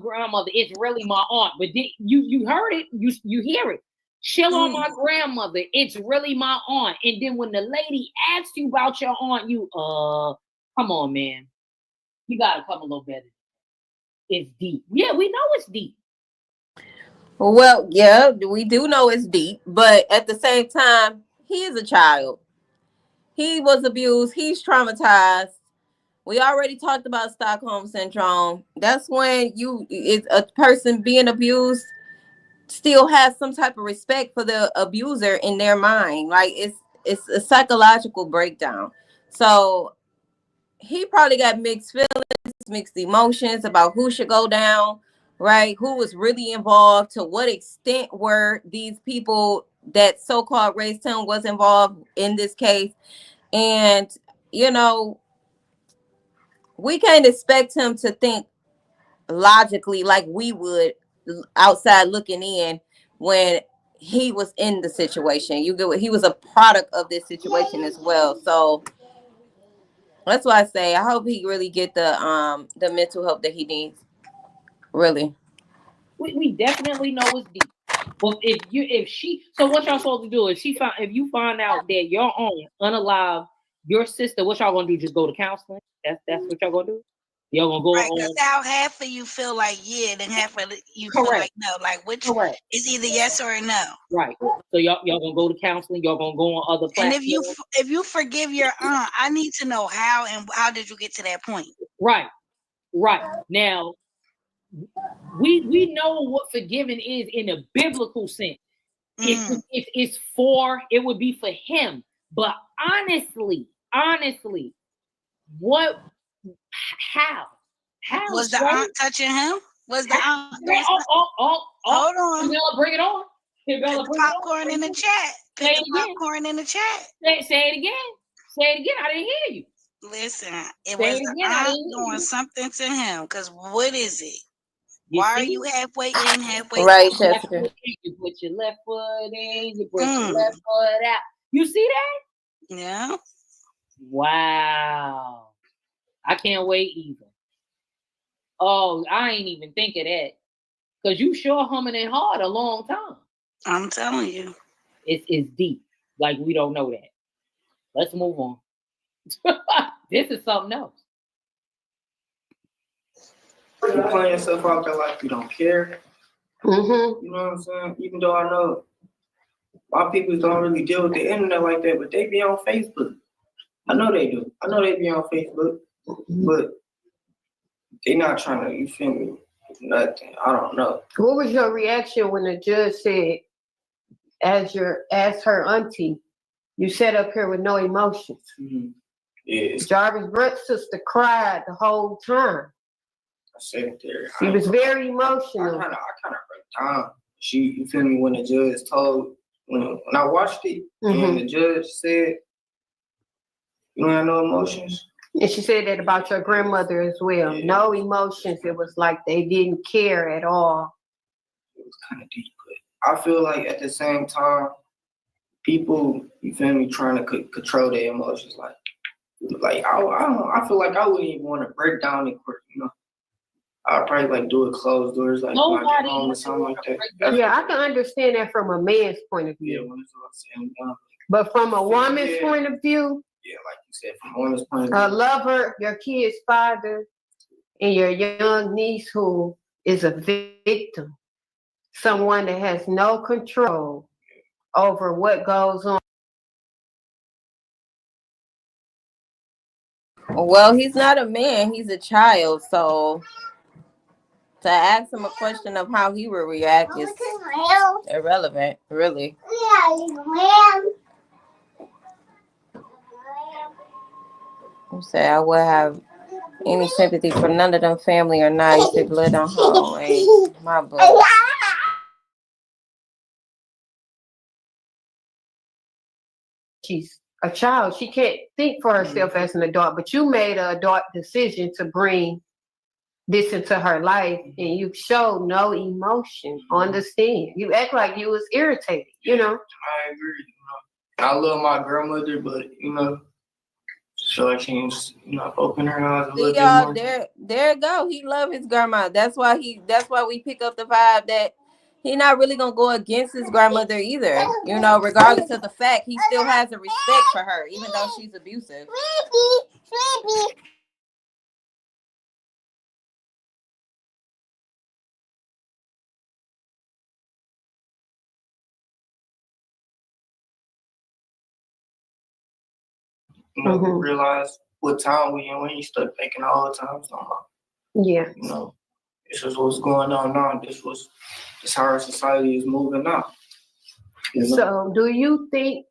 grandmother. It's really my aunt. But you heard it. You hear it. Chill on my grandmother. It's really my aunt. And then when the lady asks you about your aunt, you come on, man. You gotta come a little better. It's deep. Yeah, we know it's deep. Well, yeah, we do know it's deep, but at the same time, he is a child. He was abused. He's traumatized. We already talked about Stockholm syndrome. That's when it's a person being abused still has some type of respect for the abuser in their mind. Like it's a psychological breakdown. So he probably got mixed feelings, mixed emotions about who should go down, right? Who was really involved, to what extent were these people that so-called raised him was involved in this case. And, we can't expect him to think logically like we would outside looking in when he was in the situation. He was a product of this situation as well. So that's why I say I hope he really get the mental help that he needs. Really. We definitely know it's deep. Well, so what y'all supposed to do if you find out that your aunt unalive your sister, what y'all gonna do? Just go to counseling? That's what y'all gonna do? Y'all gonna go on? That's how half of you feel like yeah, then half of you feel like no. Like which is either yes or no. Right. So y'all gonna go to counseling. Y'all gonna go on other platforms. And if you forgive your aunt, I need to know how and how did you get to that point? Right. Now, we know what forgiving is in a biblical sense. It would be for him. But honestly, how was the aunt touching him? Was the aunt? Hold on. Bella, bring it on. Put the popcorn in the chat. Put the popcorn in the chat. Say it again. I didn't hear you. Listen, it was the aunt doing something to him. Because what is it? Why are you halfway in, halfway out? Right, Jessica. You put your left foot in, you put your left foot out. You see that? Yeah. Wow. I can't wait either. Oh, I ain't even think of that. Because you sure humming and hard a long time. I'm telling you. It's deep. Like we don't know that. Let's move on. This is something else. You playing yourself out there like you don't care. Mm-hmm. You know what I'm saying? Even though I know my people don't really deal with the internet like that, but they be on Facebook. I know they do. I know they be on Facebook, but they not trying to, you feel me? Nothing. I don't know. What was your reaction when the judge said, as her auntie, You sat up here with no emotions. Mm-hmm. Yes. Jarvis Brooks' sister cried the whole time. I sat there. She was very I emotional. kind of broke down. You feel me? When the judge told, when I watched it, and the judge said, "You don't have no emotions." And she said that about your grandmother as well. Yeah. No emotions. It was like they didn't care at all. It was kind of deep, but I feel like at the same time, people, you feel me, trying to control their emotions. Like I feel like I wouldn't even want to break down in court. You know, I'd probably like do it closed doors, like when I get home or something like that. Yeah, I can understand that from a man's point of view. Yeah, when it's all said and done. But from a woman's point of view, yeah, like you said, from a woman's point of view, a lover, your kid's father, and your young niece who is a victim, someone that has no control over what goes on. Well, he's not a man, he's a child, so to ask him a question of how he would react is irrelevant, really. You say I would have any sympathy for none of them family or not. You say blood on home ain't my book. She's a child. She can't think for herself as an adult, but you made an adult decision to bring this into her life, and you showed no emotion on the stand. You act like you was irritated, you know? I agree. You know, I love my grandmother, but, you know, just feel like she needs, you know, open her eyes a little bit more. There you go. He love his grandma. That's why we pick up the vibe that he not really gonna go against his grandmother either. You know, regardless of the fact, he still has a respect for her, even though she's abusive. You know, realize what time we in when you start thinking all the time. So, yeah. You know, this is what's going on now. This how our society is moving now. You know? So do you think,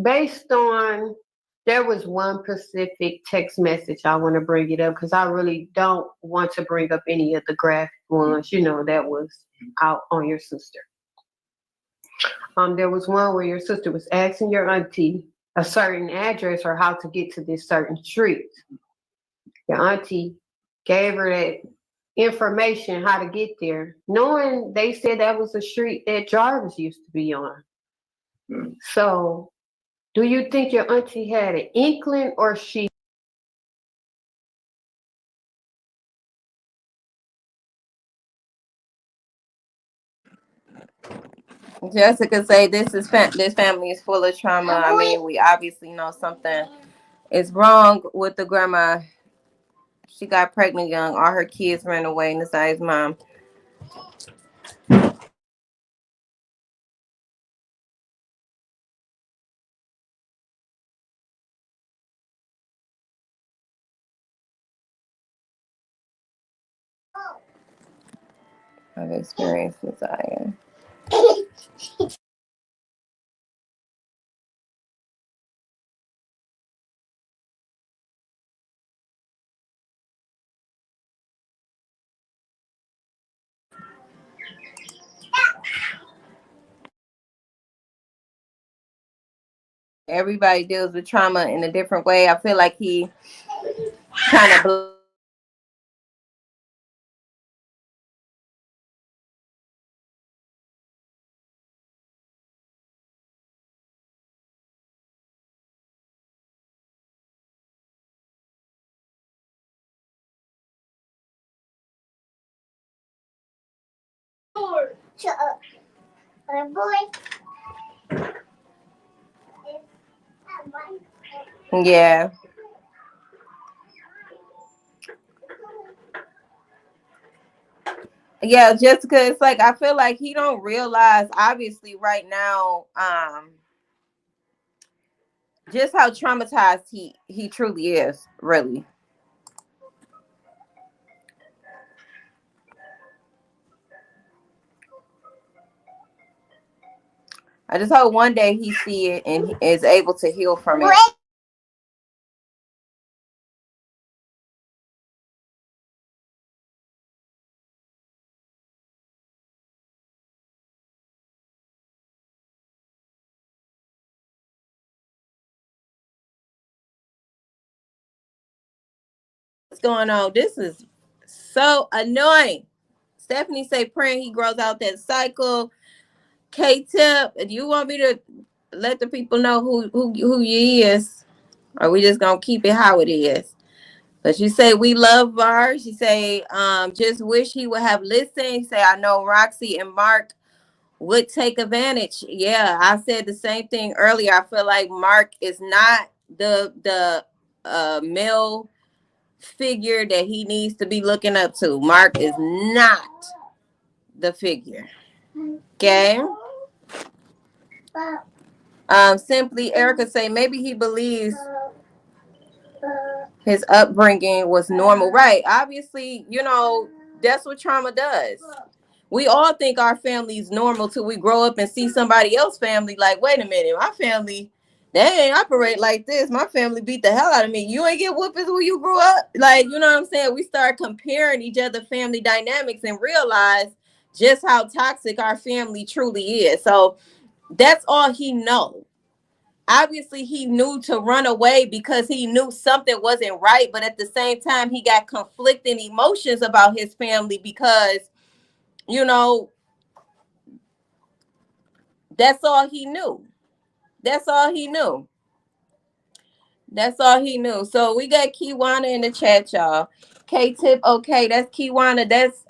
based on, there was one specific text message I want to bring it up because I really don't want to bring up any of the graphic ones, you know, that was out on your sister. There was one where your sister was asking your auntie a certain address or how to get to this certain street. Your auntie gave her that information how to get there, knowing they said that was a street that Jarvis used to be on. So do you think your auntie had an inkling, or she? Jessica say this family is full of trauma. I mean, we obviously know something is wrong with the grandma. She got pregnant young. All her kids ran away. Nasai's mom. I've experienced Nasai. Everybody deals with trauma in a different way. I feel like he kind of yeah. Yeah, Jessica, it's like I feel like he don't realize obviously right now just how traumatized he truly is, really. I just hope one day he see it and he is able to heal from it. What's going on? This is so annoying. Stephanie say praying he grows out that cycle. K-Tip, do you want me to let the people know who he is? Or we just gonna keep it how it is? But you say we love Vari. She say, just wish he would have listened. She say, I know Roxy and Mark would take advantage. Yeah, I said the same thing earlier. I feel like Mark is not the male figure that he needs to be looking up to. Mark is not the figure. Okay. Simply Erica say maybe he believes his upbringing was normal. Right. Obviously, you know, that's what trauma does. We all think our family is normal till we grow up and see somebody else's family like, wait a minute, my family, they ain't operate like this. My family beat the hell out of me. You ain't get whoopings when you grew up. Like, you know what I'm saying? We start comparing each other family dynamics and realize just how toxic our family truly is. So that's all he knows. Obviously, he knew to run away because he knew something wasn't right. But at the same time, he got conflicting emotions about his family because, you know, that's all he knew. That's all he knew. That's all he knew. So we got Kiwana in the chat, y'all. K-Tip, okay, that's Kiwana. That's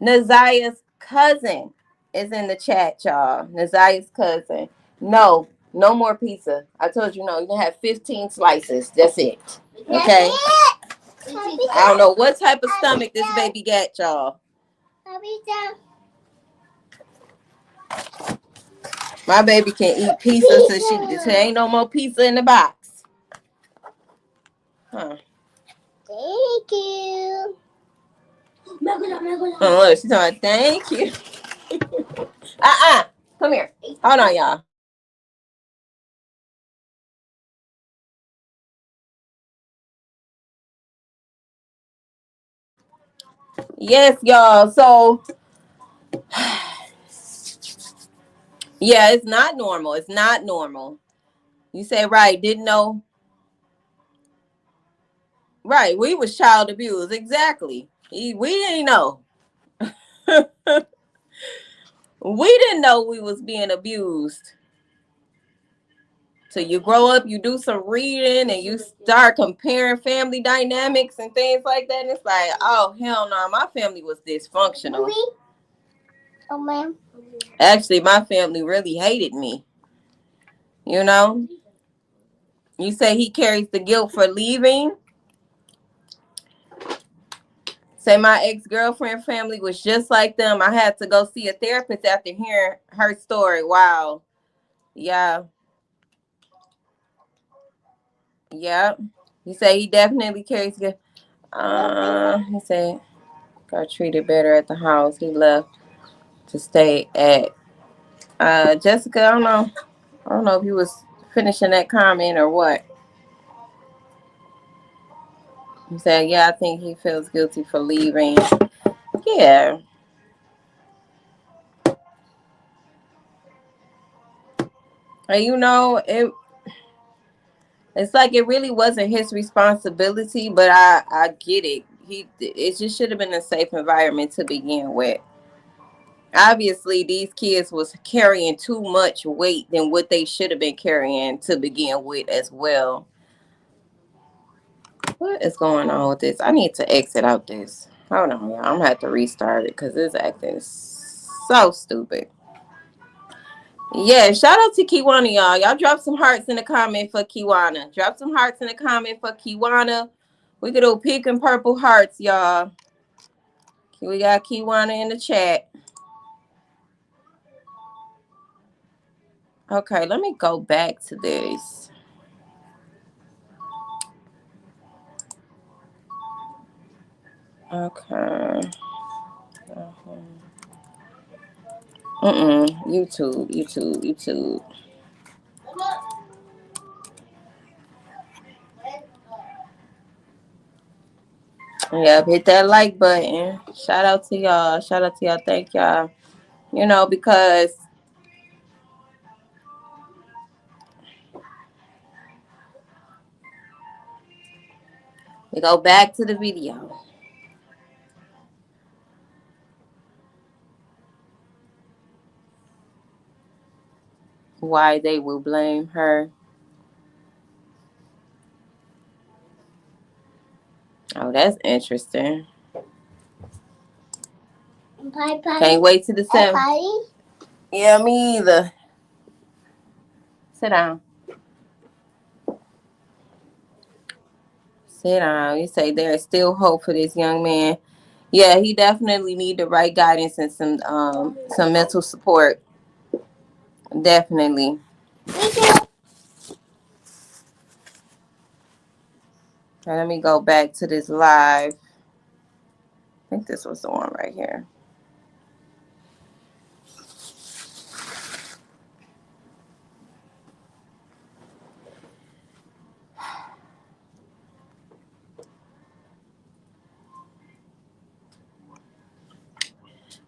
Nazia's cousin is in the chat, y'all. Nazia's cousin. No, no more pizza. I told you no. You can have 15 slices. That's it. Okay. I don't know what type of stomach this baby got, y'all. My baby can eat pizza so there ain't no more pizza in the box. Huh. Thank you. Oh, look, she's talking, thank you. Come here. Hold on, y'all. Yes, y'all. So, yeah, it's not normal. It's not normal. You say right, didn't know. Right, we was child abused. Exactly. We didn't know. We didn't know we was being abused. So you grow up, you do some reading, and you start comparing family dynamics and things like that. And it's like, oh, hell no, my family was dysfunctional. Oh, ma'am. Actually, my family really hated me. You know? You say he carries the guilt for leaving. Say my ex-girlfriend family was just like them. I had to go see a therapist after hearing her story. Wow. Yeah. Yeah. He said he definitely carries guilt. He said got treated better at the house. He left to stay at Jessica. I don't know if he was finishing that comment or what. He said, yeah, I think he feels guilty for leaving. Yeah. And you know, it's like it really wasn't his responsibility, but I get it. It just should have been a safe environment to begin with. Obviously, these kids was carrying too much weight than what they should have been carrying to begin with as well. What is going on with this? I need to exit out this. Hold on, y'all. I'm gonna have to restart it because this acting is so stupid. Yeah, shout out to Kiwana, y'all. Y'all drop some hearts in the comment for Kiwana. Drop some hearts in the comment for Kiwana. We could do pink and purple hearts, y'all. We got Kiwana in the chat. Okay, let me go back to this. Okay. YouTube. Yeah, hit that like button. Shout out to y'all. Thank y'all. Because we go back to the video. Why they will blame her. Oh, that's interesting. Can't wait to the 7th. Yeah, me either. Sit down. You say there is still hope for this young man. Yeah, he definitely need the right guidance and some mental support. Definitely. Okay, let me go back to this live. I think this was the one right here.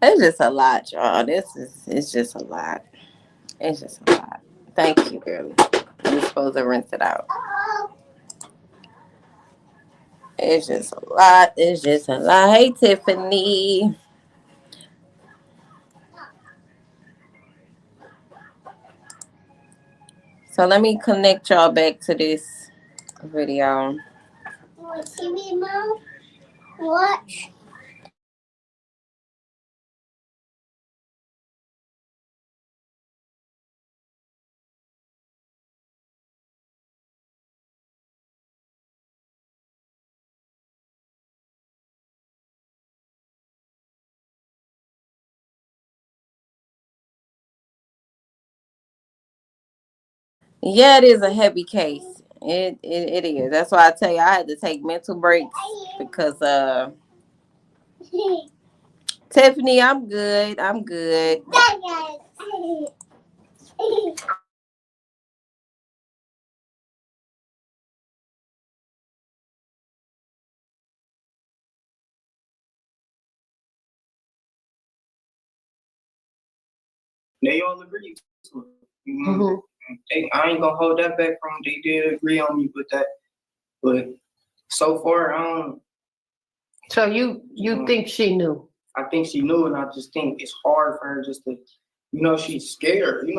It's just a lot, y'all. It's just a lot. It's just a lot. Thank you, girlie. You're supposed to rinse it out. It's just a lot. Hey, Tiffany. So let me connect y'all back to this video. What TV, Mom? Watch. Yeah, it is a heavy case. It is. That's why I tell you I had to take mental breaks because Tiffany, I'm good. They all agree to it. I ain't gonna hold that back from them. They did agree on me with that. But so far, I don't. So you think she knew? I think she knew, and I just think it's hard for her just to, she's scared.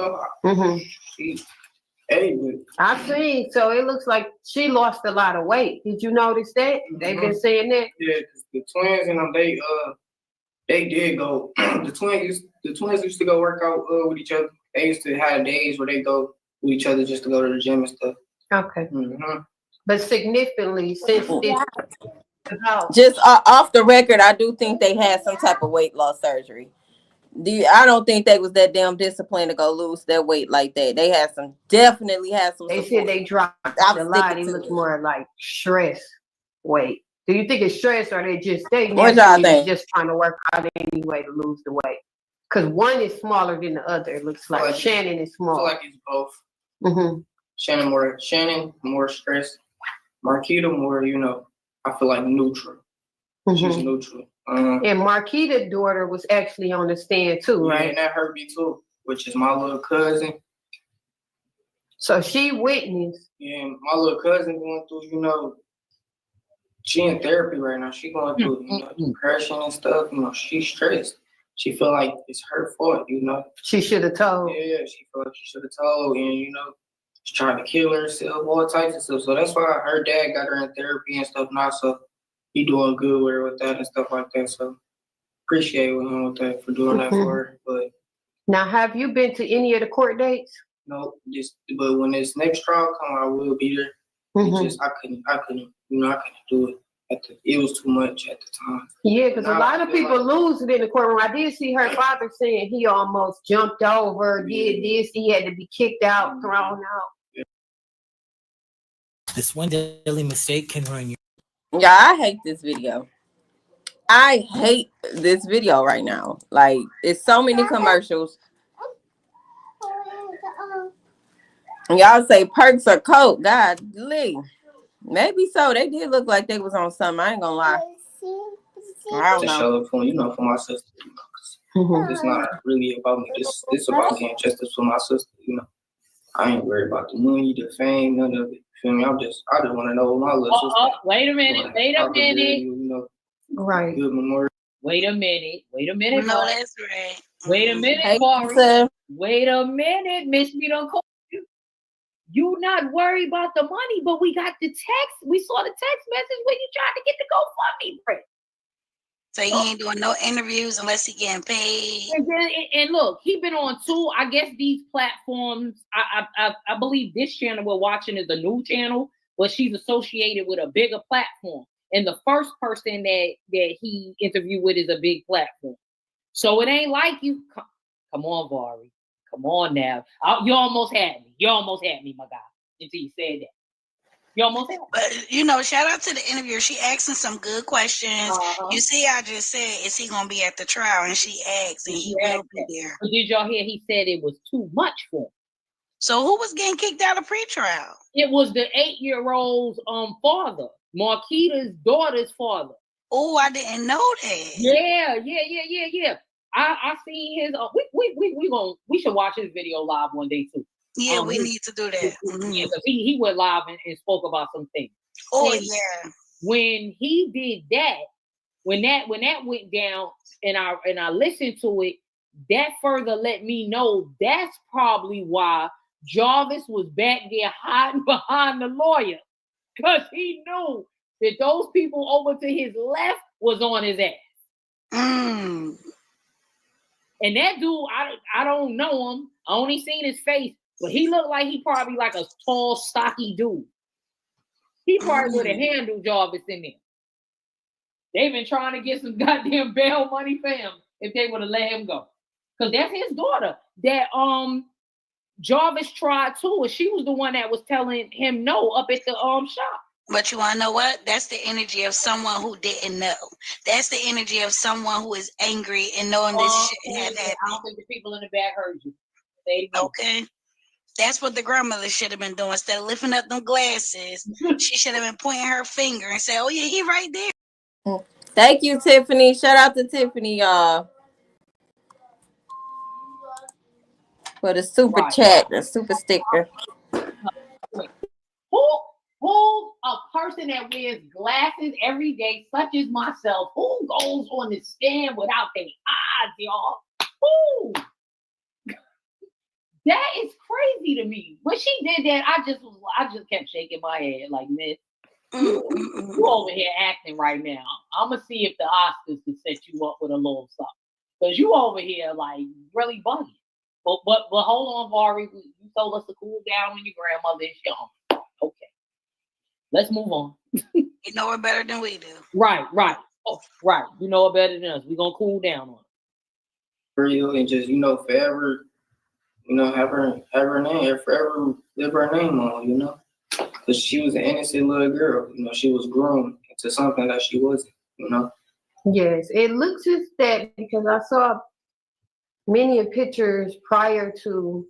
I see. So it looks like she lost a lot of weight. Did you notice that? They've been saying that. Yeah, because the twins and them, they did go. The twins used to go work out with each other. They used to have days where they go with each other just to go to the gym and stuff. Okay. But significantly, since this. Just off the record, I do think they had some type of weight loss surgery. I don't think they was that damn disciplined to go lose their weight like that. They definitely had some. They said they dropped a lot. It looked more like stress weight. Do you think it's stress, or they naturally just trying to work out anyway to lose the weight? Because one is smaller than the other. It looks like Shannon is small. I feel like it's both. Shannon more stress. Marquita more, I feel like neutral. She's neutral. And Marquita's daughter was actually on the stand too, right? Yeah, and that hurt me too, which is my little cousin. So she witnessed. Yeah, my little cousin going through, she in therapy right now. She going through, depression and stuff. She's stressed. She feel like it's her fault, She should have told. Yeah, she feel like she should have told, and she's trying to kill herself, all types of stuff. So that's why her dad got her in therapy and stuff now. So he doing good with her with that and stuff like that. So appreciate him with that for doing that for her. But now, have you been to any of the court dates? No, but when this next trial come, I will be there. I couldn't do it. It was too much at the time. Yeah, because a lot of people lose it in the courtroom. I did see her father saying he almost jumped over, did this, he had to be kicked out, thrown out. This one daily mistake can ruin you. Yeah, I hate this video. I hate this video right now. Like, it's so many commercials. Y'all say perks or coke. God, Lee. Maybe so. They did look like they was on something. I ain't gonna lie. I don't To know. show for for my sister. It's not really about me. This about getting justice for my sister. I ain't worried about the money, the fame, none of it. Feel me? I just want to know what my little sister. Wait a minute. Right. Good memorial. Wait a minute. No, that's right. Wait a minute, Hey, Vari. Wait a minute, Miss. We don't call you. You not worried about the money, but we got the text. We saw the text message when you tried to get the GoFundMe break. So he ain't doing no interviews unless he getting paid. And look, he been on 2. I guess these platforms. I believe this channel we're watching is a new channel, but she's associated with a bigger platform. And the first person that he interviewed with is a big platform. So it ain't like you. Come on, Vari. Come on now. You almost had me, my guy. Until you said that. You almost had me. But shout out to the interviewer. She asking some good questions. You see, I just said, is he gonna be at the trial? And she asked, and he will be there. But did y'all hear? He said it was too much for him. So who was getting kicked out of pretrial? It was the 8-year-old's father, Marquita's daughter's father. Oh, I didn't know that. Yeah. I seen his. We should watch his video live one day too. Yeah, we need to do that. Yeah, because he went live and spoke about some things. Oh, and yeah. When he did that, when that went down, and I listened to it, that further let me know that's probably why Jarvis was back there hiding behind the lawyer, because he knew that those people over to his left was on his ass. And that dude, I don't know him. I only seen his face, but he looked like he probably like a tall, stocky dude. He probably would have handled Jarvis in there. They've been trying to get some goddamn bail money for him if they would have let him go. Because that's his daughter that Jarvis tried too, and she was the one that was telling him no up at the shop. But you want to know what? That's the energy of someone who didn't know. That's the energy of someone who is angry and knowing this shit had happened. I don't think the people in the back heard you. Okay. That's what the grandmother should have been doing. Instead of lifting up them glasses, she should have been pointing her finger and say, oh, yeah, he right there. Thank you, Tiffany. Shout out to Tiffany, y'all. For the super chat, the super sticker. Who a person that wears glasses every day, such as myself, who goes on the stand without their eyes, y'all? Who? That is crazy to me. When she did that, I just kept shaking my head like, Miss, you over here acting right now. I'm gonna see if the Oscars can set you up with a little something, because you over here like really bugging. But hold on, Vari. You told us to cool down when your grandmother is young. Okay. Let's move on. You know it better than we do. Right. Oh, right. You know it better than us. We're going to cool down on it. Real and just, forever, have her name, forever live her name on, because she was an innocent little girl. She was groomed into something that she wasn't, Yes, it looks as that, because I saw many pictures prior to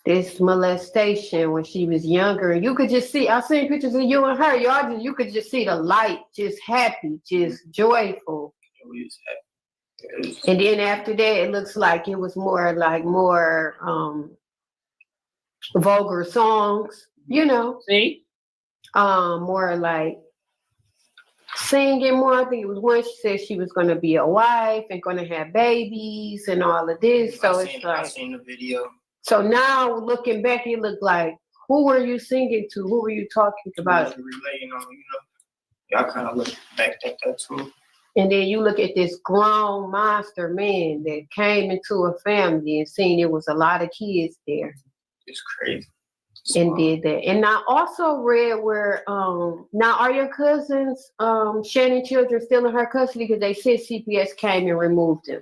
this molestation when she was younger. You could just see, I seen pictures of you and her. You could just see the light, just happy, just joyful. And then after that, it looks like it was more vulgar songs, See? More like singing more. I think it was when she said she was going to be a wife and going to have babies and all of this. So I seen the video. So now looking back, it looked like, who were you singing to? Who were you talking about? Relating on, y'all kind of look back at that too. And then you look at this grown monster man that came into a family and seen it was a lot of kids there. It's crazy. And did that. And I also read where, now are your cousins, Shannon children still in her custody? Because they said CPS came and removed them.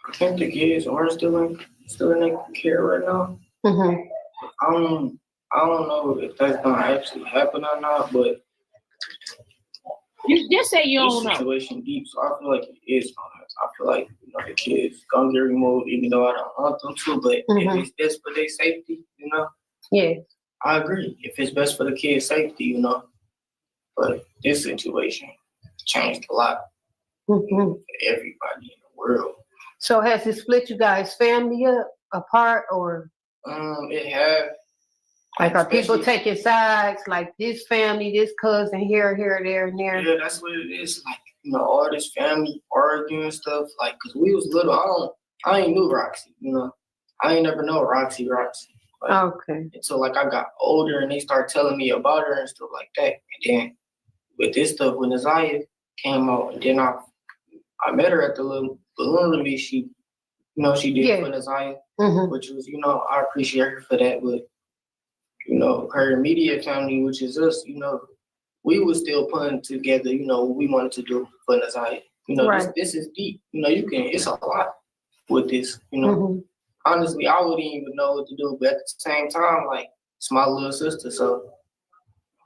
I think the kids are still in their care right now. Mm-hmm. I don't know if that's gonna actually happen or not, but you just say you don't know. Situation deep, so I feel like it is gonna happen. I feel like, you know, the kids gonna get removed, even though I don't want them to. But if it's best for their safety, you know, Yeah, I agree. If it's best for the kids' safety, you know. But this situation changed a lot for everybody in the world. So has it split you guys' family up apart, or It had. like are people Especially- taking sides, like this family, this cousin here, there, and there? Yeah, that's what it is. Like, you know, all this family arguing and stuff. Like, cause we was little. I ain't knew Roxy. You know, I ain't never know Roxy. Like, Okay. until like I got older and they start telling me about her and stuff like that. And then with this stuff, when Isaiah came out, and then I met her at the little balloon release. She, you know, she did for Isaiah, which was, you know, I appreciate her for that. But you know, her immediate family, which is us, you know, we was still putting together, you know, what we wanted to do for Nazaya. You know, this is deep. You know, it's a lot with this, you know. Honestly, I wouldn't even know what to do, but at the same time, like, it's my little sister, so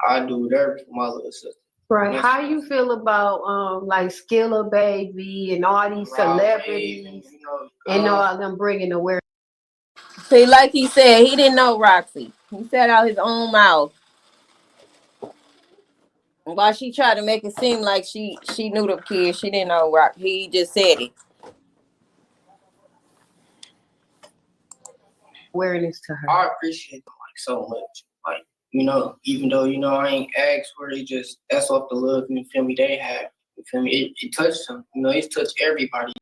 I do whatever for my little sister. Right. How you feel about like Skilla Baby and all these celebrities and all of them bringing awareness? See, like he said, he didn't know Roxy. He said out his own mouth. While she tried to make it seem like she knew the kid, she didn't know Roxy. He just said it. Awareness to her. I appreciate them like so much. Like, you know, even though, you know, I ain't asked for it, just that's off the love, you feel me, they have. You feel me? It touched them. You know, it's touched everybody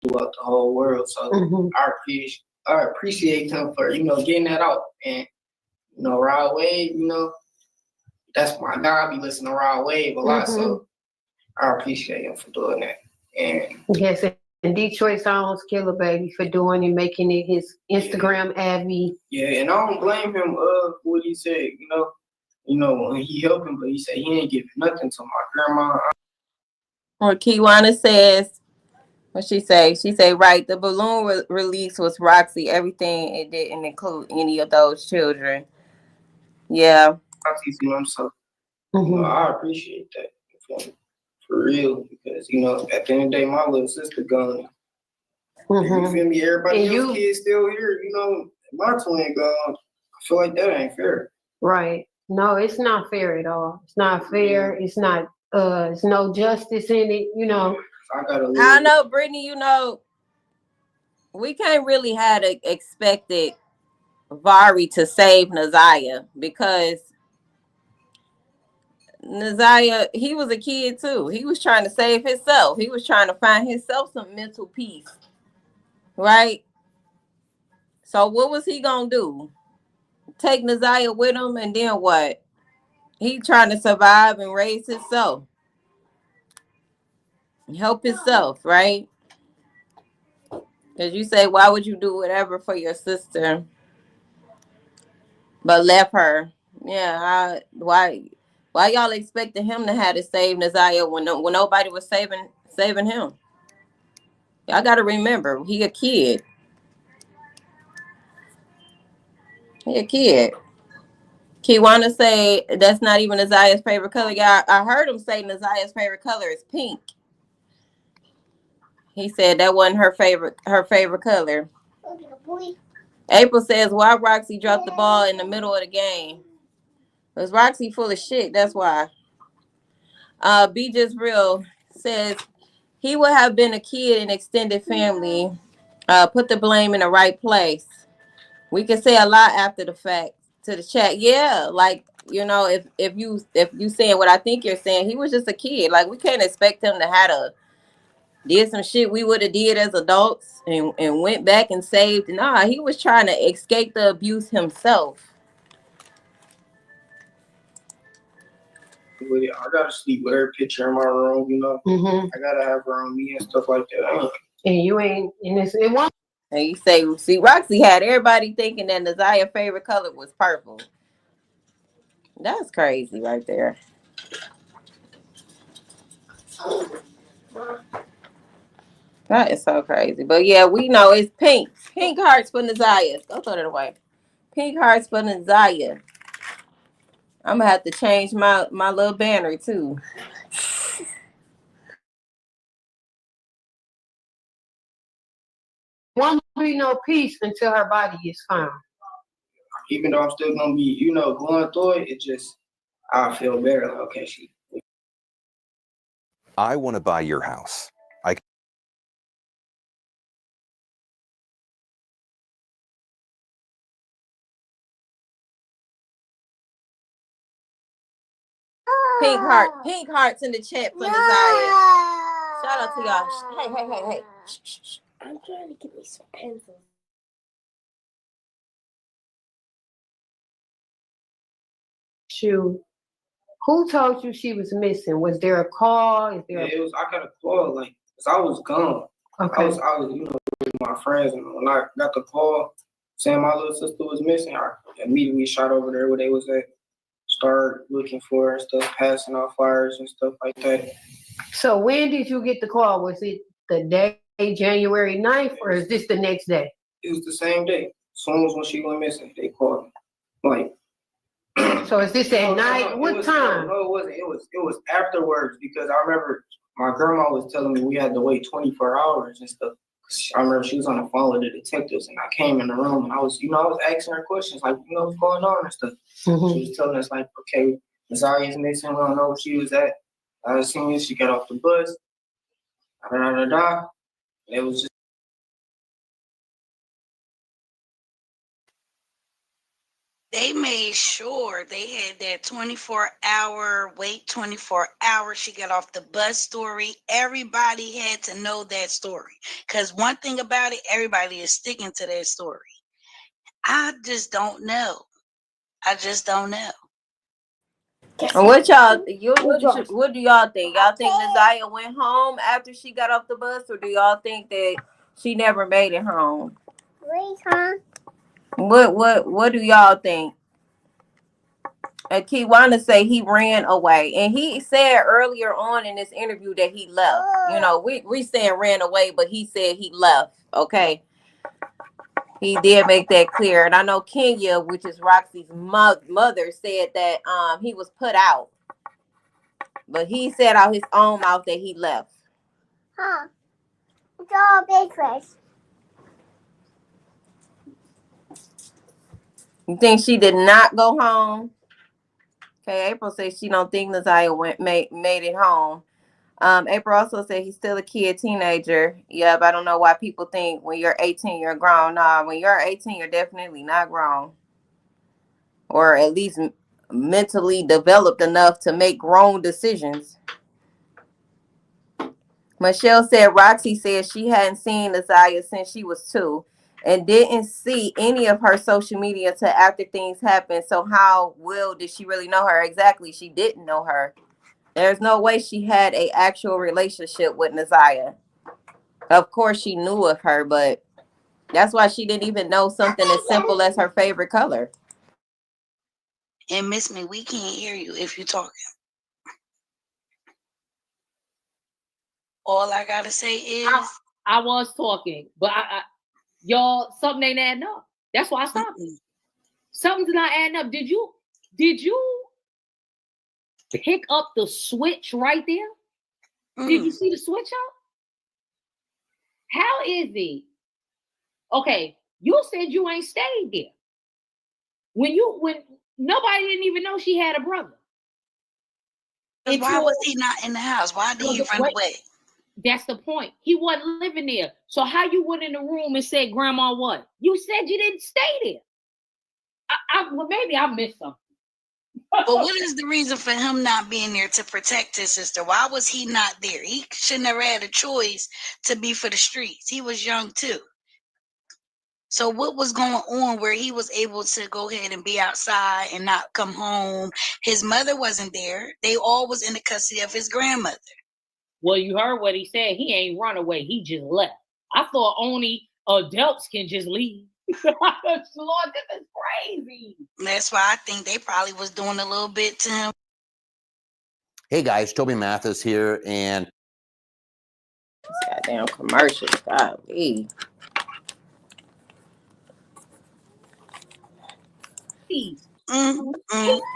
throughout the whole world. So I appreciate them for, you know, getting that out. And, you know, Rod Wave, you know, that's my guy. I be listening to Rod Wave a lot. So I appreciate him for doing that. And yes, and Detroit Songs Killer Baby for doing and making it his Instagram Abby. Yeah, and I don't blame him for what he said, you know, when he helped him, but he said he ain't giving nothing to my grandma. Or Kiwana says, what she say? She say, right, the balloon release was Roxy. Everything, it didn't include any of those children. Yeah. Roxy's mom, so you know, I appreciate that. For real, because, you know, at the end of the day, my little sister gone. You feel me? Everybody else kids still here, you know, my twin gone. I feel like that ain't fair. Right. No, it's not fair at all. It's not fair. It's not, it's no justice in it, you know. I know, Brittany, you know, we can't really have expected Vari to save Nazaya because Nazaya, he was a kid too. He was trying to save himself. He was trying to find himself some mental peace. Right? So what was he gonna do? Take Nazaya with him and then what? He trying to survive and raise himself. Help himself, right? Because you say, why would you do whatever for your sister but left her? Yeah, why y'all expecting him to have to save Nazaya when nobody was saving him? Y'all got to remember, he a kid. He a kid. Kiwana say that's not even Nazaya's favorite color. Yeah, I heard him say Nazaya's favorite color is pink. He said that wasn't her favorite color. April says, why Roxy dropped the ball in the middle of the game? Because Roxy full of shit, that's why. Be Just Real says he would have been a kid in extended family. Put the blame in the right place. We can say a lot after the fact to the chat. Yeah, like, you know, if you saying what I think you're saying, he was just a kid. Like, we can't expect him to have did some shit we would have did as adults and went back and saved. Nah, he was trying to escape the abuse himself. With it, I gotta sleep with her picture in my room, you know. I gotta have her on me and stuff like that. And you ain't, and it won't. And you say, see, Roxy had everybody thinking that Nazaya's favorite color was purple. That's crazy right there. That is so crazy. But yeah, we know it's pink. Pink hearts for Nazaya. Go throw it away. Pink hearts for Nazaya. I'm gonna have to change my little banner too. won't be no peace until her body is found. Even though I'm still gonna be, you know, going through it, it just I feel better. Like, okay, I want to buy your house. Pink hearts in the chat for Nasiah. Shout out to y'all. Hey. Shh. I'm trying to get me some pencils. Who told you she was missing? Was there a call? Is there? yeah, it was. I got a call, like, 'cause I was gone. Okay. I was, you know, with my friends, and when I got the call saying my little sister was missing, I immediately shot over there where they was at. Start looking for her and stuff, passing out flyers and stuff like that. So when did you get the call? Was it the day January 9th, or is this the next day? It was the same day. As soon as when she went missing, they called me. Like, so is this at night? What time? No, it wasn't. It was afterwards, because I remember my grandma was telling me we had to wait 24 hours and stuff. I remember she was on the phone with the detectives, and I came in the room, and I was asking her questions, like, you know, what's going on and stuff. Mm-hmm. She was telling us, like, okay, Zaria's missing. We don't know where she was at. As soon as she got off the bus, it was just. They made sure they had that 24-hour wait, 24 hours. She got off the bus story. Everybody had to know that story. Because one thing about it, everybody is sticking to their story. I just don't know. What y'all? What do y'all think? Y'all think Nasiah went home after she got off the bus, or do y'all think that she never made it home? What do y'all think? And Kiwana say he ran away, and he said earlier on in this interview that he left. You know, we saying ran away, but he said he left. Okay, he did make that clear, and I know Kenya, which is Roxy's mother, said that he was put out, but he said out his own mouth that he left. Huh? It's all big fish. You think she did not go home? Okay, April says she don't think Nasiah made it home. April also said he's still a kid, teenager. Yeah, but I don't know why people think when you're 18, you're grown. Nah, when you're 18, you're definitely not grown. Or at least mentally developed enough to make grown decisions. Michelle said Roxy said she hadn't seen Nasiah since she was 2 and didn't see any of her social media till after things happened. So how well did she really know her? Exactly, she didn't know her. There's no way she had an actual relationship with Nasiah. Of course she knew of her, but that's why she didn't even know something as simple as her favorite color. And Miss Me, we can't hear you if you're talking. All I gotta say is I was talking, but y'all, something ain't adding up. That's why I stopped. Something's not adding up. Did you pick up the switch right there? Did you see the switch up? How is it? Okay, you said you ain't stayed there. When nobody didn't even know she had a brother. Why was he not in the house? Why did he run away? That's the point. He wasn't living there. So how you went in the room and said, Grandma, what? You said you didn't stay there. Well, maybe I missed something. But what is the reason for him not being there to protect his sister? Why was he not there? He should never had a choice to be for the streets. He was young too. So what was going on where he was able to go ahead and be outside and not come home? His mother wasn't there. They all was in the custody of his grandmother. Well, you heard what he said. He ain't run away. He just left. I thought only adults can just leave. Lord, this is crazy. That's why I think they probably was doing a little bit to him. Hey guys, Toby Mathis here, and goddamn commercial, golly.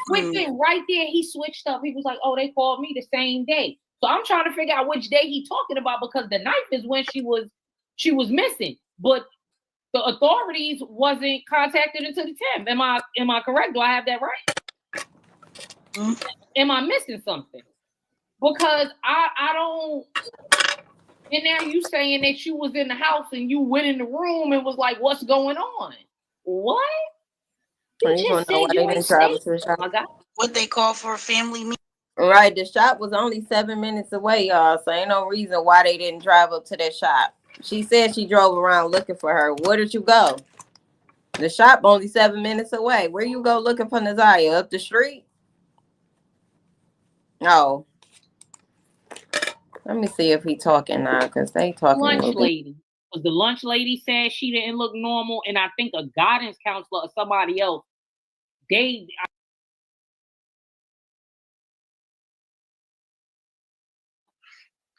Within right there, he switched up. He was like, "Oh, they called me the same day." So I'm trying to figure out which day he talking about, because the 9th is when she was missing. but the authorities wasn't contacted until the 10th. Am I correct? Do I have that right? Am I missing something? Because I don't. And now you saying that you was in the house and you went in the room and was like, "What's going on?" What? You just said you ain't safe. Oh my God. What they call for a family meeting. Right, the shop was only 7 minutes away, y'all. So ain't no reason why they didn't drive up to that shop. She said she drove around looking for her. Where did you go? The shop only 7 minutes away. Where you go looking for Naziah? Up the street? Oh. Let me see if he talking now, because they talking. Lunch lady. Because the lunch lady said she didn't look normal, and I think a guidance counselor or somebody else,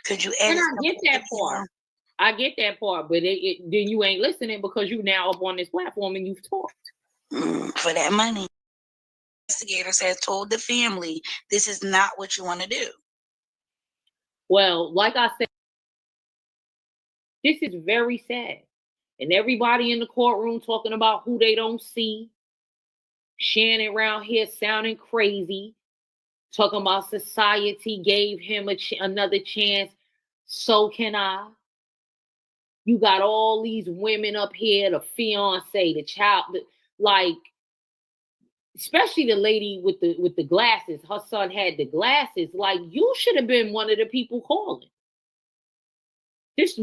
Could you ask? And I get that part. I get that part, but then you ain't listening because you now up on this platform and you've talked. For that money. Investigators have told the family this is not what you want to do. Well, like I said, this is very sad. And everybody in the courtroom talking about who they don't see. Shannon around here sounding crazy. Talking about society gave him another chance. So can I. You got all these women up here, the fiance, the child, like, especially the lady with the glasses. Her son had the glasses. Like, you should have been one of the people calling. This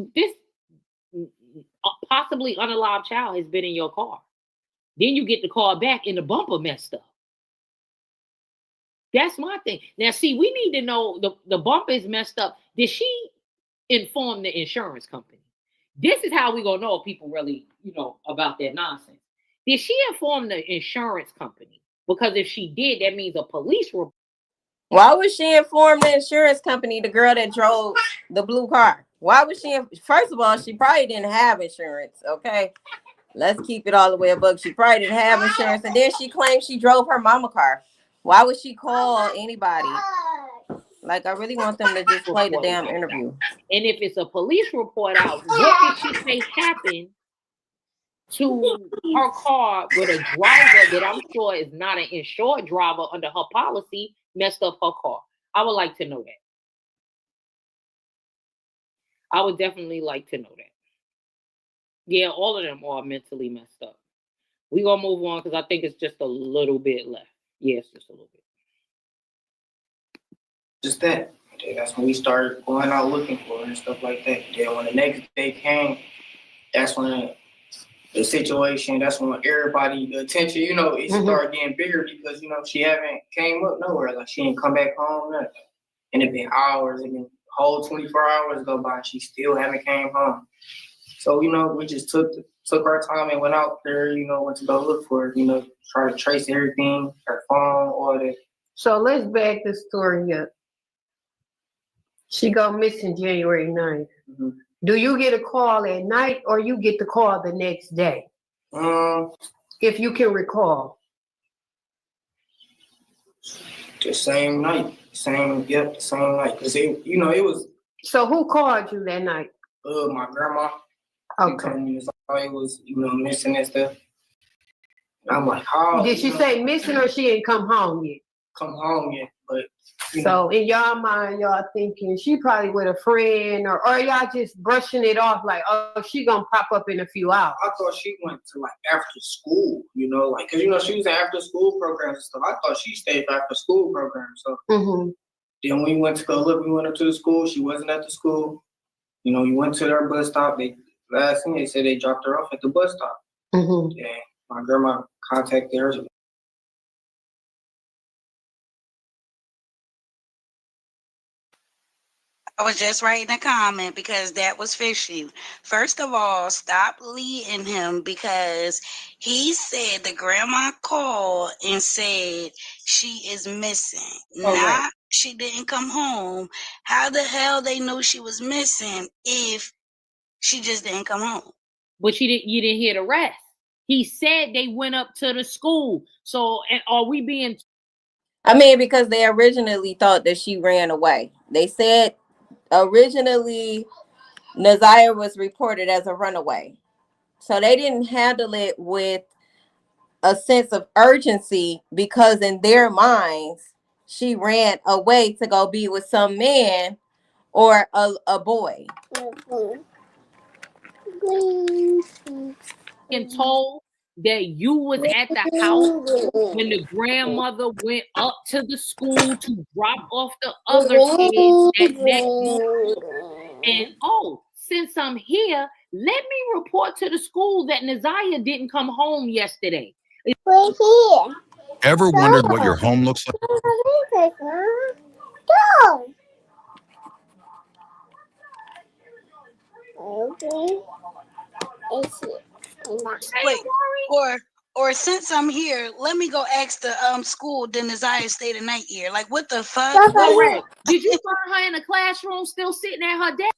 possibly unalived child has been in your car. Then you get the car back and the bumper messed up. That's my thing. Now, see, we need to know the bumper is messed up. Did she inform the insurance company? This is how we gonna know if people really, about that nonsense. Did she inform the insurance company? Because if she did, that means a police report. Why would she inform the insurance company, the girl that drove the blue car? Why would she? First of all, she probably didn't have insurance. Okay, let's keep it all the way above. She probably didn't have insurance, and then she claimed she drove her mama car. Why would she call anybody? Like, I really want them to just play the damn interview. And if it's a police report out, what did she say happened to her car with a driver that I'm sure is not an insured driver under her policy messed up her car? I would like to know that. I would definitely like to know that. Yeah, all of them are mentally messed up. We're going to move on because I think it's just a little bit left. Yes, just a little bit. Just that. That's when we started going out looking for it and stuff like that. Then when the next day came, that's when the situation, that's when everybody, the attention, it started getting bigger because, she haven't came up nowhere. Like, she didn't come back home, nothing. And it been hours, it been whole 24 hours go by, she still haven't came home. So, we just took our time and went out there, went to go look for her, try to trace everything, her phone, all that. So let's back the story up. She go missing January 9th. Mm-hmm. Do you get a call at night or you get the call the next day? If you can recall. The same night. Same night. Because it was. So who called you that night? My grandma. Okay. She told me it was, missing and stuff. And I'm like, how? Did she say missing or she ain't come home yet? Come home yet, but. So in y'all mind, y'all thinking she probably with a friend, or y'all just brushing it off like, oh, she gonna pop up in a few hours. I thought she went to like after school, cause she was an after school program and stuff. I thought she stayed for after school program. So then we went to go look. We went up to the school. She wasn't at the school. We went to their bus stop. Last thing they said they dropped her off at the bus stop. Yeah, my grandma contacted her. I was just writing a comment because that was fishy. First of all, stop leading him because he said the grandma called and said she is missing. Not she didn't come home. How the hell they knew she was missing if she just didn't come home? But you didn't hear the rest. He said they went up to the school. So are we being... because they originally thought that she ran away. They said originally Naziah was reported as a runaway. So they didn't handle it with a sense of urgency because in their minds, she ran away to go be with some man or a boy. And told that you was at the house when the grandmother went up to the school to drop off the other kids that next morning. And since I'm here, let me report to the school that Naziah didn't come home yesterday. We're here. Ever wondered what your home looks like? Go. Okay. It's here. Wait, or since I'm here, let me go ask the school. Did Naziah stay the night here? Like, what the fuck? Did you find her in the classroom still sitting at her desk?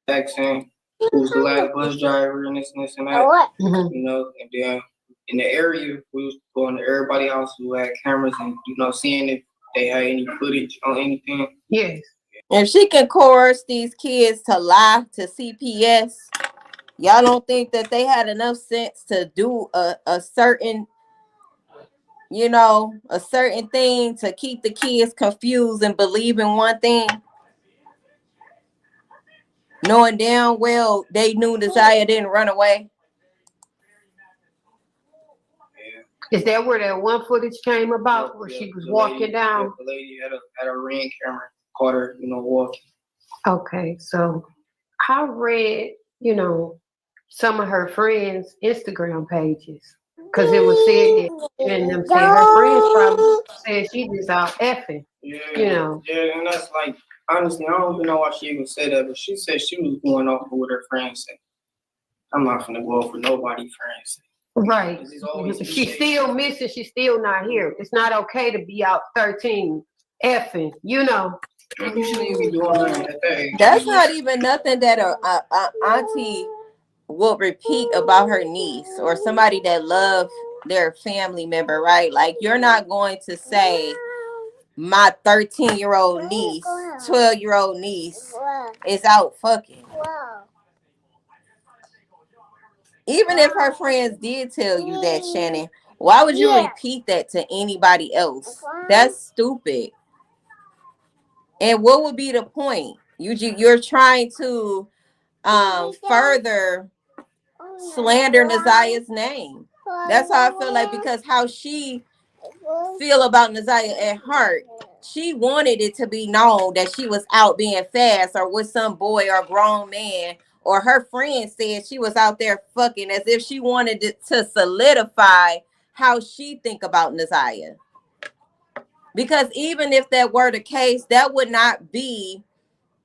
Accent, who's the last bus driver and this and that. What? You know, and then in the area, we was going to everybody's house who had cameras and, you know, seeing if they had any footage on anything. Yes. If she can coerce these kids to lie to CPS, y'all don't think that they had enough sense to do a certain, you know, a certain thing to keep the kids confused and believe in one thing? Knowing damn well they knew Naziah didn't run away. Is that where that one footage came about, where she was walking down? The lady had a ring camera, caught her, you know, walking. Okay, so I read, you know, some of her friends' Instagram pages, because it was said that, and them saying her friends probably said she just out effing, Yeah, you know. Yeah, and that's like, honestly, I don't even know why she even said that, but she said she was going off of what her friends said. I'm not gonna go off with nobody friends say. Right. She's still missing. She's still not here. It's not okay to be out 13 effing, you know. You shouldn't even be doing that at that age. That's not even nothing that a auntie will repeat about her niece or somebody that loves their family member, right? Like, you're not going to say my 13-year-old niece, 12-year-old niece is out fucking. Even if her friends did tell you that, Shannon, why would you repeat that to anybody else? That's stupid. And what would be the point? You're trying to further slander Naziah's name. That's how I feel like, because how she feel about Naziah at heart, she wanted it to be known that she was out being fast or with some boy or grown man, or her friend said she was out there fucking, as if she wanted it to solidify how she think about Naziah. Because even if that were the case, that would not be,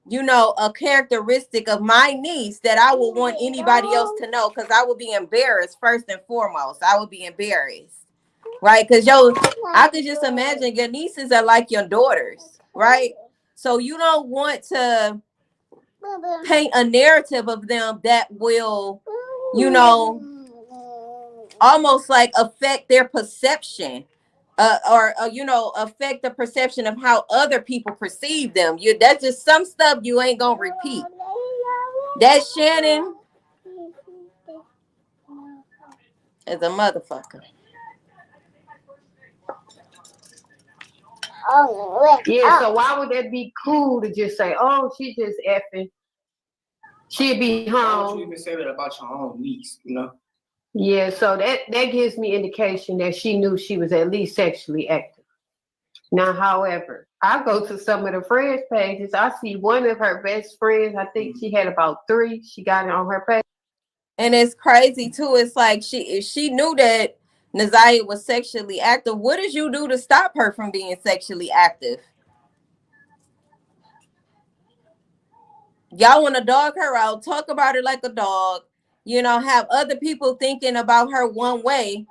you know, a characteristic of my niece that I would want anybody else to know, because I would be embarrassed first and foremost. I would be embarrassed, right? Because I could just imagine your nieces are like your daughters, right? So you don't want to paint a narrative of them that will, you know, almost like affect their perception. Or you know, affect the perception of how other people perceive them. That's just some stuff you ain't gonna repeat. That Shannon is a motherfucker. Yeah, so why would that be cool to just say, oh, she just effing, she'll be home? Why would you even say that about your own niece, you know? Yeah, so that gives me indication that she knew she was at least sexually active. Now, however, I go to some of the friends' pages. I see one of her best friends. I think she had about 3. She got it on her page. And it's crazy too. It's like if she knew that Naziah was sexually active, what did you do to stop her from being sexually active? Y'all want to dog her out, talk about her like a dog, you know, have other people thinking about her one way,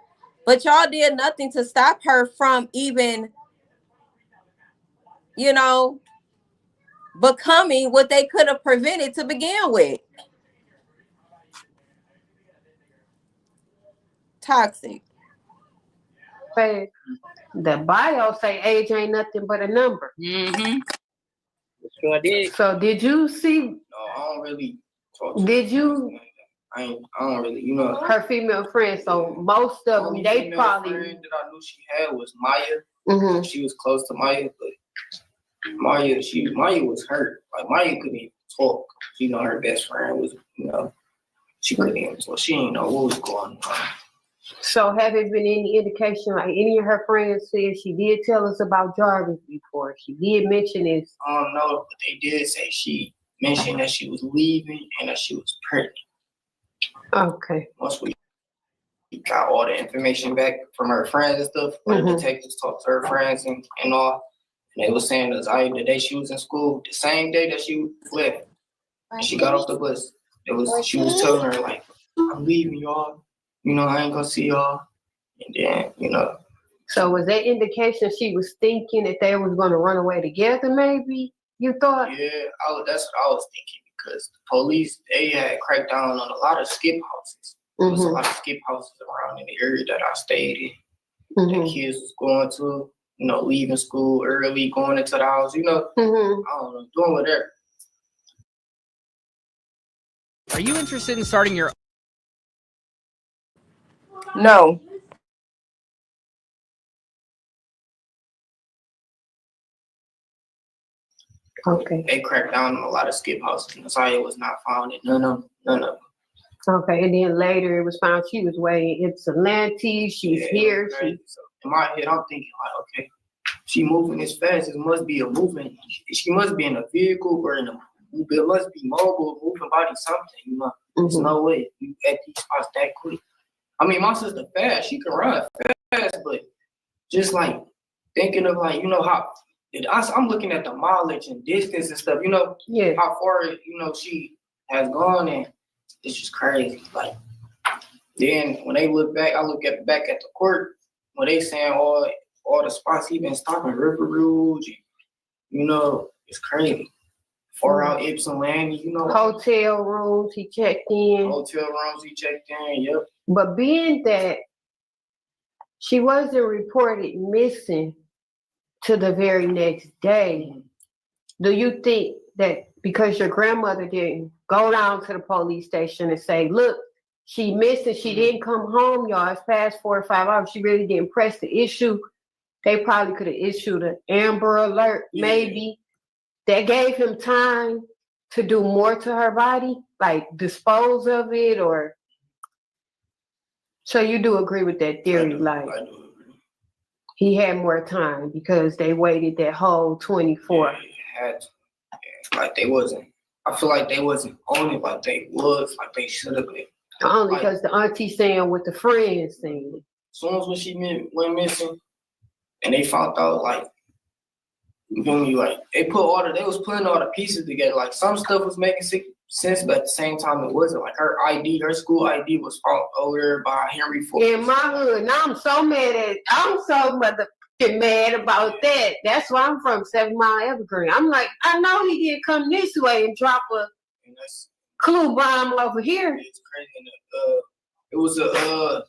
but y'all did nothing to stop her from even, you know, becoming what they could have prevented to begin with. Toxic. But the bio say age ain't nothing but a number. Mm-hmm. Sure did. So did you see? No, I don't really talk to Did you? I don't really, you know. Her female friends. So most of them, they probably. The friend that I knew she had was Maya. Mm-hmm. She was close to Maya, but Maya was hurt. Like Maya couldn't even talk. You know, her best friend was, you know, she couldn't even talk. She didn't know what was going on. So have it been any indication, like any of her friends said she did tell us about Jarvis before? She did mention this. No, but they did say she mentioned that she was leaving and that she was pregnant. Okay. Once we got all the information back from her friends and stuff, when the detectives talked to her friends and all, and they were saying that the day she was in school, the same day that she left, she got off the bus. She was telling her, like, I'm leaving y'all. You know, I ain't gonna see y'all. And then, you know. So was that indication she was thinking that they was gonna run away together, maybe? You thought? Yeah, that's what I was thinking, because the police, they had cracked down on a lot of skip houses. There was a lot of skip houses around in the area that I stayed in. The kids was going to, you know, leaving school early, going into the house, you know, I don't know, doing whatever. Are you interested in starting your No. Okay. They cracked down on a lot of skip houses. Nasiah was not found in none of them. Okay, and then later it was found she was way in Ypsilanti. She's here. So in my head, I'm thinking like, okay, she moving as fast. It must be a movement. She must be in a vehicle or in a. It must be mobile, moving body, something. You know, there's no way you at these spots that quick. I mean, my sister fast. She can run fast, but just like thinking of like, you know how. I'm looking at the mileage and distance and stuff, you know, how far, you know, she has gone, and it's just crazy. Like, then when they look back, I look back at the court, when they saying all the spots he been stopping, River Rouge, you know, it's crazy. Far out Ypsilanti, you know. Hotel rooms he checked in. Yep. But being that she wasn't reported missing to the very next day, do you think that because your grandmother didn't go down to the police station and say, look, she missed it, she didn't come home, y'all, it's past 4 or 5 hours, she really didn't press the issue, they probably could have issued an Amber Alert, maybe, that gave him time to do more to her body, like dispose of it, or... So you do agree with that theory, like... I do. He had more time because they waited that whole 24. Yeah, had to. Yeah, like they wasn't. I feel like they wasn't on it like they was, like they should have been. Only because the auntie saying what the friends saying. As soon as when she went missing, and they found out, like, you feel me, like they was putting all the pieces together. Like some stuff was making sense, but at the same time it wasn't. Like her school ID was found over there by Henry Ford. In my hood, now I'm so motherfucking mad about that. That's why I'm from 7 Mile Evergreen. I'm like, I know he didn't come this way and drop a clue bomb over here. It's crazy. It was a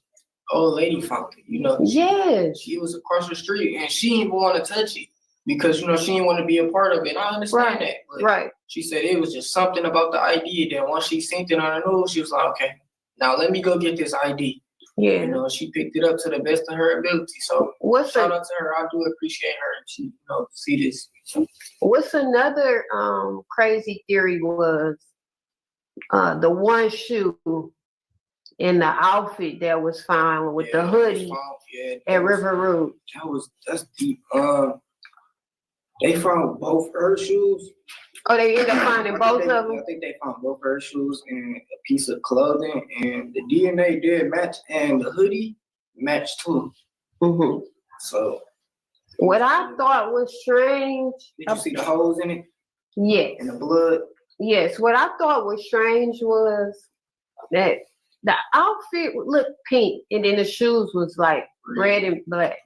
old lady found it, you know. Yes. She was across the street and she didn't want to touch it because, you know, she didn't want to be a part of it. I understand that. But she said it was just something about the ID that once she seen it on her nose, she was like, okay, now let me go get this ID. Yeah. You know, she picked it up to the best of her ability. So shout out to her. I do appreciate her. She, you know, see this. What's another crazy theory was the one shoe in the outfit that was found with the hoodie at River Rouge. That's deep. They found both her shoes. Oh, they ended up finding both of them? I think they found both her shoes and a piece of clothing, and the DNA did match, and the hoodie matched too. Mm-hmm. So, what I thought was strange. Did you see the holes in it? Yes. And the blood? Yes. What I thought was strange was that the outfit looked pink, and then the shoes was like red and black.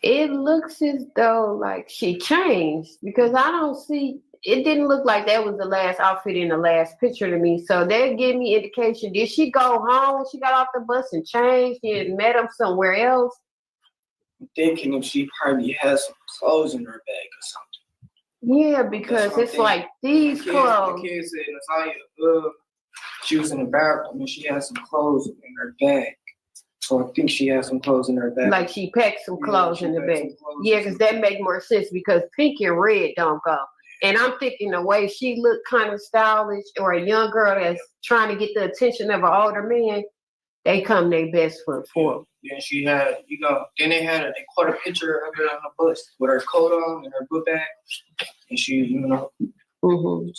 It looks as though like she changed because I don't see, it didn't look like that was the last outfit in the last picture to me. So that gave me indication. Did she go home when she got off the bus and changed and met him somewhere else? I'm thinking if she probably has some clothes in her bag or something. Yeah, because it's like these clothes. The kids said, Nasiah, she was in the bathroom and she had some clothes in her bag. So I think she had some clothes in her bag. Like she packed some clothes in the bag. Yeah, because that make more sense because pink and red don't go. And I'm thinking the way she looked kind of stylish, or a young girl that's trying to get the attention of an older man, they come their best foot forward. Yeah, she had, then they caught a picture of her on the bus with her coat on and her book bag. And she, Mm-hmm.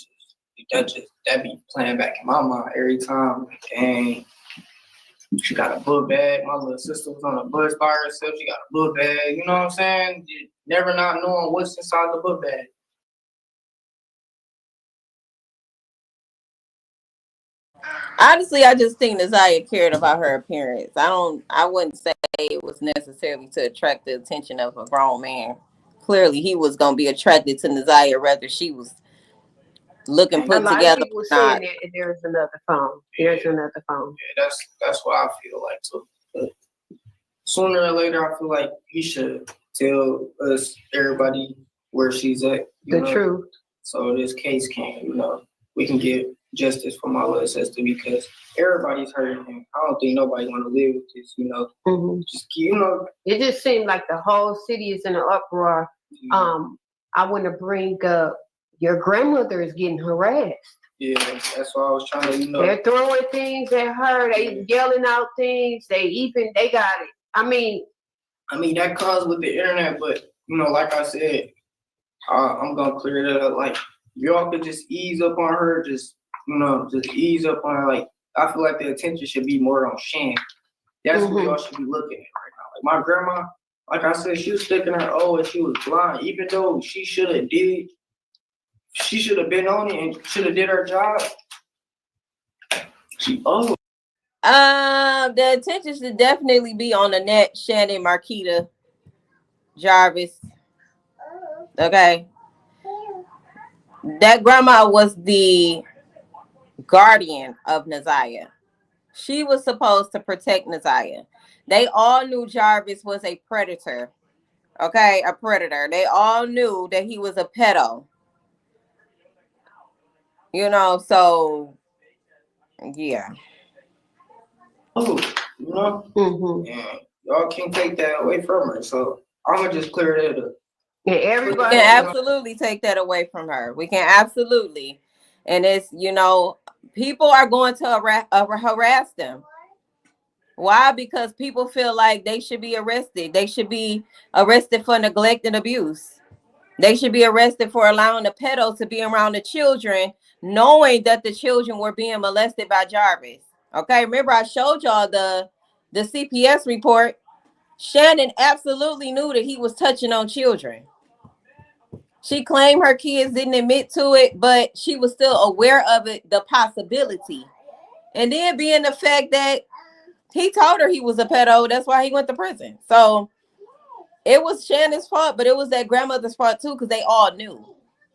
that be playing back in my mind every time. Dang, she got a book bag. My little sister was on the bus by herself. She got a book bag. You know what I'm saying? Never not knowing what's inside the book bag. Honestly, I just think Naziah cared about her appearance. I wouldn't say it was necessarily to attract the attention of a grown man. Clearly, he was going to be attracted to Naziah, whether she was looking put together. A lot of people saying that there's another phone. There's another phone. Yeah, that's what I feel like too. But sooner or later, I feel like he should tell us, everybody, where she's at. The truth. So this case can, we can get justice for my little sister, because everybody's hurting him. I don't think nobody want to live with this, Mm-hmm. It just seemed like the whole city is in an uproar. Mm-hmm. I want to bring up, your grandmother is getting harassed. Yeah, that's what I was trying to, They're throwing things at her. They yelling out things. They got it. I mean, that comes with the internet, but like I said, I'm gonna clear that up. Like, y'all could just ease up on her, just ease up on her. Like, I feel like the attention should be more on Shan. That's what y'all should be looking at right now. Like, my grandma, like I said, she was sticking her and she was blind, even though she should have been on it and should have did her job. She old. The attention should definitely be on Annette, Shannon, Marquita, Jarvis. Okay. That grandma was the guardian of Naziah. She was supposed to protect Naziah. They all knew Jarvis was a predator. Okay, a predator. They all knew that he was a pedo. So yeah. Yeah, y'all can't take that away from her. So I'm gonna just clear that up. Yeah, everybody we can absolutely take that away from her. We can absolutely, and it's people are going to harass them. Why? Because people feel like they should be arrested. They should be arrested for neglect and abuse. They should be arrested for allowing the pedo to be around the children, knowing that the children were being molested by Jarvis. Okay, remember I showed y'all the CPS report. Shannon absolutely knew that he was touching on children. She claimed her kids didn't admit to it, but she was still aware of it, the possibility. And then being the fact that he told her he was a pedo, that's why he went to prison. So it was Shannon's fault, but it was that grandmother's fault too, because they all knew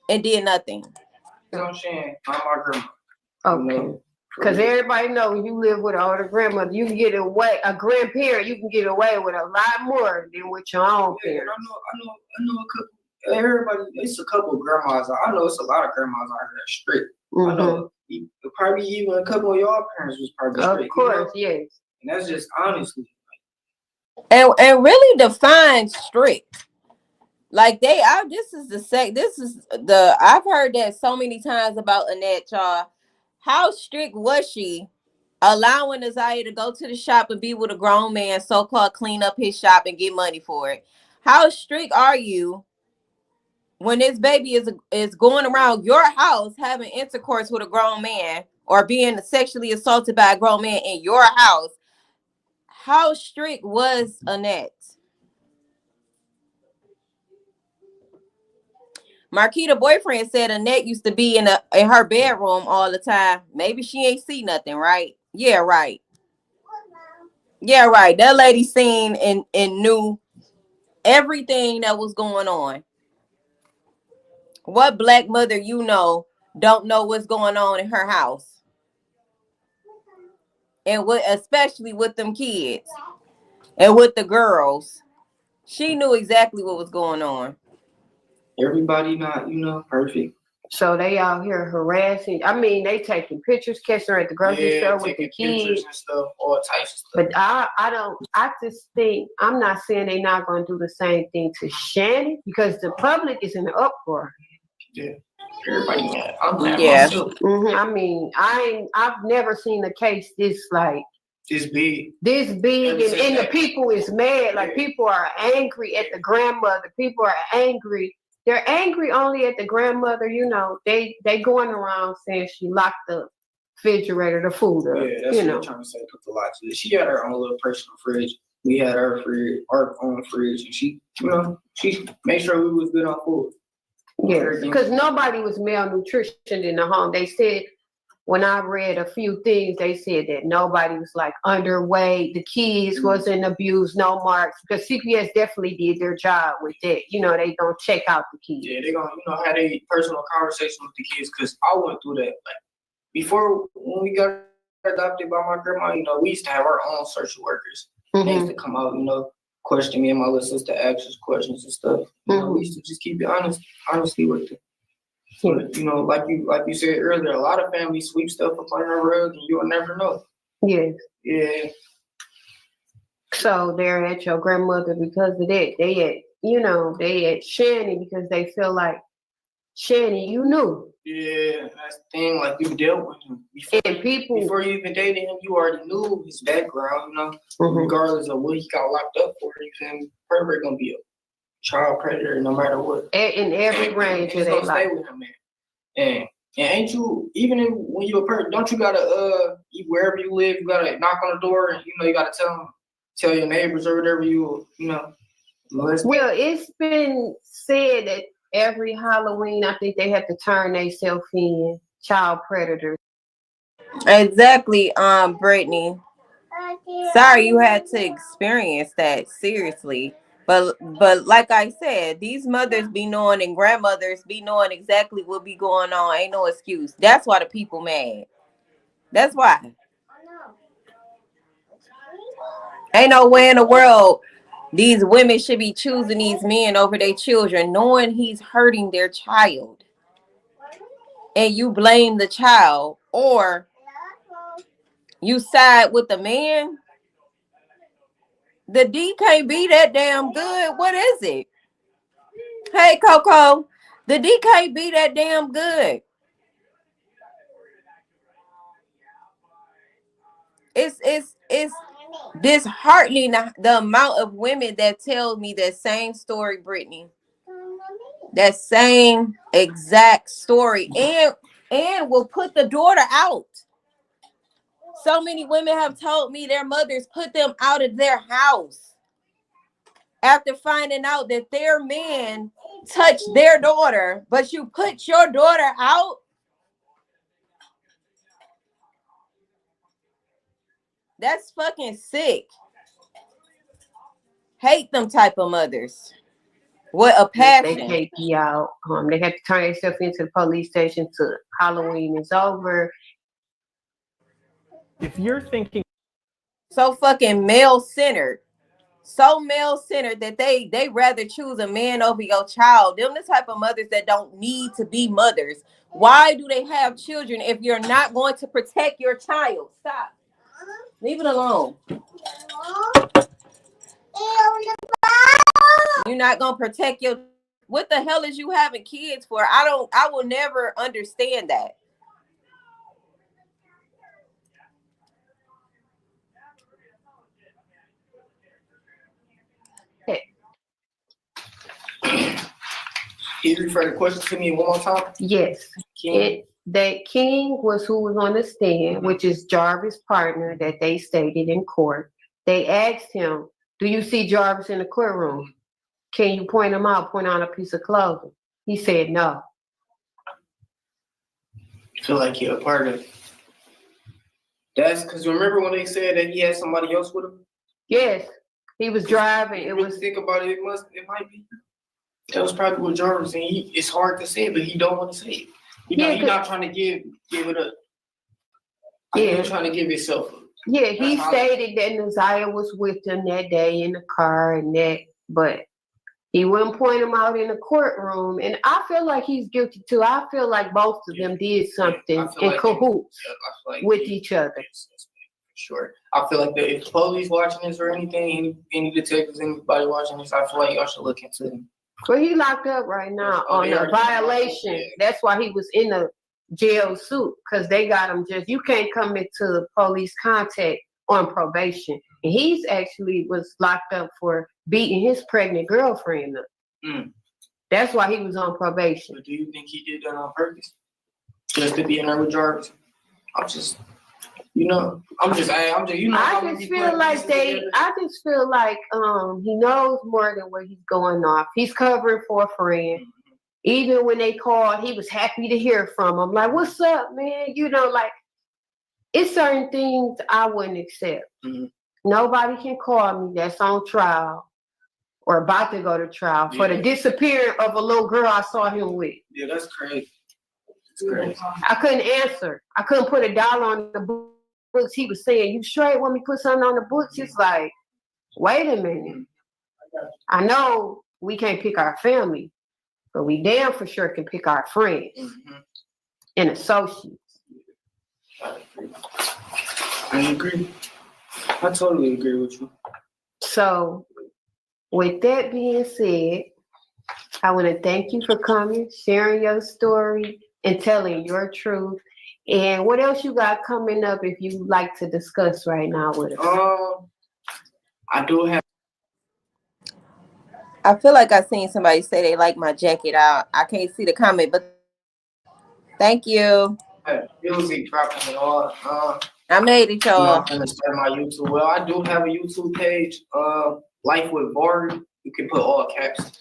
and did nothing. Shannon, I'm my grandma. Okay. Because everybody knows when you live with an older grandmother, you can get away, a grandparent, you can get away with a lot more than with your own parents. I know a couple, everybody, it's a couple of grandmas. I know it's a lot of grandmas out here that's strict. Mm-hmm. I know probably even a couple of y'all parents was probably strict. Of course, yes. And that's just honestly. And really define strict. Like I've heard that so many times about Annette, y'all. How strict was she allowing Naziah to go to the shop and be with a grown man, so-called clean up his shop and get money for it? How strict are you when this baby is going around your house having intercourse with a grown man or being sexually assaulted by a grown man in your house? How strict was Annette? Marquita boyfriend said Annette used to be in her bedroom all the time. Maybe she ain't see nothing, right? Yeah, right. Yeah, right. That lady seen and knew everything that was going on. What black mother don't know what's going on in her house? And especially with them kids and with the girls. She knew exactly what was going on. Everybody not, perfect. So they out here harassing. I mean, they taking pictures, catching her at the grocery store with the kids and stuff, all types of stuff. But I just think, I'm not saying they're not going to do the same thing to Shannon, because the public is in the uproar. Yeah, everybody mad. I'm mad myself. I mean, I've never seen a case this big, and the people is mad. Like, people are angry at the grandmother. People are angry. They're angry only at the grandmother. You know, they going around saying she locked the refrigerator, the food up. Yeah, that's what I'm trying to say. Put the lot to it. She had her own little personal fridge. We had our fridge, our own fridge, and she made sure we was good on food. Yeah, because nobody was malnutritioned in the home. They said, when I read a few things, they said that nobody was like underweight. The kids wasn't abused, no marks. Because CPS definitely did their job with that. You know, they don't check out the kids. Yeah, they gonna have a personal conversation with the kids. Because I went through that. Like, before, when we got adopted by my grandma, we used to have our own social workers. They used to come out, question me and my little sister, ask us questions and stuff. We used to just keep it honestly with them. But, like you said earlier, a lot of families sweep stuff up on their rug and you'll never know. Yes. Yeah. So they're at your grandmother because of that. They at Shannon because they feel like, Shannon, you knew. Yeah, that's the thing. Like, you dealt with him before you even dated him. You already knew his background. Regardless of what he got locked up for. Probably gonna be a child predator no matter what. In every range of their life. Stay with him, man. And ain't you, even when you're a person, don't you gotta wherever you live, you gotta knock on the door and you gotta tell your neighbors or whatever molest. Well, it's been said that every Halloween, I think they have to turn themselves in child predators. Exactly, Brittany. Sorry you had to experience that, seriously. But like I said, these mothers be knowing and grandmothers be knowing exactly what be going on. Ain't no excuse. That's why the people mad. That's why. Ain't no way in the world these women should be choosing these men over their children, knowing he's hurting their child. And you blame the child, or you side with the man. The D can't be that damn good. What is it? Hey, Coco, the D can't be that damn good. It's disheartening the amount of women that tell me that same story, Brittany. That same exact story, and will put the daughter out. So many women have told me their mothers put them out of their house after finding out that their man touched their daughter, but you put your daughter out. That's fucking sick. Hate them type of mothers. What a passion. They can't be out. They have to turn themselves into the police station till Halloween is over. If you're thinking so fucking male-centered, so male-centered that they rather choose a man over your child. Them the type of mothers that don't need to be mothers. Why do they have children if you're not going to protect your child? Stop. Leave it alone. You're not gonna protect your. What the hell is you having kids for? I will never understand that. Can you refer the question to me one more time? Yes. King was who was on the stand, which is Jarvis' partner that they stated in court. They asked him, do you see Jarvis in the courtroom? Can you point him out, point on a piece of clothing? He said no. I feel like you're a part of it. That's because remember when they said that he had somebody else with him? Yes. He was driving. Think about it, it might be. That was probably with Jarvis, and it's hard to say, but he don't want to say it. He's not trying to give it up. He's trying to give himself up. Yeah, he stated that Naziah was with him that day in the car and that, but He wouldn't point him out in the courtroom. And I feel like he's guilty too. I feel like both of them did something in cahoots with each other. Sure. I feel like if the police watching this or anything, any detectives, anybody watching this, I feel like y'all should look into him. Well, he locked up right now on a violation. Yeah. That's why he was in a jail suit, because they got him you can't come into police contact on probation. And he's actually was locked up for beating his pregnant girlfriend up. That's why he was on probation. But do you think he did that on purpose? Just to be in there with Jarvis? I just feel like he knows more than what he's going off. He's covering for a friend. Even when they called, he was happy to hear from him. Like, what's up, man? Like, it's certain things I wouldn't accept. Nobody can call me that's on trial or about to go to trial for the disappearance of a little girl I saw him with. Yeah, that's crazy. It's crazy. I couldn't answer. I couldn't put $1 on the books. He was saying, you straight when we put something on the books? It's like, wait a minute. I know we can't pick our family, but we damn for sure can pick our friends and associates. I agree. I totally agree with you. So, with that being said, I want to thank you for coming, sharing your story, and telling your truth. And what else you got coming up if you like to discuss right now with us? I do have. I feel like I seen somebody say they like my jacket out. I can't see the comment, but thank you. Music dropping it all. I made it, y'all. I'm gonna start my YouTube. Well, I do have a YouTube page. Life with Vari. You can put all caps.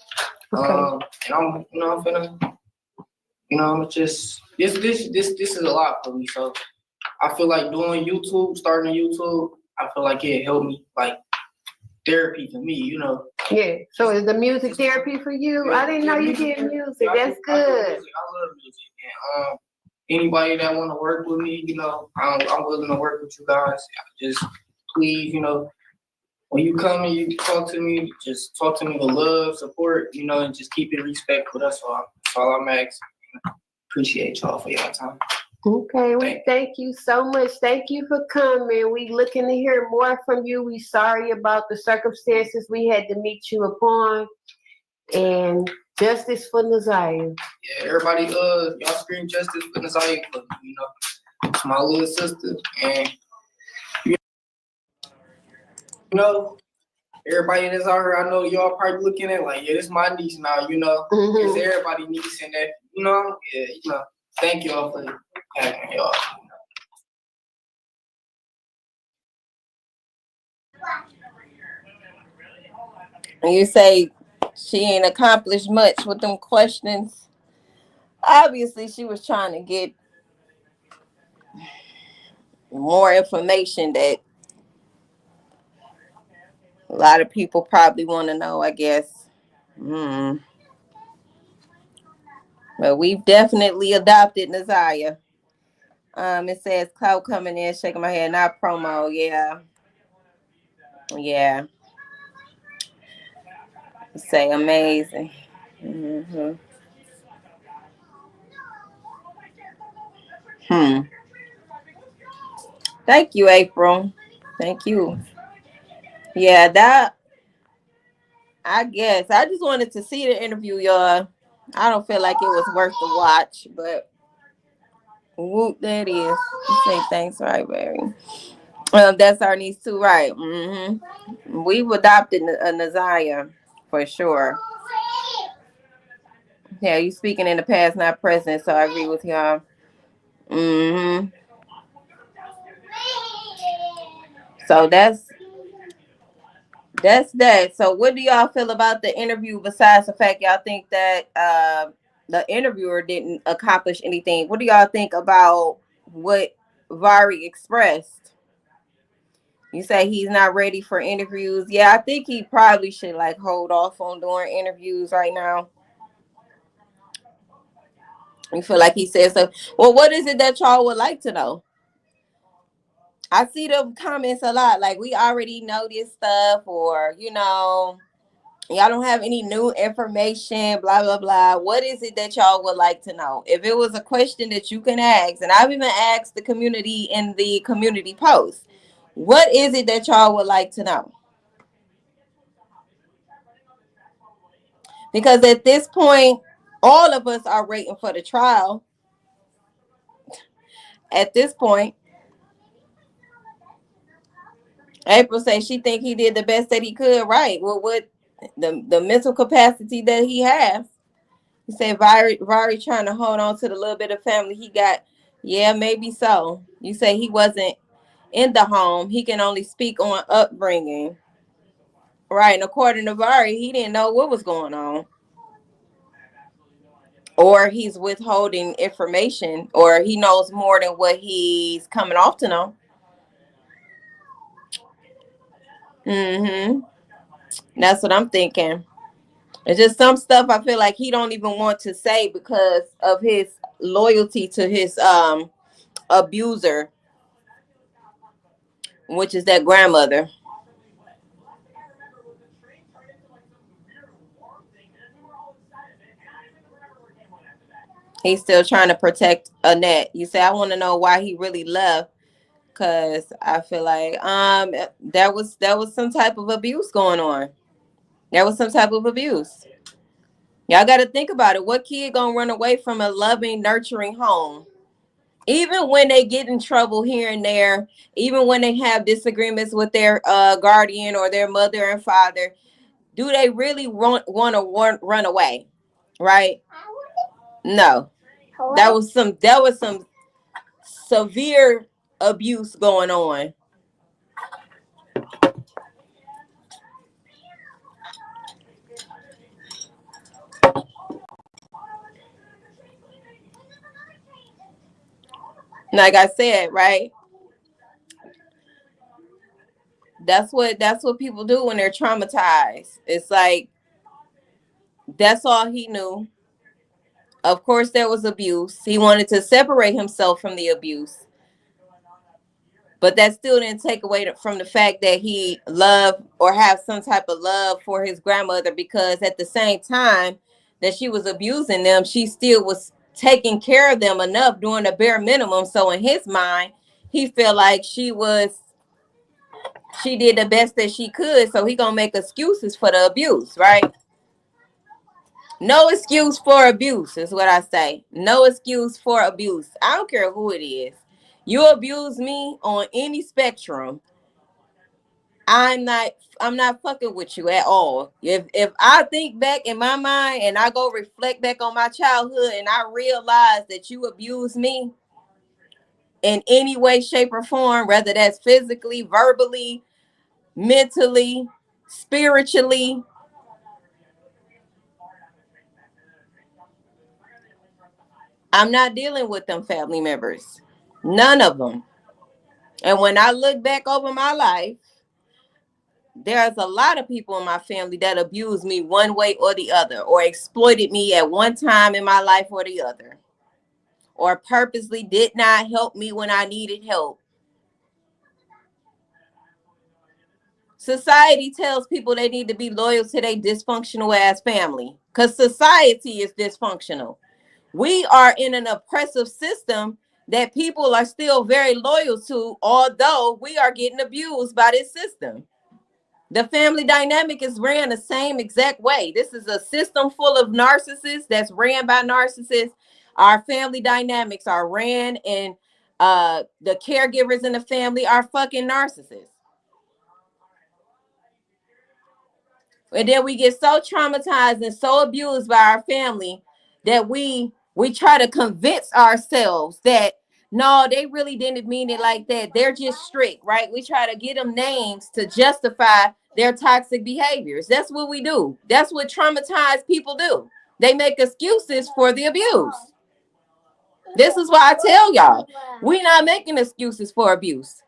Okay. And I'm finna. Just this is a lot for me. So I feel like doing YouTube, starting a YouTube. I feel like it helped me, like therapy for me. Yeah. So is the music therapy for you? Yeah, I didn't know you did music. That's good. I love music. And, anybody that want to work with me, I'm willing to work with you guys. Just please, when you come and you talk to me, just talk to me with love, support, and just keep it respectful. That's all I'm asking. Appreciate y'all for your time. Okay, we thank you so much. Thank you for coming. We looking to hear more from you. We sorry about the circumstances we had to meet you upon. And justice for Naziah. Yeah, everybody, y'all scream justice for Naziah for me, It's my little sister. And everybody that's out here, I know y'all probably looking at like, yeah, this is my niece now, It's everybody niece and that, thank y'all for having y'all. And you say she ain't accomplished much with them questions. Obviously, she was trying to get more information that a lot of people probably want to know, I guess. But we've definitely adopted Naziah. It says cloud coming in, shaking my head, not promo. Yeah. Say amazing. Thank you, April. Thank you. Yeah, that, I guess. I just wanted to see the interview, y'all. I don't feel like it was worth the watch, but whoop, that is. You say thanks, right, Barry? That's our niece too, right? We've adopted a Naziah for sure. Yeah, you speaking in the past, not present, so I agree with y'all. So that's that. So what do y'all feel about the interview besides the fact y'all think that the interviewer didn't accomplish anything? What do y'all think about what Vari expressed? You say he's not ready for interviews. Yeah, I think he probably should like hold off on doing interviews right now. You feel like he said so. Well, what is it that y'all would like to know? I see the comments a lot. Like, we already know this stuff, or Y'all don't have any new information, blah, blah, blah. What is it that y'all would like to know? If it was a question that you can ask, and I've even asked the community in the community post, what is it that y'all would like to know? Because at this point, all of us are waiting for the trial. At this point, April says she think he did the best that he could, right? Well, what the mental capacity that he has. He said Vari trying to hold on to the little bit of family he got. Yeah, maybe so. You say he wasn't in the home. He can only speak on upbringing. Right. And according to Vari, he didn't know what was going on. Or he's withholding information, or he knows more than what he's coming off to know. That's what I'm thinking. It's just some stuff I feel like he don't even want to say because of his loyalty to his abuser, which is that grandmother. He's still trying to protect Annette. You say, I want to know why he really left, because I feel like there was some type of abuse going on. There was some type of abuse. Y'all got to think about it. What kid gonna run away from a loving, nurturing home? Even when they get in trouble here and there, even when they have disagreements with their guardian or their mother and father, do they really want to run away? Right? No. That was some severe abuse going on. Like I said, right? That's what people do when they're traumatized. It's like that's all he knew. Of course there was abuse. He wanted to separate himself from the abuse. But that still didn't take away from the fact that he loved or have some type of love for his grandmother, because at the same time that she was abusing them, she still was taking care of them enough, doing the bare minimum. So in his mind, he felt like she did the best that she could. So he gonna make excuses for the abuse, right? No excuse for abuse is what I say. No excuse for abuse. I don't care who it is. You abuse me on any spectrum, I'm not fucking with you at all. If I think back in my mind and I go reflect back on my childhood and I realize that you abused me in any way, shape, or form, whether that's physically, verbally, mentally, spiritually, I'm not dealing with them family members. None of them. And when I look back over my life, there's a lot of people in my family that abused me one way or the other, or exploited me at one time in my life or the other, or purposely did not help me when I needed help. Society tells people they need to be loyal to their dysfunctional ass family because society is dysfunctional. We are in an oppressive system that people are still very loyal to, although we are getting abused by this system. The family dynamic is ran the same exact way. This is a system full of narcissists that's ran by narcissists. Our family dynamics are ran, and the caregivers in the family are fucking narcissists. And then we get so traumatized and so abused by our family that we try to convince ourselves that no, they really didn't mean it like that. They're just strict, right? We try to get them names to justify their toxic behaviors. That's what we do. That's what traumatized people do. They make excuses for the abuse. This is why I tell y'all, we're not making excuses for abuse.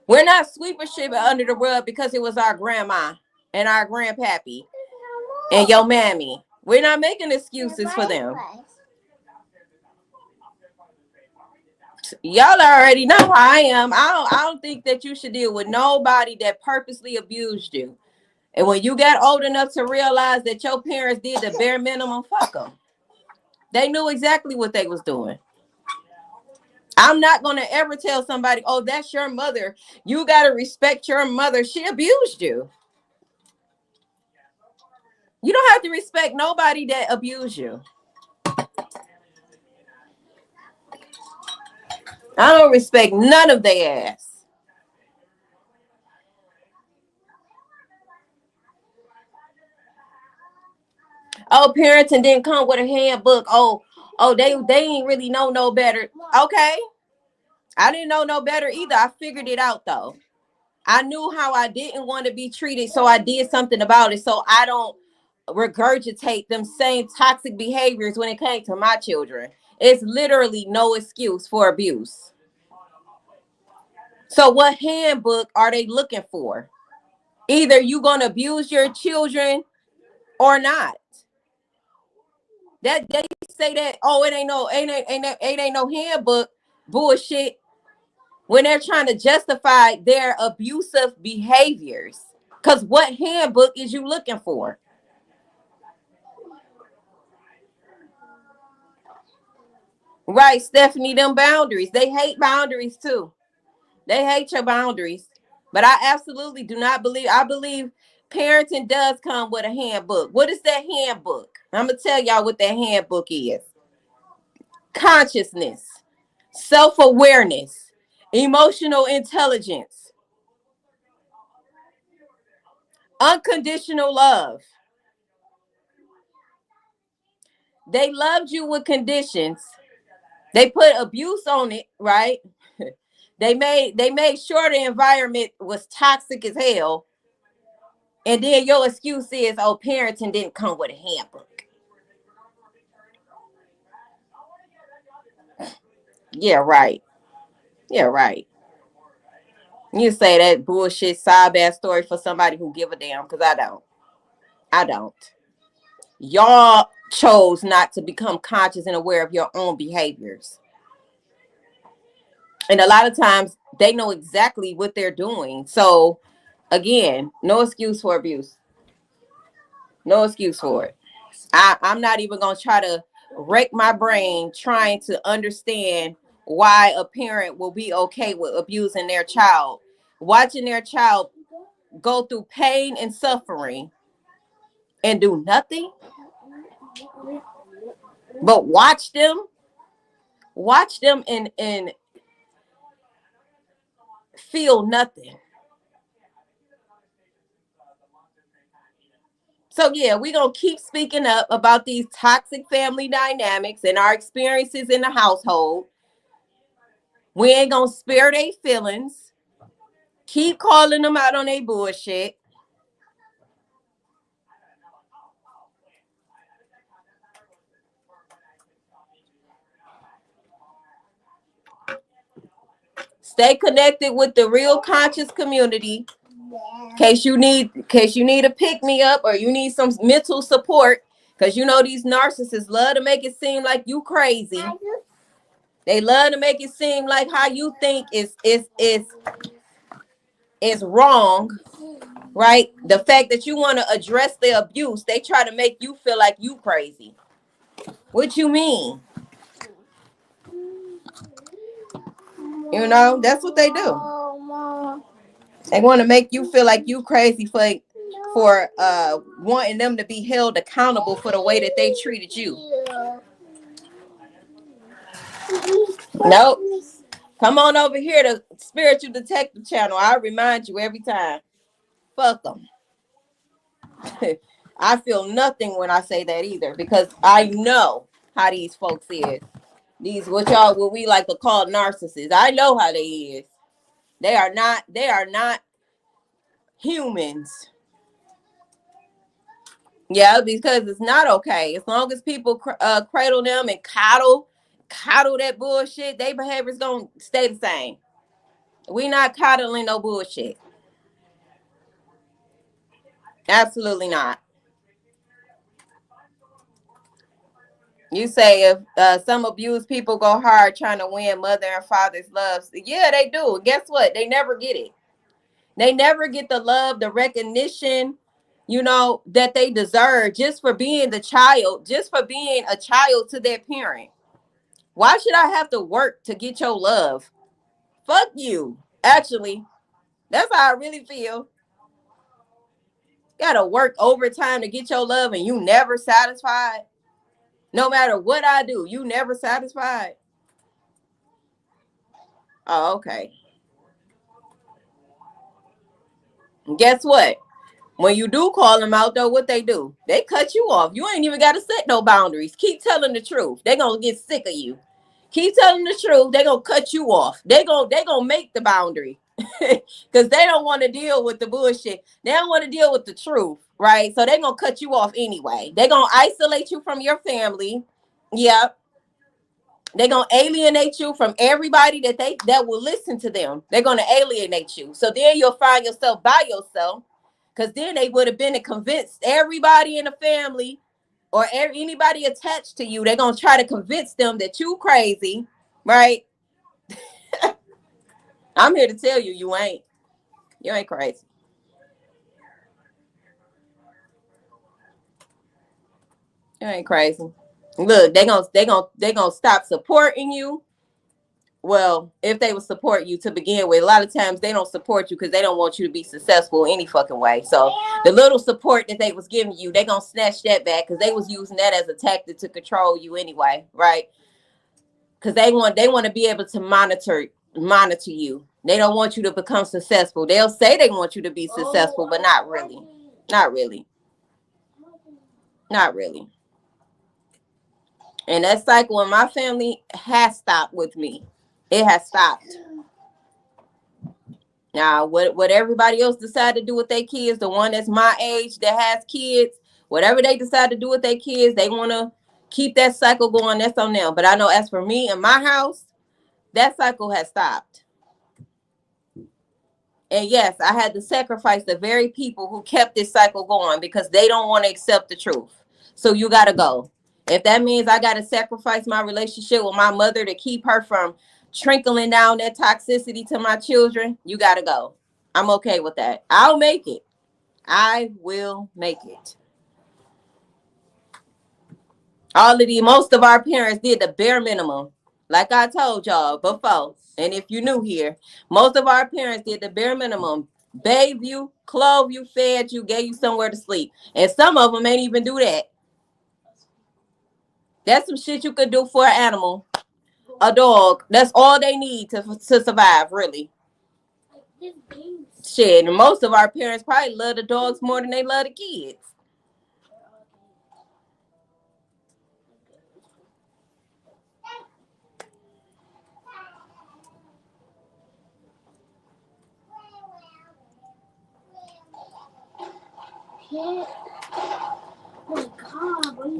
We're not sweeping shit under the rug because it was our grandma and our grandpappy and your mammy. We're not making excuses for them. Y'all already know how I am. I don't think that you should deal with nobody that purposely abused you. And when you got old enough to realize that your parents did the bare minimum, fuck them. They knew exactly what they was doing. I'm not going to ever tell somebody, oh, that's your mother. You got to respect your mother. She abused you. You don't have to respect nobody that abused you. I don't respect none of their ass. Oh, parenting didn't come with a handbook. Oh, they ain't really know no better. Okay. I didn't know no better either. I figured it out though. I knew how I didn't want to be treated, so I did something about it. So I don't regurgitate them same toxic behaviors when it came to my children. It's literally no excuse for abuse. So what handbook are they looking for? Either you gonna abuse your children or not. That they say that, oh, it ain't no handbook bullshit when they're trying to justify their abusive behaviors. Because what handbook is you looking for? Right, Stephanie, them boundaries. They hate boundaries too. They hate your boundaries. But I absolutely do not believe, I believe parenting does come with a handbook. What is that handbook? I'm going to tell y'all what that handbook is. Consciousness, self-awareness, emotional intelligence, unconditional love. They loved you with conditions. They put abuse on it, right? They made sure the environment was toxic as hell. And then your excuse is, oh, parenting didn't come with a handbook. Yeah, right. Yeah, right. You say that bullshit side ass story for somebody who give a damn, because I don't. I don't. Y'all chose not to become conscious and aware of your own behaviors. And a lot of times they know exactly what they're doing. So again, no excuse for abuse. No excuse for it. I'm not even going to try to wreck my brain trying to understand why a parent will be okay with abusing their child. Watching their child go through pain and suffering and do nothing. But watch them and feel nothing. So yeah, we're going to keep speaking up about these toxic family dynamics and our experiences in the household. We ain't going to spare their feelings. Keep calling them out on their bullshit. Stay connected with the real conscious community. In case you need a pick me up or you need some mental support, because you know these narcissists love to make it seem like you crazy. They love to make it seem like how you think is wrong, right? The fact that you want to address the abuse, they try to make you feel like you crazy. What you mean? You know, that's what they do. They want to make you feel like you crazy for wanting them to be held accountable for the way that they treated you. Nope. Come on over here to Spiritual Detective Channel. I remind you every time. Fuck them. I feel nothing when I say that either, because I know how these folks is. These what we like to call narcissists. I know how they is. They are not humans. Yeah, because it's not okay. As long as people cradle them and coddle that bullshit, their behavior's gonna stay the same. We not coddling no bullshit. Absolutely not. You say if some abused people go hard trying to win mother and father's love. Yeah, they do. Guess what? They never get it. They never get the love, the recognition, you know, that they deserve just for being the child, just for being a child to their parent. Why should I have to work to get your love? Fuck you. Actually, that's how I really feel. Gotta work overtime to get your love and you never satisfied. No matter what I do, you never satisfied. Oh, okay. Guess what? When you do call them out, though, what they do? They cut you off. You ain't even got to set no boundaries. Keep telling the truth. They're going to get sick of you. Keep telling the truth. They're going to cut you off. They're going to make the boundary because they don't want to deal with the bullshit. They don't want to deal with the truth, right? So they're going to cut you off anyway. They're going to isolate you from your family. Yep. They're going to alienate you from everybody that will listen to them. They're going to alienate you. So then you'll find yourself by yourself. Because then they would have been convinced everybody in the family or anybody attached to you, they're going to try to convince them that you crazy, right? I'm here to tell you, you ain't crazy. You ain't crazy. Look, they gonna stop supporting you. Well, if they would support you to begin with, a lot of times they don't support you because they don't want you to be successful any fucking way. So the little support that they was giving you, they gonna snatch that back because they was using that as a tactic to control you anyway, right? Because they want to be able to monitor you. They don't want you to become successful. They'll say they want you to be successful, but not really. Not really. Not really. And that cycle in my family has stopped with me. It has stopped. Now, what everybody else decide to do with their kids, the one that's my age that has kids, whatever they decide to do with their kids, they want to keep that cycle going. That's on them. But I know as for me and my house, that cycle has stopped. And yes, I had to sacrifice the very people who kept this cycle going because they don't want to accept the truth. So you got to go. If that means I got to sacrifice my relationship with my mother to keep her from trickling down that toxicity to my children, you got to go. I'm okay with that. I'll make it. I will make it. Most of our parents did the bare minimum. Like I told y'all before, and if you new here, most of our parents did the bare minimum. Bathed you, clothed you, fed you, gave you somewhere to sleep. And some of them ain't even do that. That's some shit you could do for an animal. A dog. That's all they need to survive, really. Shit, and most of our parents probably love the dogs more than they love the kids.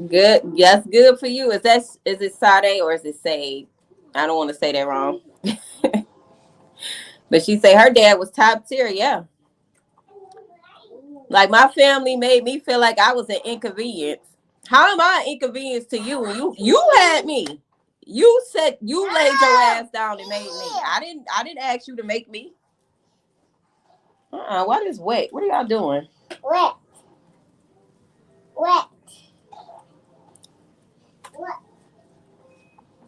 Good. Yes, good for you. Is it Sade or is it Sade? I don't want to say that wrong. But she say her dad was top tier, yeah. Like my family made me feel like I was an inconvenience. How am I an inconvenience to you? You had me. You said you laid your ass down and made me. I didn't ask you to make me. What is wet? What are y'all doing? Wet. Wet.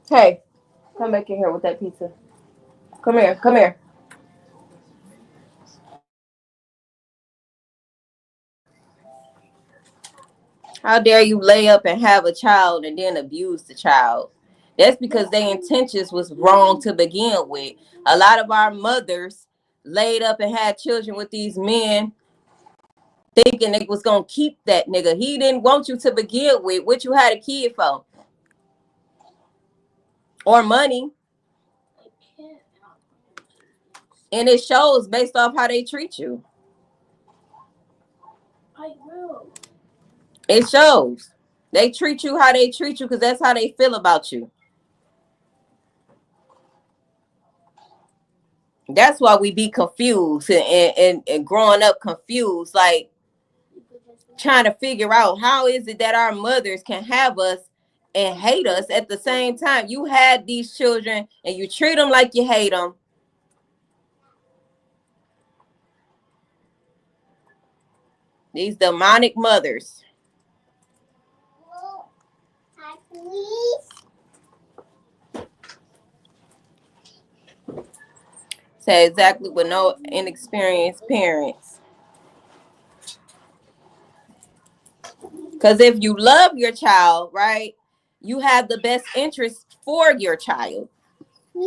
Hey, come back in here with that pizza. Come here. Come here. How dare you lay up and have a child and then abuse the child? That's because their intentions was wrong to begin with. A lot of our mothers laid up and had children with these men thinking they was going to keep that nigga. He didn't want you to begin with. What you had a kid for? Or money. And it shows based off how they treat you. It shows. They treat you how they treat you because that's how they feel about you. That's why we be confused and growing up confused, like trying to figure out how is it that our mothers can have us and hate us at the same time. You had these children and you treat them like you hate them. These demonic mothers. Say exactly with no inexperienced parents. Because if you love your child, right, you have the best interest for your child.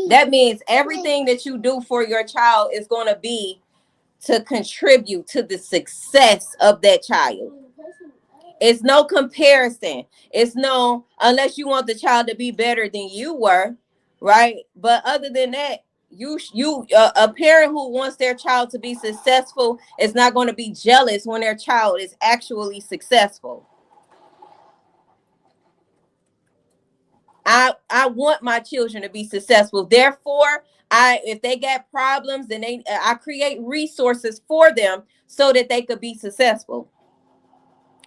That means everything that you do for your child is going to be to contribute to the success of that child. It's no comparison. It's no, unless you want the child to be better than you were, right? But other than that, a parent who wants their child to be successful is not going to be jealous when their child is actually successful. I want my children to be successful. Therefore, if they got problems, then I create resources for them so that they could be successful.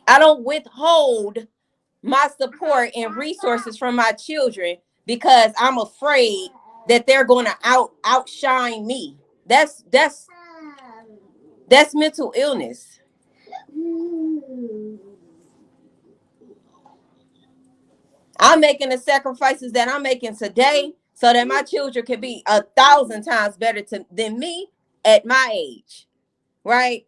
I don't withhold my support and resources from my children because I'm afraid that they're going to outshine me. That's mental illness. I'm making the sacrifices that I'm making today so that my children can be 1,000 times better than me at my age, right?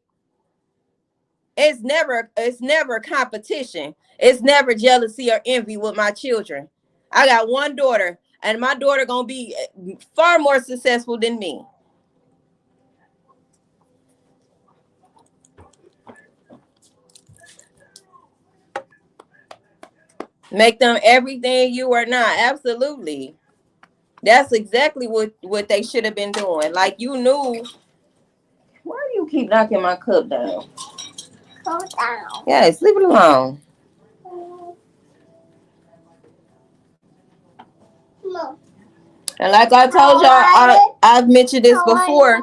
It's never competition. It's never jealousy or envy with my children. I got one daughter, and my daughter gonna be far more successful than me. Make them everything you are not. Absolutely. That's exactly what they should have been doing. Like, you knew. Why do you keep knocking my cup down? Go down. Yes, leave it alone. No. And like I told y'all, I've mentioned this before.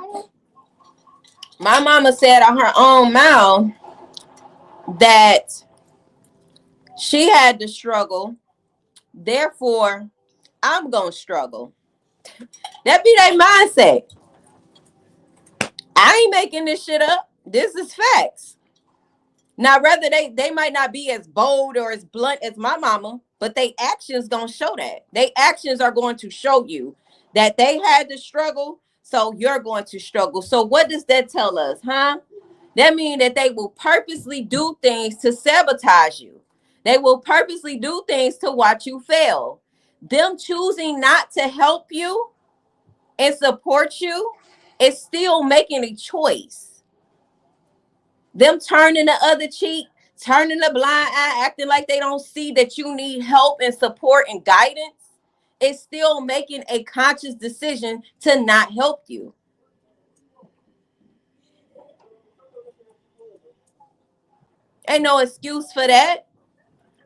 My mama said on her own mouth that she had to struggle. Therefore, I'm going to struggle. That be their mindset. I ain't making this shit up. This is facts. Now, rather they might not be as bold or as blunt as my mama, but they actions gonna show that. They actions are going to show you that they had to struggle, so you're going to struggle. So what does that tell us, huh? That means that they will purposely do things to sabotage you. They will purposely do things to watch you fail. Them choosing not to help you and support you is still making a choice. Them turning the other cheek, turning the blind eye, acting like they don't see that you need help and support and guidance, is still making a conscious decision to not help you. Ain't no excuse for that.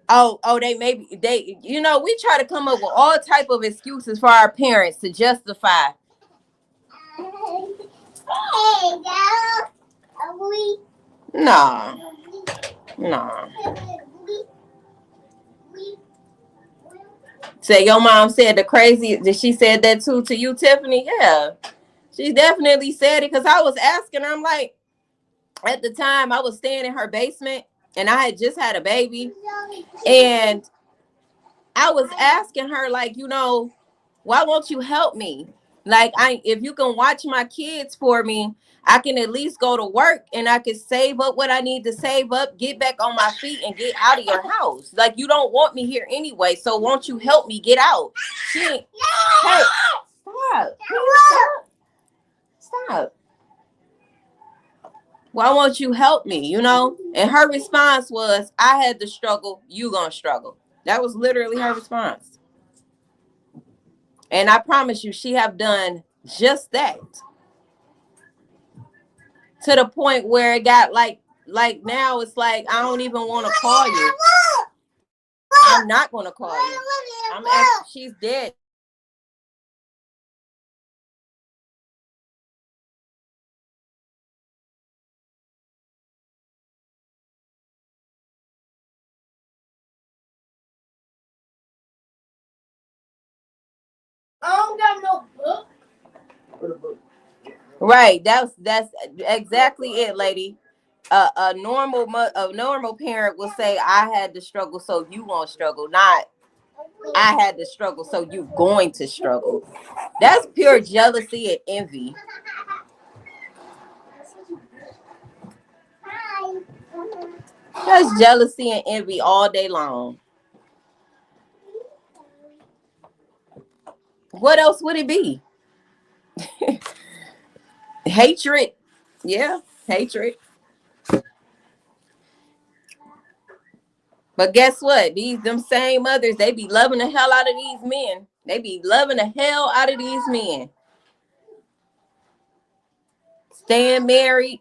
Oh, we try to come up with all type of excuses for our parents to justify. Nah. Say your mom said the crazy. Did she said that too to you, Tiffany? Yeah, she definitely said it because I was asking her. I'm like, at the time I was staying in her basement and I had just had a baby, and I was asking her, like, why won't you help me? Like, if you can watch my kids for me, I can at least go to work and I can save up what I need to save up, get back on my feet and get out of your house. Like, you don't want me here anyway, so won't you help me get out? Hey, stop. Stop. Why won't you help me, And her response was, I had to struggle, you gonna struggle. That was literally her response. And I promise you, she have done just that. To the point where it got like now it's like, I don't even want to call you. I'm not going to call you. She's dead. I don't got no book. Right. That's exactly it, lady. a normal parent will say, I had to struggle so you won't struggle, not I had to struggle so you going to struggle. That's pure jealousy and envy. That's jealousy and envy all day long. What else would it be? Hatred. Yeah, hatred. But guess what? Them same mothers, they be loving the hell out of these men. They be loving the hell out of these men. Staying married,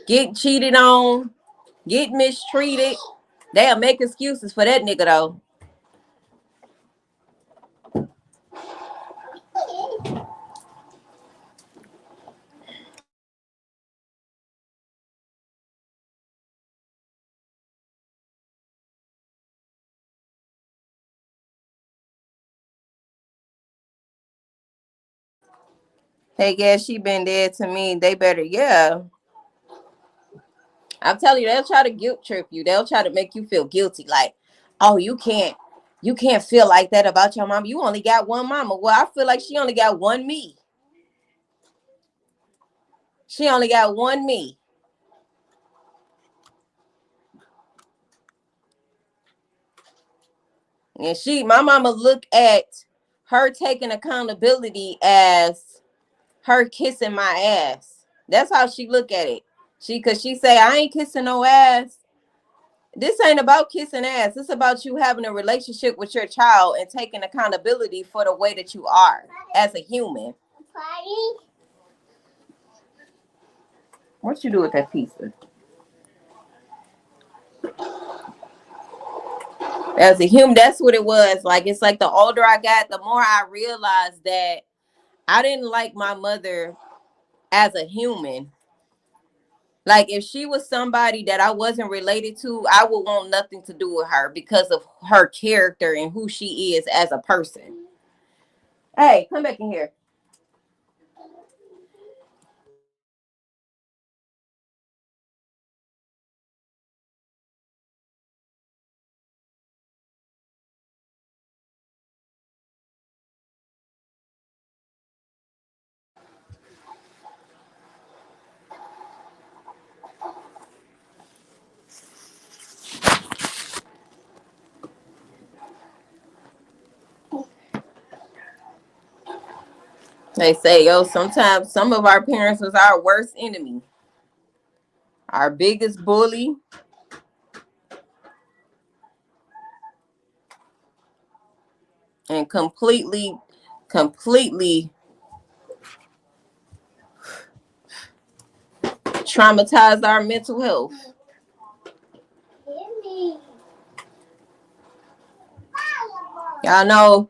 get cheated on, get mistreated. They'll make excuses for that nigga though. Hey, guess she been dead to me. They better, yeah. I'm telling you, they'll try to guilt trip you. They'll try to make you feel guilty. Like, oh, you can't feel like that about your mom. You only got one mama. Well, I feel like she only got one me. She only got one me. And my mama look at her taking accountability as her kissing my ass. That's how she look at it. Cause she say, I ain't kissing no ass. This ain't about kissing ass. It's about you having a relationship with your child and taking accountability for the way that you are as a human. What you do with that pizza? As a human, that's what it was. Like, it's like the older I got, the more I realized that I didn't like my mother as a human. Like, if she was somebody that I wasn't related to, I would want nothing to do with her because of her character and who she is as a person. Hey, come back in here. They say, yo, sometimes some of our parents was our worst enemy, our biggest bully. And completely traumatized our mental health. Y'all know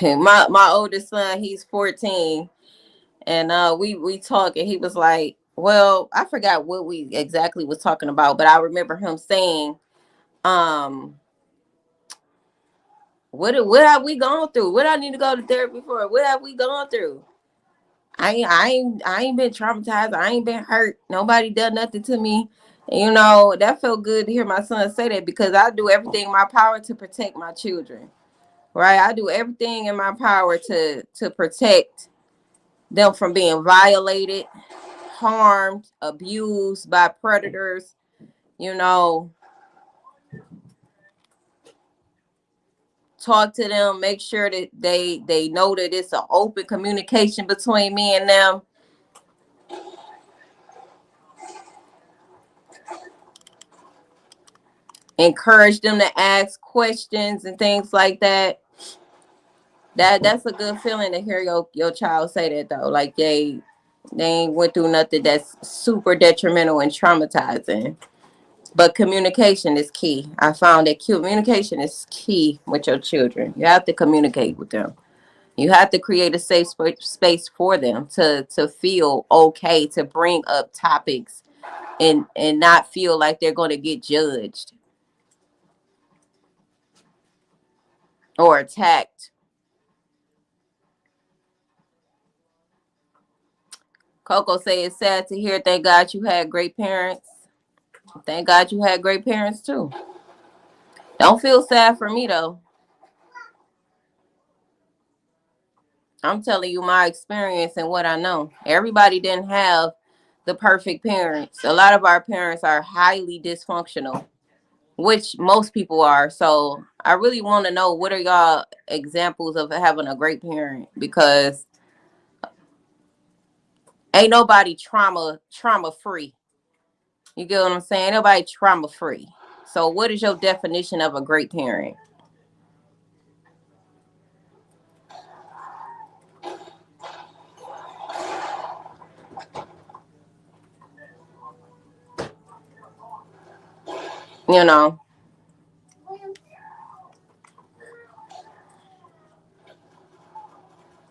my oldest son, he's 14, and we talk, and he was like, well, I forgot what we exactly was talking about, but I remember him saying, what have we gone through? What I need to go to therapy for? What have we gone through? I ain't been traumatized. I ain't been hurt. Nobody done nothing to me. And, you know, that felt good to hear my son say that, because I do everything in my power to protect my children. Right? I do everything in my power to protect them from being violated, harmed, abused by predators. You know, talk to them, make sure that they know that it's an open communication between me and them. Encourage them to ask questions and things like that. That's a good feeling to hear your child say that, though. Like they ain't went through nothing that's super detrimental and traumatizing. But communication is key. I found that communication is key with your children. You have to communicate with them. You have to create a safe space for them to feel okay to bring up topics and not feel like they're going to get judged or attacked. Coco say it's sad to hear. Thank God you had great parents. Thank God you had great parents too. Don't feel sad for me though. I'm telling you my experience and what I know. Everybody didn't have the perfect parents. A lot of our parents are highly dysfunctional, which most people are. So I really want to know, what are y'all examples of having a great parent? Because ain't nobody trauma free. You get what I'm saying? Nobody trauma free. So what is your definition of a great parent? You know,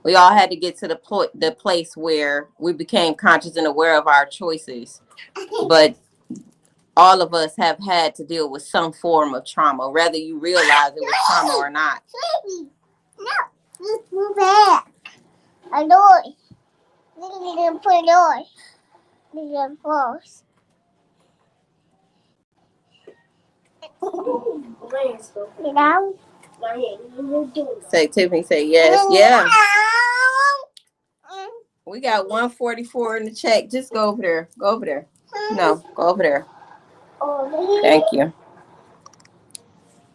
we all had to get to the place where we became conscious and aware of our choices. But all of us have had to deal with some form of trauma, whether you realize it was trauma or not. No, move back. A door. You need to put a door. You need to close. You know? Say, Tiffany, say yes. Yeah. We got 144 in the chat. Just go over there. Go over there. No, go over there. Thank you.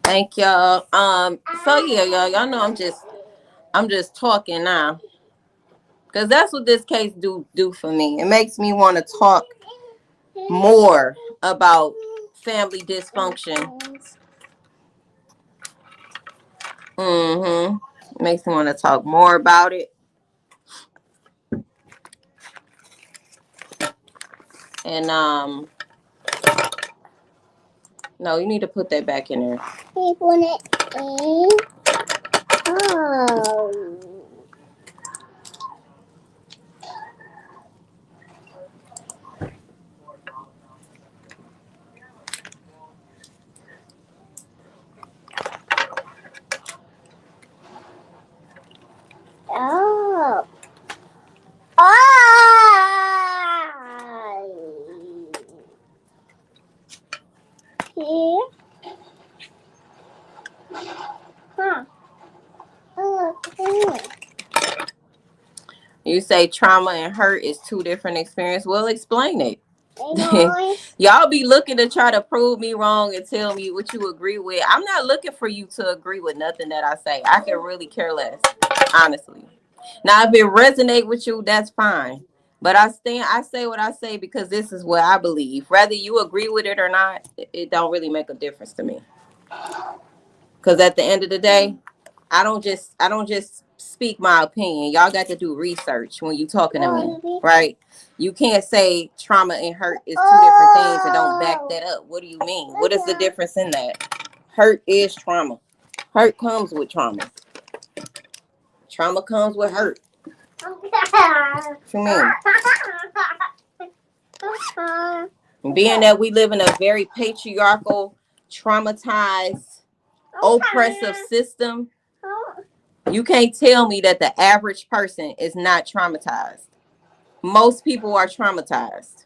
Thank y'all. So yeah, y'all know I'm just talking now. Cause that's what this case do for me. It makes me want to talk more about family dysfunction. Makes me want to talk more about it. And no, you need to put that back in there. Keep on it in. Oh. Oh. Here. Huh. You say trauma and hurt is two different experiences. Well, explain it. Y'all be looking to try to prove me wrong and tell me what you agree with. I'm not looking for you to agree with nothing that I say. I can really care less, honestly. Now, if it resonate with you, that's fine. But I say what I say because this is what I believe. Whether you agree with it or not, it don't really make a difference to me. Because at the end of the day, I don't just speak my opinion. Y'all got to do research when you talking to me, right? You can't say trauma and hurt is two different things and don't back that up. What do you mean? What is the difference in that? Hurt is trauma. Hurt comes with trauma. Trauma comes with hurt. What you mean? Being that we live in a very patriarchal, traumatized, oppressive system, you can't tell me that the average person is not traumatized. Most people are traumatized.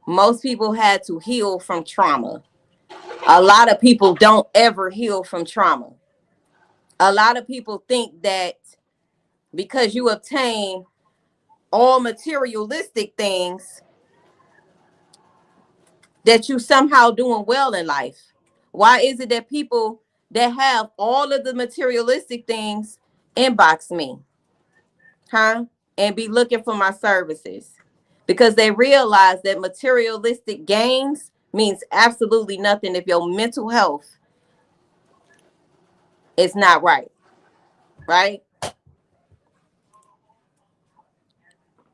Most people had to heal from trauma. A lot of people don't ever heal from trauma. A lot of people think that because you obtain all materialistic things, that you somehow doing well in life. Why is it that people that have all of the materialistic things inbox me? And be looking for my services? Because they realize that materialistic gains means absolutely nothing if your mental health is not right. Right?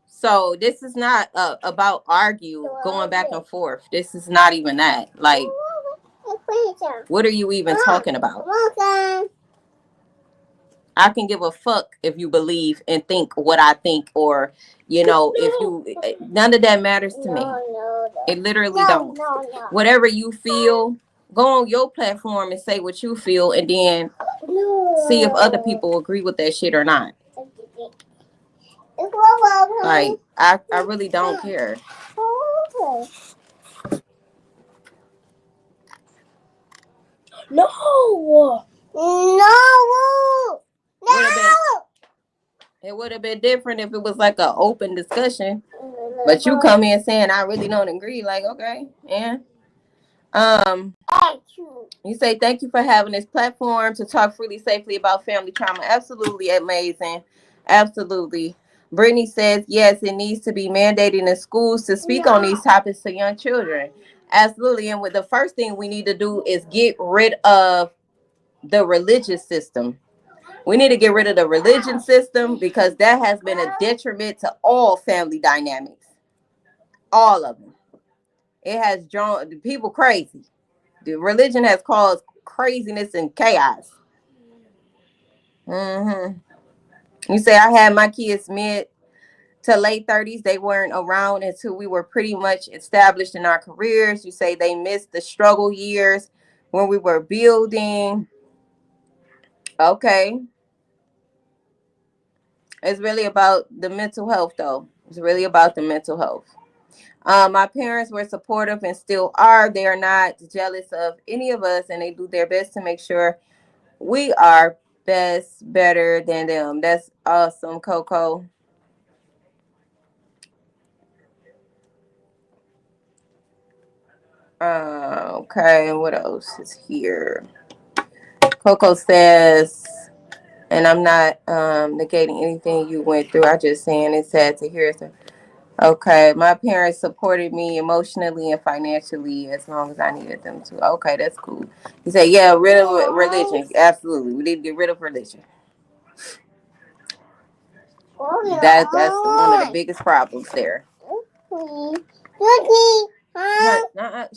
So this is not about going back and forth. This is not even that. Like, what are you even talking about? I can give a fuck if you believe and think what I think, or, if you, none of that matters to me. It literally don't. Whatever you feel, go on your platform and say what you feel, and then see if other people agree with that shit or not. Like, I really don't care. No. It would have been different if it was like an open discussion. But you come in saying I really don't agree. Like, okay, yeah. You say thank you for having this platform to talk freely, safely about family trauma. Absolutely amazing. Absolutely. Brittany says yes, it needs to be mandated in schools to speak on these topics to young children. Absolutely. And with the first thing we need to do is get rid of the religious system. We need to get rid of the religion system because that has been a detriment to all family dynamics. All of them. It has drawn people crazy. The religion has caused craziness and chaos. You say I had my kids mid to late 30s. They weren't around until we were pretty much established in our careers. You say they missed the struggle years when we were building. Okay. It's really about the mental health, though. It's really about the mental health. My parents were supportive and still are. They are not jealous of any of us, and they do their best to make sure we are better than them. That's awesome, Coco. Okay, what else is here? Coco says, and I'm not negating anything you went through. I just saying it's sad to hear. Okay, my parents supported me emotionally and financially as long as I needed them to. Okay, that's cool. You say, yeah, rid of religion. Absolutely, we need to get rid of religion. That's one of the biggest problems there.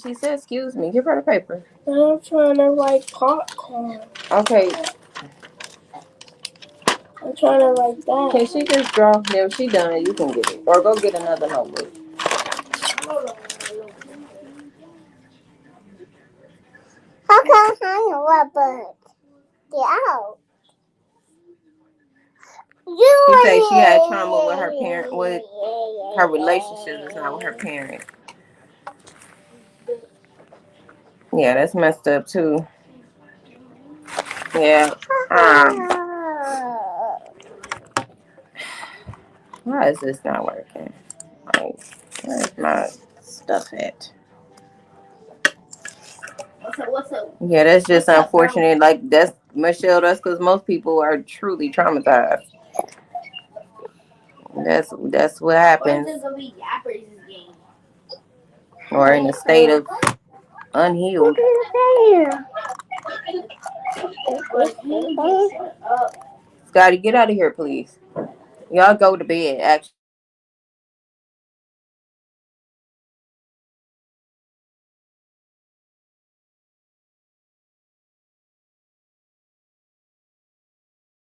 She said, excuse me. Give her the paper. I'm trying to write popcorn. Okay. I'm trying to write that. Can she just draw? If she done, you can get it. Or go get another notebook. How come I know what bird? Get out. She said she had trauma with her parent, with her relationship. It's not with her parent. Yeah, that's messed up too. Yeah. Why is this not working? Like, where's my stuff at? What's up? Yeah, that's just unfortunate. Like, that's Michelle. That's because most people are truly traumatized. That's what happens. Or in a state of unhealed. Scotty, get out of here, please. Y'all go to bed, actually.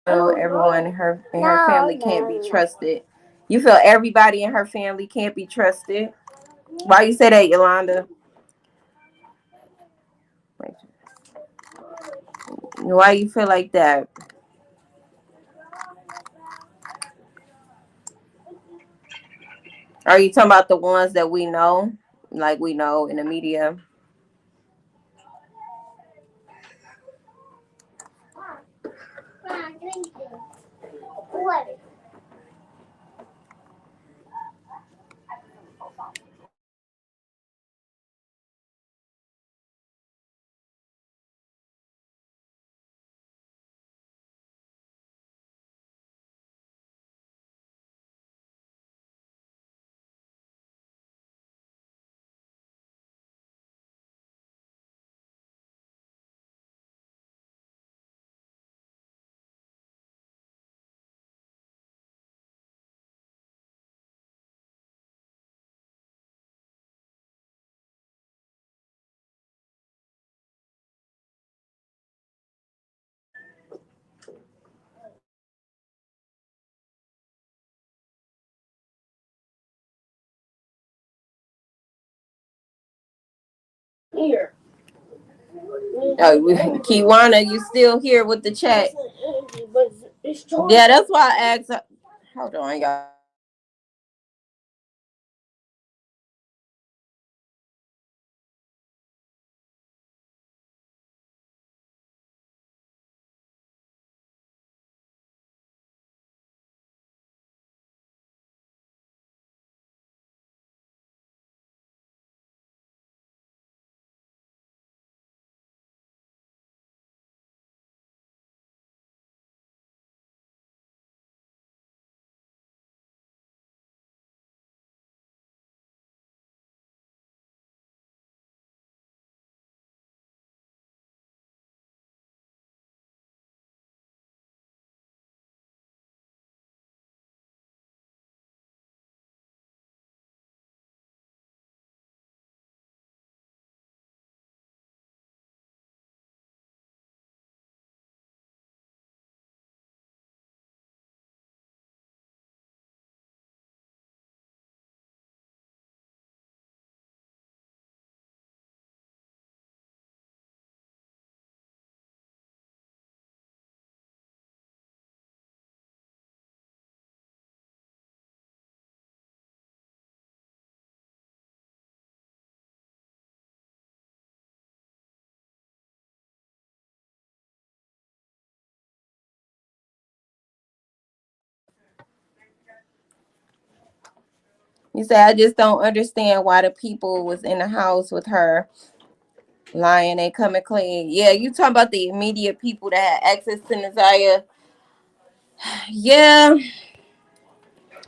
Everyone in her family can't be trusted. You feel everybody in her family can't be trusted? Why you say that, Yolanda? Why you feel like that? Are you talking about the ones that we know? Like we know in the media? Here. Kiwana, you still here with the chat? Yeah, that's why I asked. Hold on, y'all. You say, I just don't understand why the people was in the house with her lying and coming clean. Yeah, you talking about the immediate people that had access to Nasiah. Yeah.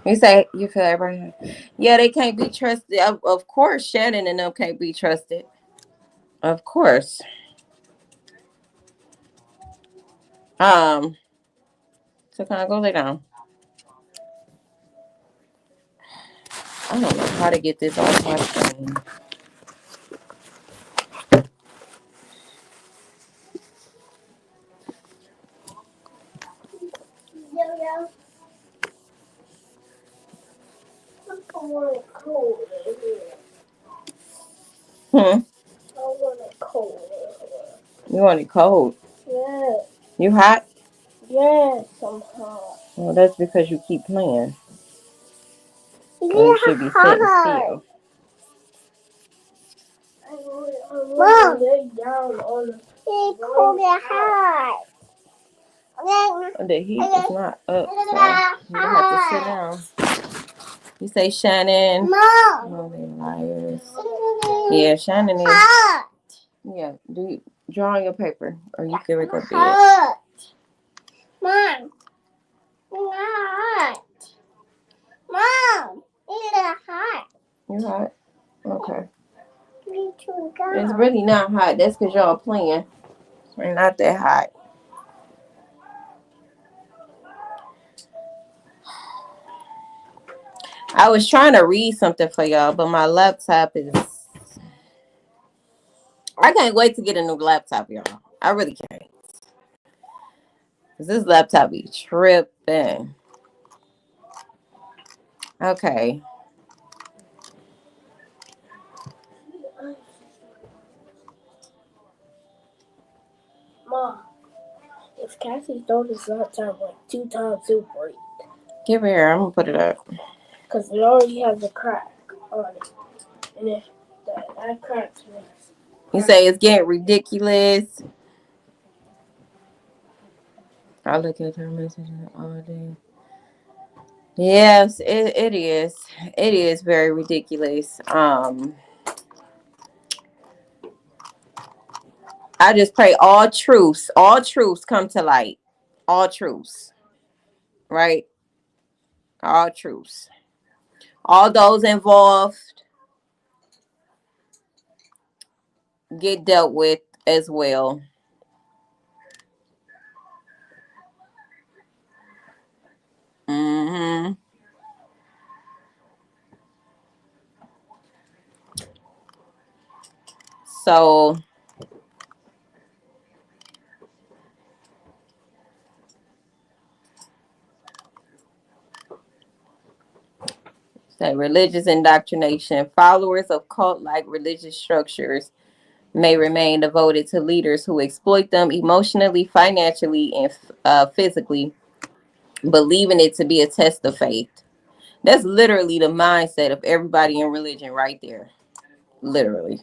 You say, you feel everybody. Yeah, they can't be trusted. Of course, Shannon and them can't be trusted. Of course. So can I go lay down? I don't know how to get this off my screen. Yeah. I want it cold in here. Hmm. I want it cold in here. You want it cold? Yes. You hot? Yes, I'm hot. Well, that's because you keep playing. Yeah, You should be sitting still. Mom, lay down on the. It's cold and hot. The heat is not up, so you have to sit down. You say Shannon. Mom. No, they liars. Yeah, Shannon is. Hot. Yeah, do you draw on your paper, or you can make a bed. Hot. Mom. Hot. Mom. It's hot. You hot? Okay. Me too, go. It's really not hot. That's because y'all playing. It's not that hot. I was trying to read something for y'all, but my laptop is. I can't wait to get a new laptop, y'all. I really can't. Cause this laptop be tripping. Okay. Mom, if Cassie throws his laptop like 2 times, it'll break. Give it here. I'm gonna put it up. Because it already has a crack on it. And if that crack's makes. You say it's getting ridiculous. I look at her messages all day. Yes, it is. It is very ridiculous. I just pray all truths come to light. All truths. Right? All truths. All those involved get dealt with as well. Mm-hmm. So religious indoctrination. Followers of cult-like religious structures may remain devoted to leaders who exploit them emotionally, financially, and physically, believing it to be a test of faith. That's literally the mindset of everybody in religion right there. Literally.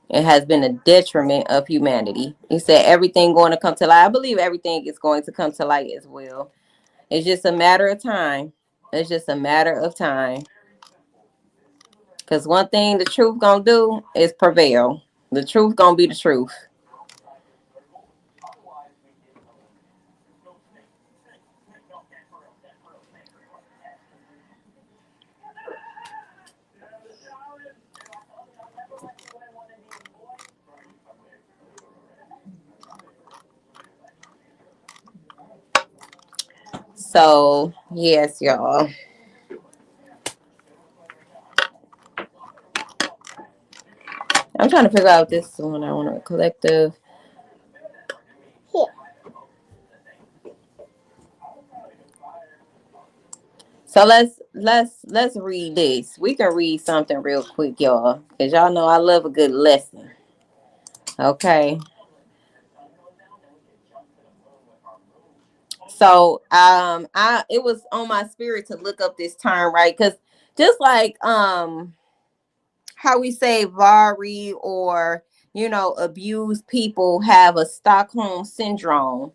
It has been a detriment of humanity. He said everything going to come to light. I believe everything is going to come to light as well. It's just a matter of time. It's just a matter of time. Because one thing the truth gonna do is prevail. The truth gonna be the truth. So, yes, y'all. I'm trying to figure out this one. I want to collective. Here. So let's read this. We can read something real quick, y'all, because y'all know I love a good lesson. Okay. So it was on my spirit to look up this term, right? Because just like how we say Vari or abused people have a Stockholm syndrome.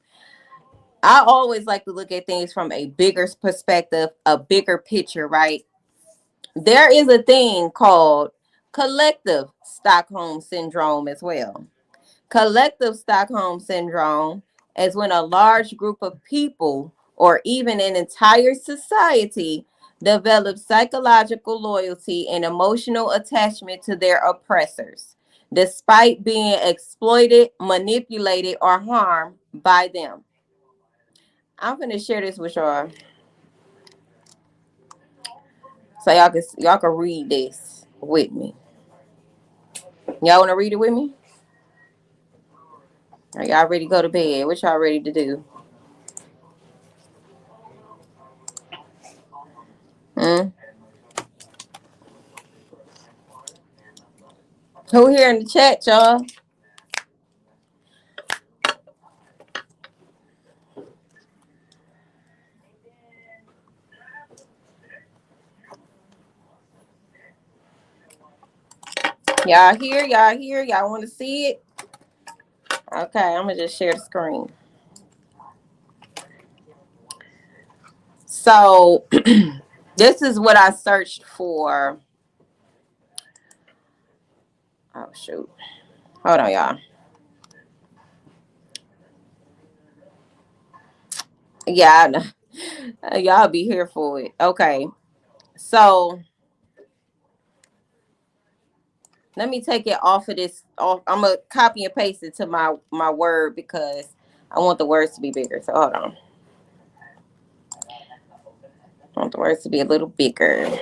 I always like to look at things from a bigger perspective, a bigger picture, right? there is a thing called collective Stockholm syndrome as well. Collective Stockholm syndrome is when a large group of people or even an entire society develops psychological loyalty and emotional attachment to their oppressors, despite being exploited, manipulated, or harmed by them. I'm going to share this with y'all so y'all can read this with me. Y'all want to read it with me? Are y'all ready to go to bed? What y'all ready to do? Hmm? Who here in the chat, y'all? Y'all here? Y'all here? Y'all want to see it? Okay, I'm going to just share the screen. So, this is what I searched for. Oh, shoot. Hold on, y'all. Yeah, y'all be here for it. Okay. So, let me take it off of this. I'm going to copy and paste it to my word because I want the words to be bigger. So, hold on. I want the words to be a little bigger.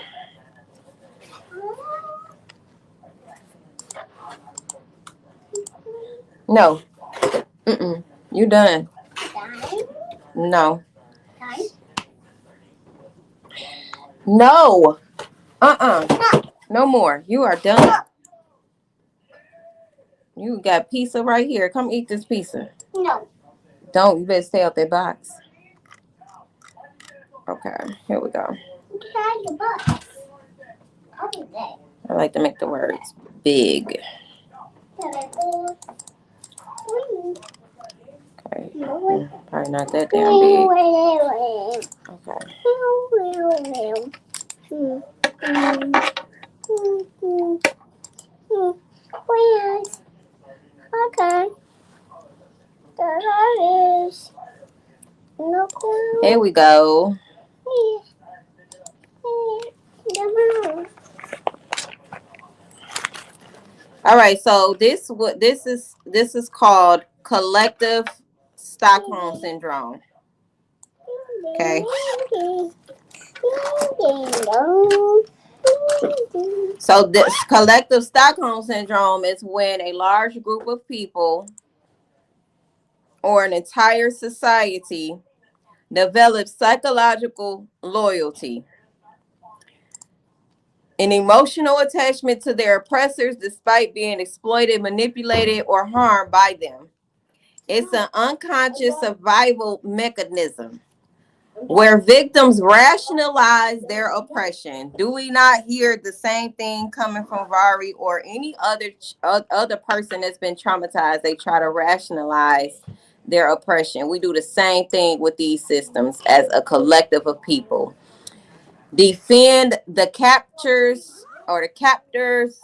No. Mm-mm. You done. No. No. No more. You are done. You got pizza right here. Come eat this pizza. No. Don't. You better stay out that box. Okay. Here we go. Try the box. I like to make the words big. Okay. Probably not that damn big. Okay. There is no clue. Here we go. All right, so this is called collective Stockholm syndrome. Okay. So this collective Stockholm syndrome is when a large group of people or an entire society develops psychological loyalty, an emotional attachment to their oppressors despite being exploited, manipulated, or harmed by them. It's an unconscious survival mechanism where victims rationalize their oppression. Do we not hear the same thing coming from Vari or any other person that's been traumatized? They try to rationalize their oppression. We do the same thing with these systems as a collective of people. Defend the captors or the captors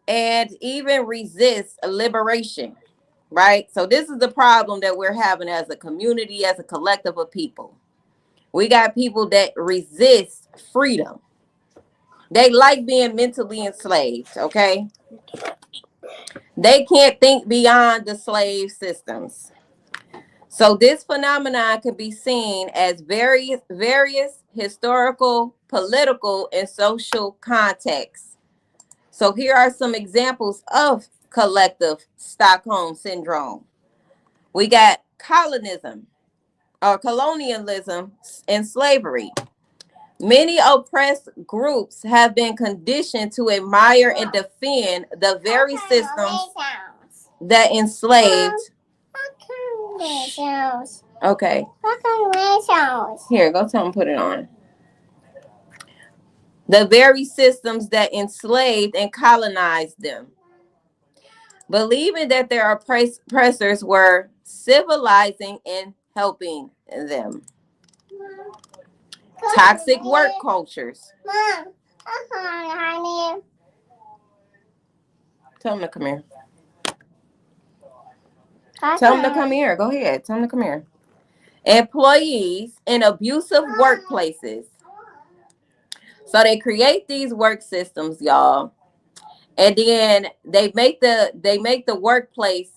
and even resist liberation. Right? So this is the problem that we're having as a community, as a collective of people. We got people that resist freedom. They like being mentally enslaved, okay? They can't think beyond the slave systems. So this phenomenon can be seen as various historical, political, and social contexts. So here are some examples of collective Stockholm syndrome. We got colonialism and slavery. Many oppressed groups have been conditioned to admire and defend the very systems that enslaved. Okay. Here, go tell them put it on. The very systems that enslaved and colonized them. Believing that their oppressors were civilizing and helping them. Toxic work cultures. Honey. Tell him to come here. Tell him to come here. Go ahead. Tell him to come here. Employees in abusive workplaces. So they create these work systems, y'all, and then they make the workplace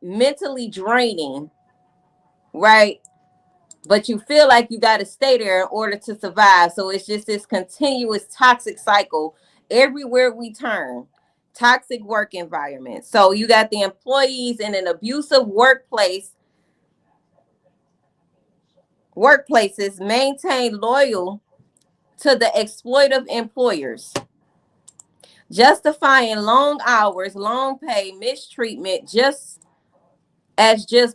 mentally draining, right? But you feel like you got to stay there in order to survive. So it's just this continuous toxic cycle everywhere we turn. Toxic work environment. So you got the employees in an abusive workplaces maintain loyal to the exploitive employers, justifying long hours, long pay, mistreatment, just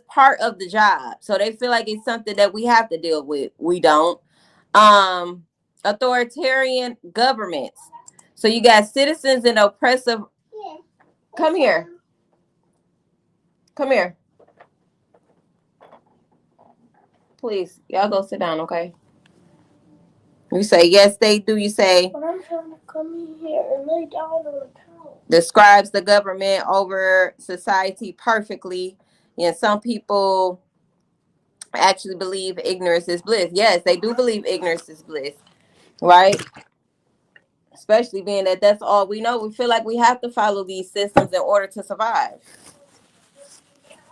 part of the job. So they feel like it's something that we have to deal with. We don't. Authoritarian governments. So you got citizens in oppressive. Come here. Come here. Please, y'all go sit down, okay? You say yes, they do. You say. But I'm trying to come in here and lay down on the couch. Describes the government over society perfectly. And some people actually believe ignorance is bliss. Yes, they do believe ignorance is bliss, right? Especially being that that's all we know. We feel like we have to follow these systems in order to survive,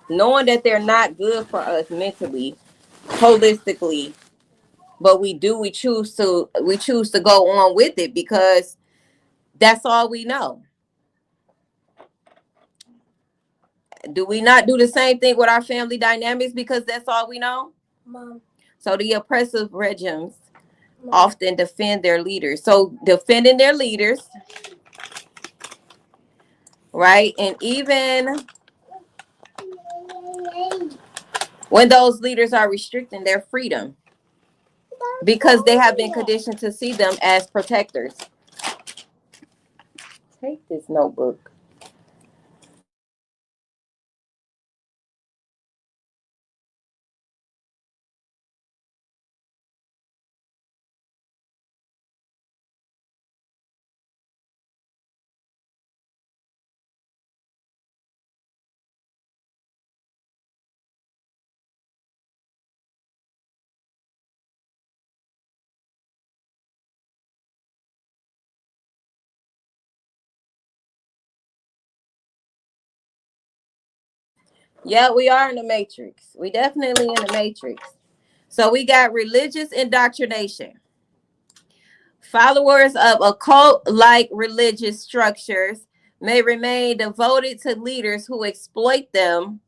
knowing that they're not good for us mentally, holistically, but we choose to go on with it because that's all we know. Do we not do the same thing with our family dynamics because that's all we know? Mom. So the oppressive regimes often defend their leaders. So defending their leaders, right? And even when those leaders are restricting their freedom because they have been conditioned to see them as protectors. Take this notebook. Yeah, we are in the matrix. We definitely in the matrix. So we got religious indoctrination. Followers of occult-like religious structures may remain devoted to leaders who exploit them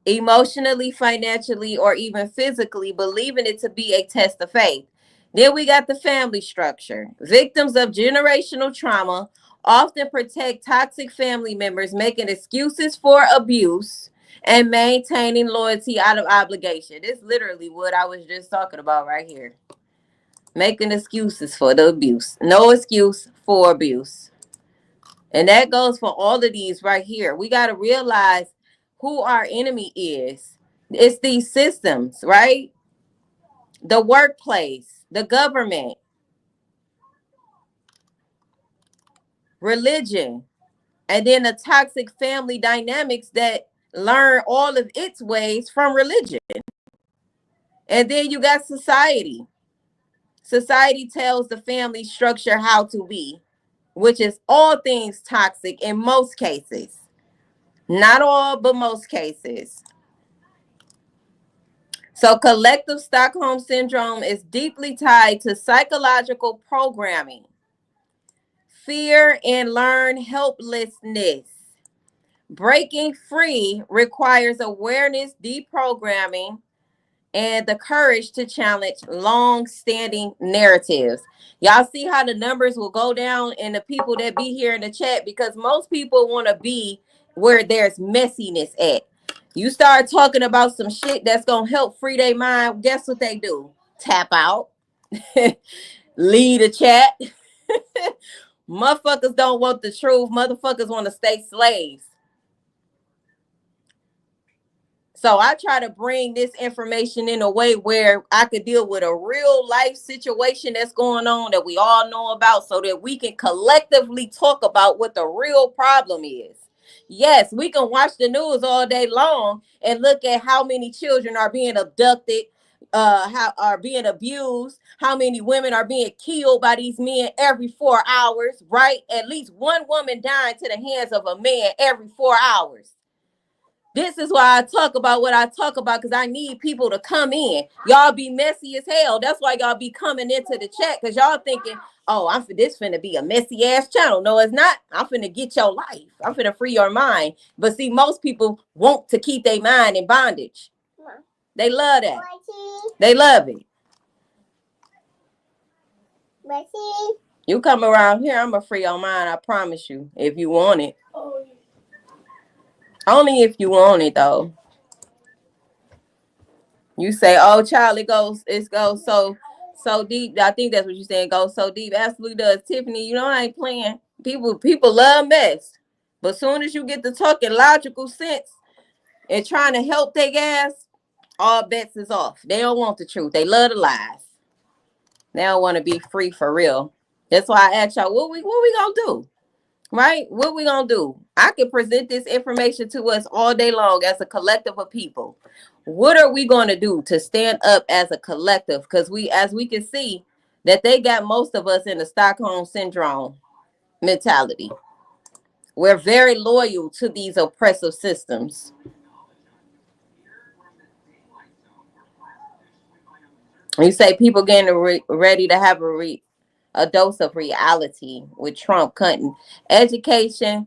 emotionally, financially, or even physically, believing it to be a test of faith. Then we got the family structure. Victims of generational trauma often protect toxic family members, making excuses for abuse and maintaining loyalty out of obligation. This is literally what I was just talking about right here. Making excuses for the abuse. No excuse for abuse. And that goes for all of these right here. We got to realize who our enemy is. It's these systems, right? The workplace, the government, religion, and then the toxic family dynamics that learn all of its ways from religion. And then you got society. Society tells the family structure how to be, which is all things toxic in most cases. Not all, but most cases. So collective Stockholm syndrome is deeply tied to psychological programming, fear, and learned helplessness. Breaking free requires awareness, deprogramming, and the courage to challenge long-standing narratives. Y'all see how the numbers will go down in the people that be here in the chat because most people want to be where there's messiness at. You start talking about some shit that's going to help free their mind, guess what they do? Tap out. Lead a chat. Motherfuckers don't want the truth. Motherfuckers want to stay slaves. So I try to bring this information in a way where I could deal with a real life situation that's going on that we all know about, so that we can collectively talk about what the real problem is. Yes, we can watch the news all day long and look at how many children are being abducted, how are being abused, how many women are being killed by these men every 4 hours, right? At least one woman dying to the hands of a man every 4 hours. This is why I talk about what I talk about, because I need people to come in. Y'all be messy as hell. That's why y'all be coming into the chat, because y'all thinking, oh, this finna be a messy ass channel. No, it's not. I'm finna get your life. I'm finna free your mind. But see, most people want to keep their mind in bondage. They love that. They love it. You come around here, I'm gonna free your mind. I promise you, if you want it. Only if you want it, though. You say, oh, child, it goes so deep. I think that's what you're saying. Goes so deep. Absolutely does. Tiffany, you know I ain't playing. People love mess. But soon as you get to talking logical sense and trying to help their ass, all bets is off. They don't want the truth. They love the lies. They don't want to be free for real. That's why I asked y'all, what we gonna do? Right? What we gonna do? I can present this information to us all day long as a collective of people. What are we going to do to stand up as a collective? Because as we can see, that they got most of us in the Stockholm syndrome mentality. We're very loyal to these oppressive systems. You say people getting ready to have a dose of reality with Trump cutting education.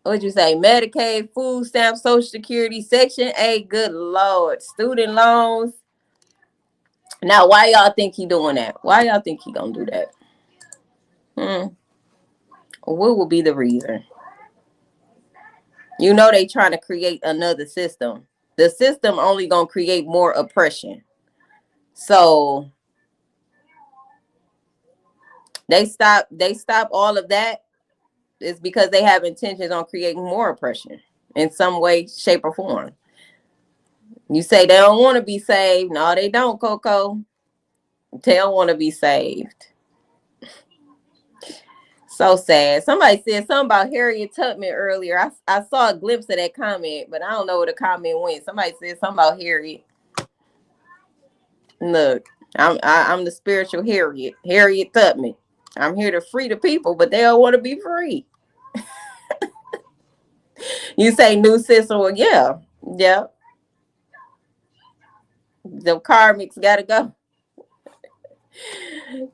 What'd you say? Medicaid, food stamps, Social Security, Section 8. Good Lord. Student loans. Now, why y'all think he doing that? Why y'all think he gonna do that? What will be the reason? You know they trying to create another system. The system only gonna create more oppression. So they stop all of that. It's because they have intentions on creating more oppression in some way, shape, or form. You say they don't want to be saved. No, they don't, Coco. They don't want to be saved. So sad. Somebody said something about Harriet Tubman earlier. I saw a glimpse of that comment, but I don't know where the comment went. Somebody said something about Harriet. Look, I'm the spiritual Harriet Tubman. I'm here to free the people, but they don't want to be free. You say new system? Well, yeah. The karmics gotta go.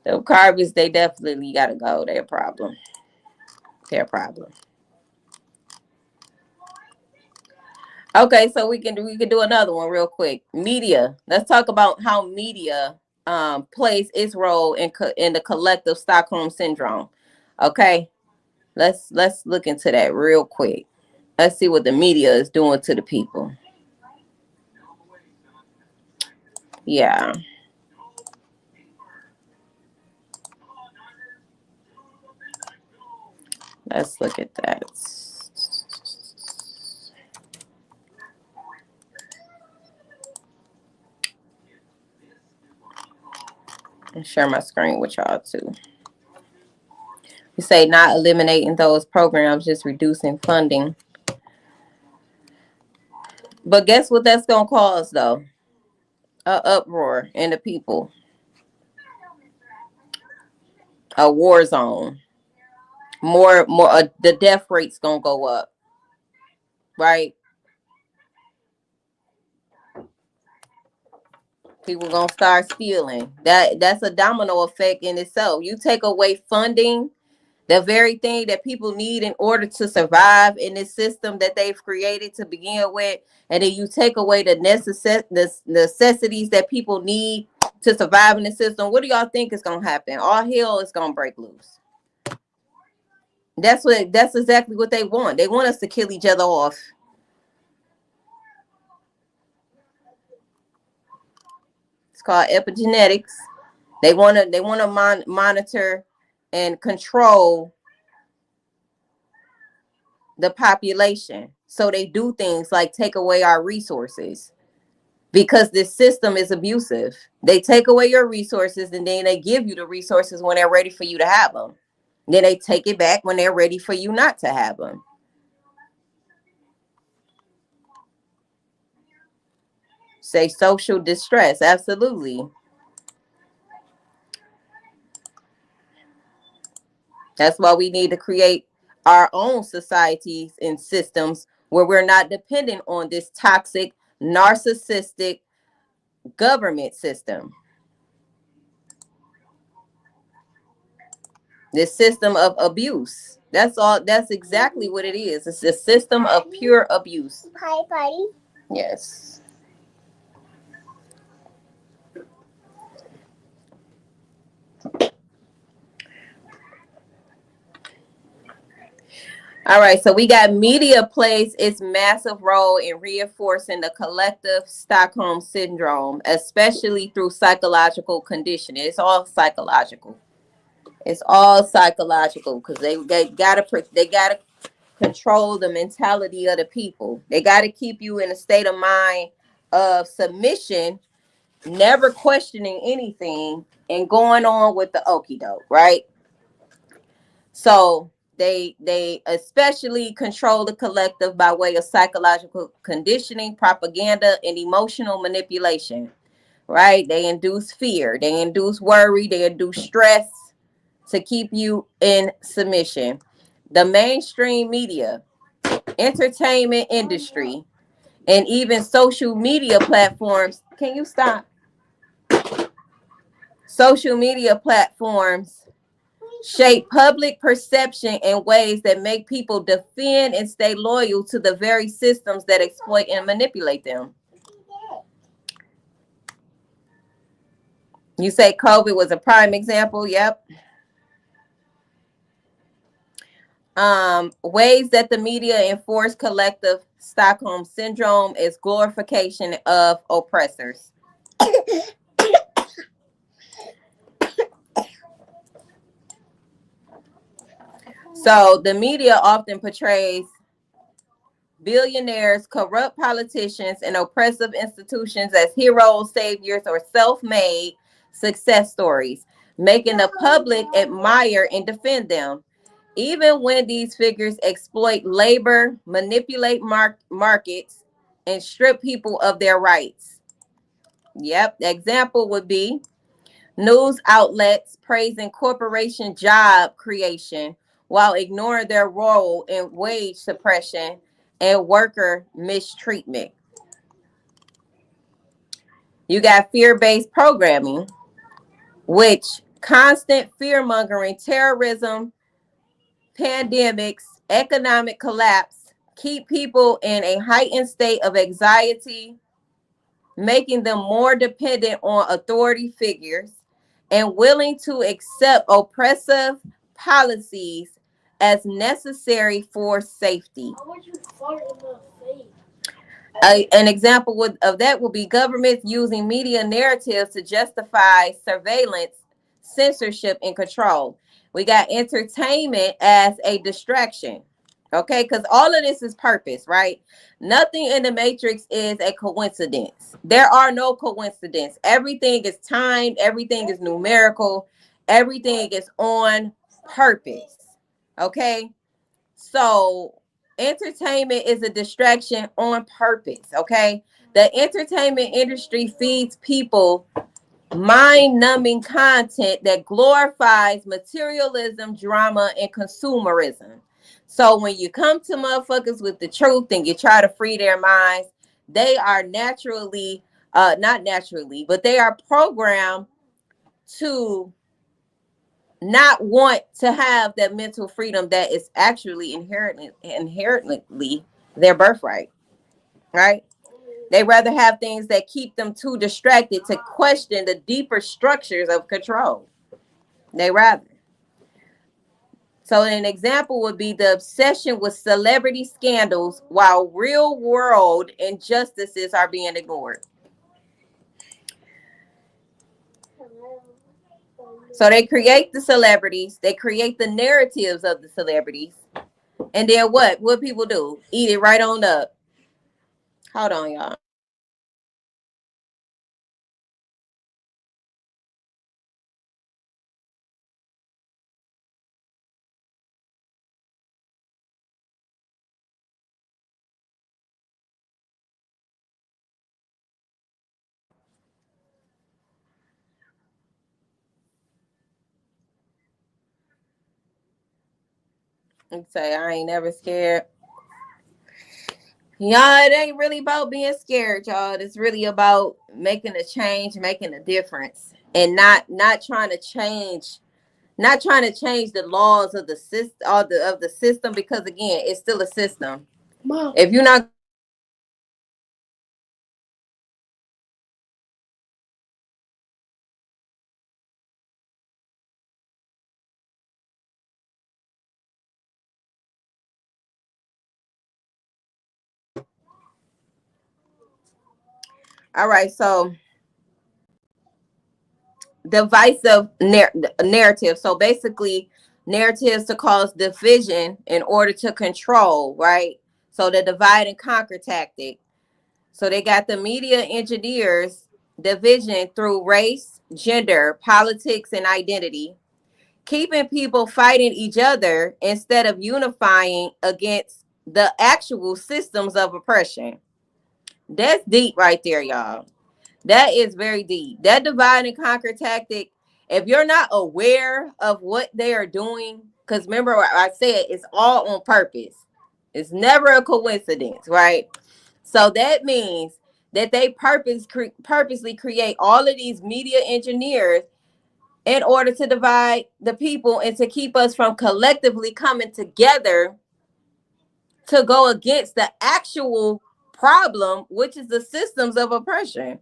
The karmics, they definitely gotta go. Their problem. Okay, so we can do another one real quick. Media. Let's talk about how media plays its role in the collective Stockholm syndrome. Okay, let's look into that real quick. Let's see what the media is doing to the people. Yeah. Let's look at that. And share my screen with y'all too. You say not eliminating those programs, just reducing funding. But guess what that's gonna cause though? An uproar in the people. A war zone. More the death rate's gonna go up. Right? People gonna start stealing. That's a domino effect in itself. You take away funding, the very thing that people need in order to survive in this system that they've created to begin with, and then you take away the necessities that people need to survive in the system. What do y'all think is gonna happen? All hell is gonna break loose. That's exactly what they want. They want us to kill each other off. It's called epigenetics. They want to monitor and control the population. So they do things like take away our resources because this system is abusive. They take away your resources and then they give you the resources when they're ready for you to have them. Then they take it back when they're ready for you not to have them. Say social distress. Absolutely. That's why we need to create our own societies and systems where we're not dependent on this toxic, narcissistic government system. This system of abuse. That's all. That's exactly what it is. It's a system of pure abuse. Hi, buddy. Yes. All right, so we got media plays its massive role in reinforcing the collective Stockholm syndrome, especially through psychological conditioning. It's all psychological. It's all psychological because they gotta control the mentality of the people. They gotta keep you in a state of mind of submission, never questioning anything, and going on with the okie doke, right? So they especially control the collective by way of psychological conditioning, propaganda, and emotional manipulation, right? They induce fear, they induce worry, they induce stress to keep you in submission. The mainstream media, entertainment industry, and even social media platforms. Can you stop? Social media platforms shape public perception in ways that make people defend and stay loyal to the very systems that exploit and manipulate them. You say COVID was a prime example. Yep. Ways that the media enforce collective Stockholm syndrome is glorification of oppressors. So the media often portrays billionaires, corrupt politicians, and oppressive institutions as heroes, saviors, or self-made success stories, making the public admire and defend them. Even when these figures exploit labor, manipulate markets, and strip people of their rights. Yep, the example would be news outlets praising corporation job creation while ignoring their role in wage suppression and worker mistreatment. You got fear-based programming, which constant fear-mongering, terrorism, pandemics, economic collapse keep people in a heightened state of anxiety, making them more dependent on authority figures and willing to accept oppressive policies as necessary for safety. An example of that would be governments using media narratives to justify surveillance, censorship, and control. We got entertainment as a distraction. Okay, because all of this is purpose, right? Nothing in the matrix is a coincidence. There are no coincidences. Everything is timed, everything is numerical, everything is on purpose. Okay, so entertainment is a distraction on purpose. Okay, the entertainment industry feeds people mind-numbing content that glorifies materialism, drama, and consumerism. So when you come to motherfuckers with the truth and you try to free their minds, they are naturally, not naturally, but they are programmed to not want to have that mental freedom that is actually inherently their birthright, right? They rather have things that keep them too distracted to question the deeper structures of control. They rather. So an example would be the obsession with celebrity scandals while real world injustices are being ignored. So they create the celebrities, they create the narratives of the celebrities, And then what? What people do? Eat it right on up. Hold on, y'all. And say I ain't never scared. Y'all, it ain't really about being scared, y'all. It's really about making a change, making a difference, and not trying to change, not trying to change the laws of the system, of the system, because again, it's still a system. Mom. If you're not all right, so divisive narrative. So basically, narratives to cause division in order to control, right? So the divide and conquer tactic. So they got the media engineers division through race, gender, politics, and identity, keeping people fighting each other instead of unifying against the actual systems of oppression. That's deep right there, y'all. That is very deep. That divide and conquer tactic, if you're not aware of what they are doing, because remember what I said, it's all on purpose. It's never a coincidence, right? So that means that they purposely create all of these media engineers in order to divide the people and to keep us from collectively coming together to go against the actual problem, which is the systems of oppression.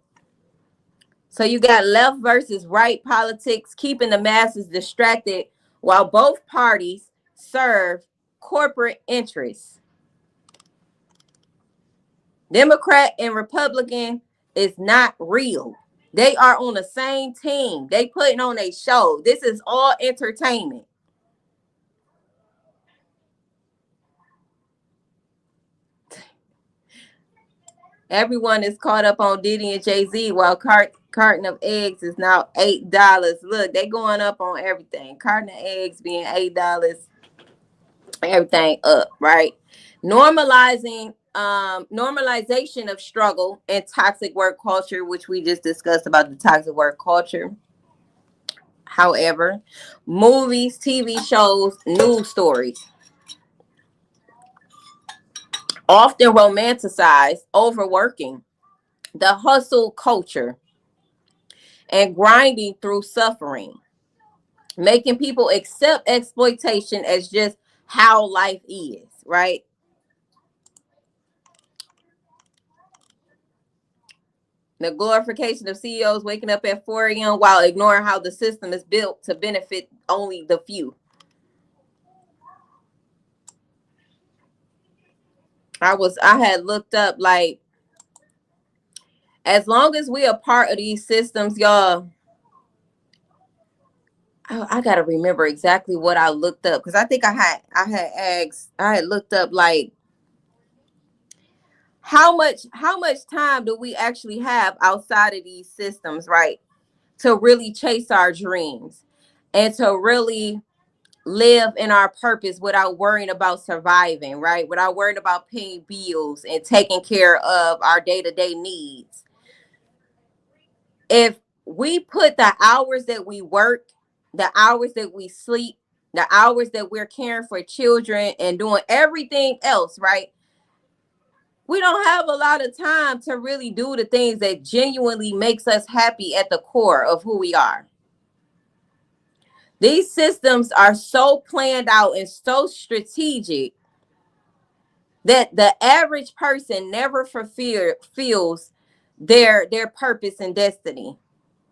So you got left versus right politics, keeping the masses distracted while both parties serve corporate interests. Democrat and Republican is not real. They are on the same team. They putting on a show. This is all entertainment. Everyone is caught up on Diddy and Jay-Z while carton of eggs is now $8. Look, they going up on everything. Carton of eggs being $8, everything up, right? Normalization of struggle and toxic work culture, which we just discussed about the toxic work culture. However, movies, TV shows, news stories often romanticize overworking, the hustle culture, and grinding through suffering, making people accept exploitation as just how life is, right? The glorification of CEOs waking up at 4 a.m. while ignoring how the system is built to benefit only the few. I had looked up, like, as long as we are part of these systems, y'all, I gotta remember exactly what I looked up, because I think I had looked up, like, how much time do we actually have outside of these systems, right, to really chase our dreams and to really live in our purpose without worrying about surviving, right? Without worrying about paying bills and taking care of our day-to-day needs. If we put the hours that we work, the hours that we sleep, the hours that we're caring for children and doing everything else, right? We don't have a lot of time to really do the things that genuinely makes us happy at the core of who we are. These systems are so planned out and so strategic that the average person never feels their purpose and destiny,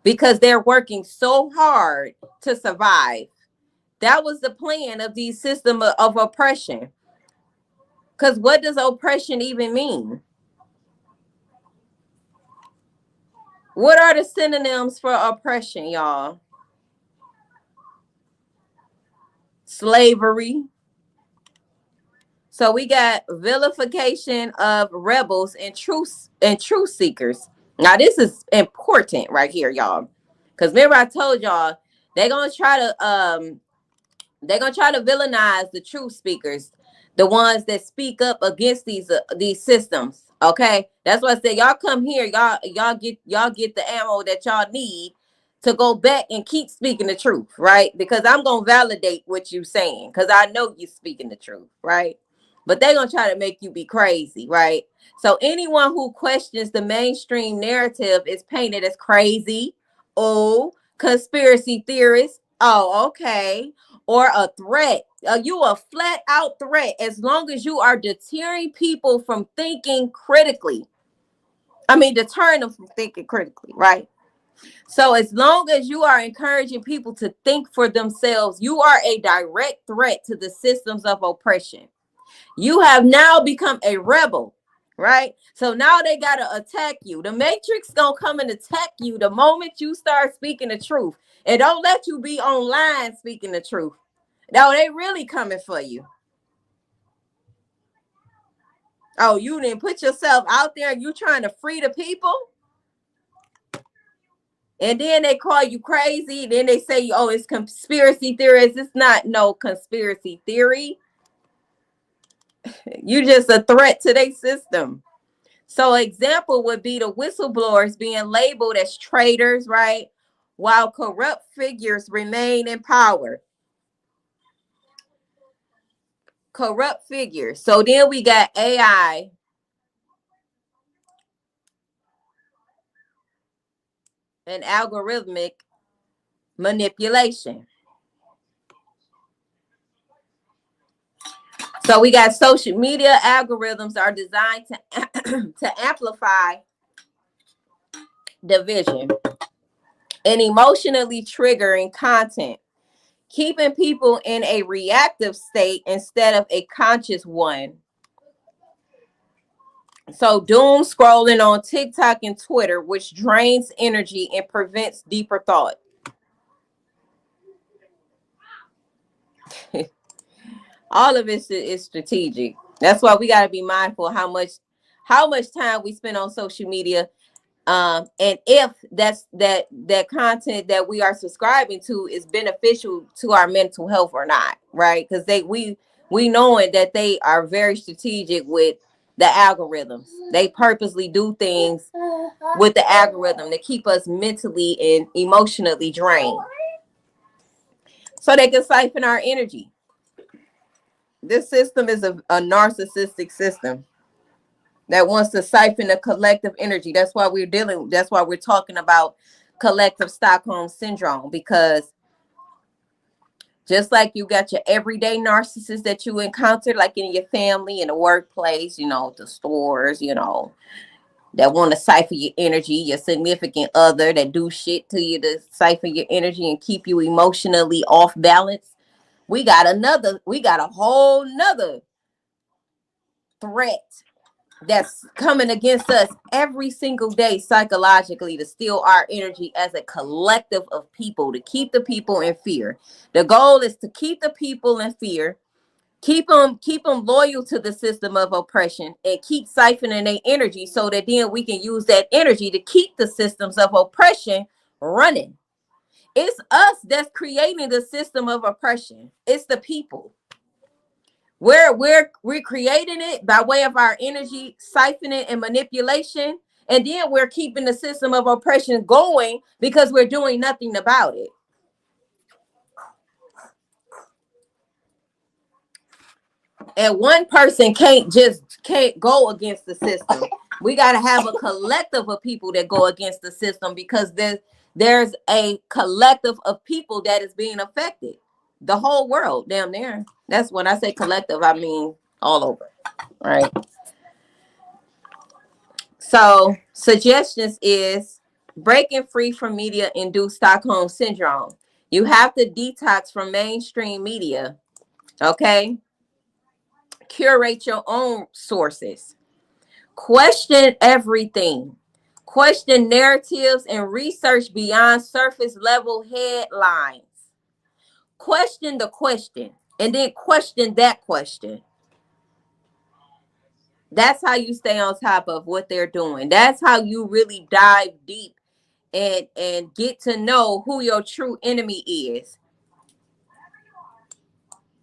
because they're working so hard to survive. That was the plan of these systems of oppression. Because what does oppression even mean? What are the synonyms for oppression, y'all? Slavery, So we got vilification of rebels and truth seekers. Now this is important right here, y'all, because remember I told y'all they're gonna try to villainize the truth speakers, the ones that speak up against these systems. Okay, that's why I said y'all come here, y'all get the ammo that y'all need to go back and keep speaking the truth, right? Because I'm gonna validate what you're saying, because I know you're speaking the truth, right? But they're gonna try to make you be crazy, right? So anyone who questions the mainstream narrative is painted as crazy, oh, conspiracy theorist, oh, okay, or a threat. You a flat out threat as long as you are deterring people from thinking critically. I mean, deterring them from thinking critically, right? So as long as you are encouraging people to think for themselves, you are a direct threat to the systems of oppression. You have now become a rebel, right? So now they got to attack you. The Matrix gonna come and attack you the moment you start speaking the truth. And don't let you be online speaking the truth. No, they really coming for you. Oh, you didn't put yourself out there. You trying to free the people? And then they call you crazy. Then they say, oh, it's conspiracy theorists. It's not no conspiracy theory. You just a threat to their system. So example would be the whistleblowers being labeled as traitors, right? While corrupt figures remain in power. Corrupt figures. So then we got AI and algorithmic manipulation. So we got social media algorithms are designed to amplify division and emotionally triggering content, keeping people in a reactive state instead of a conscious one. So doom scrolling on TikTok and Twitter, which drains energy and prevents deeper thought. All of it is strategic. That's why we got to be mindful how much time we spend on social media, and if that content that we are subscribing to is beneficial to our mental health or not, right? Because we knowing that they are very strategic with the algorithms. They purposely do things with the algorithm to keep us mentally and emotionally drained, so they can siphon our energy. This system is a narcissistic system that wants to siphon the collective energy. That's why we're talking about collective Stockholm syndrome, because just like you got your everyday narcissist that you encounter, like in your family, in the workplace, the stores, that want to siphon your energy, your significant other that do shit to you to siphon your energy and keep you emotionally off balance. We got a whole nother threat that's coming against us every single day psychologically to steal our energy as a collective of people, to keep the people in fear. The goal is to keep the people in fear, keep them loyal to the system of oppression, and keep siphoning their energy so that then we can use that energy to keep the systems of oppression running. It's us that's creating the system of oppression. It's the people. We're creating it by way of our energy siphoning and manipulation, and then we're keeping the system of oppression going because we're doing nothing about it. And one person can't go against the system. We got to have a collective of people that go against the system, because there's a collective of people that is being affected. The whole world, damn near. That's when I say collective, I mean all over, right? So suggestions is breaking free from media-induced Stockholm syndrome. You have to detox from mainstream media, okay? Curate your own sources. Question everything. Question narratives and research beyond surface level headlines. Question the question, and then question that question. That's how you stay on top of what they're doing. That's how you really dive deep and get to know who your true enemy is.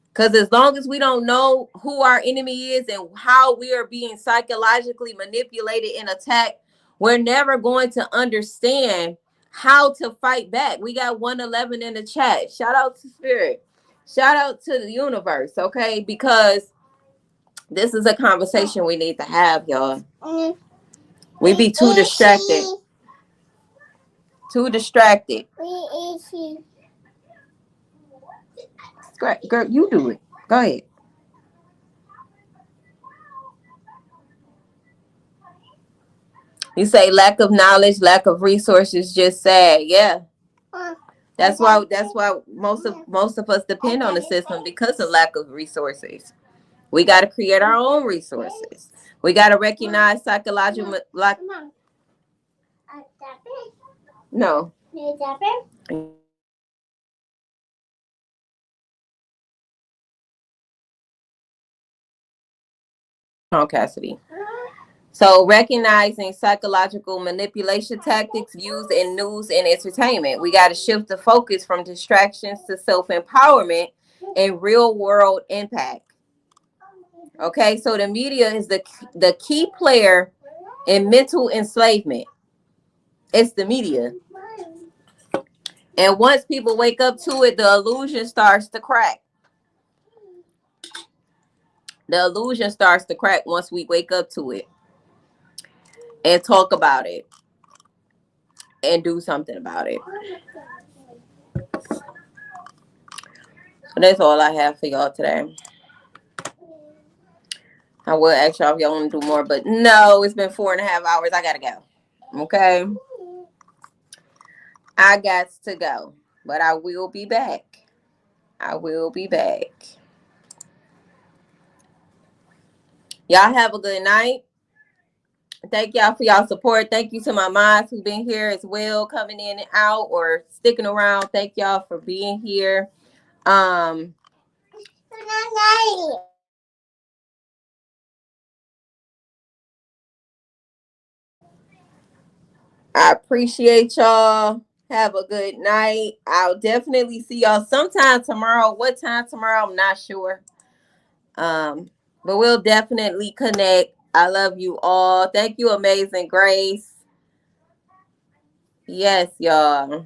Because as long as we don't know who our enemy is and how we are being psychologically manipulated and attacked, we're never going to understand how to fight back. We got 111 in the chat. Shout out to Spirit. Shout out to the universe, okay? Because this is a conversation we need to have, y'all. We be too distracted. Too distracted. Girl, you do it. Go ahead. You say lack of knowledge, lack of resources, just sad. Yeah. That's why most of us depend on the system, because of lack of resources. We got to create our own resources. We got to recognize psychological no. Cassidy. So recognizing psychological manipulation tactics used in news and entertainment. We got to shift the focus from distractions to self-empowerment and real world impact. Okay, so the media is the key player in mental enslavement. It's the media. And once people wake up to it, the illusion starts to crack. The illusion starts to crack once we wake up to it and talk about it and do something about it. So that's all I have for y'all today. I will ask y'all if y'all want to do more, but no, it's been 4.5 hours. I gotta go. Okay. I got to go, but I will be back. I will be back. Y'all have a good night. Thank y'all for y'all support. Thank you to my moms who've been here as well, coming in and out or sticking around. Thank y'all for being here. I appreciate y'all. Have a good night. I'll definitely see y'all sometime tomorrow. What time tomorrow? I'm not sure. But we'll definitely connect. I love you all. Thank you, Amazing Grace. Yes, y'all.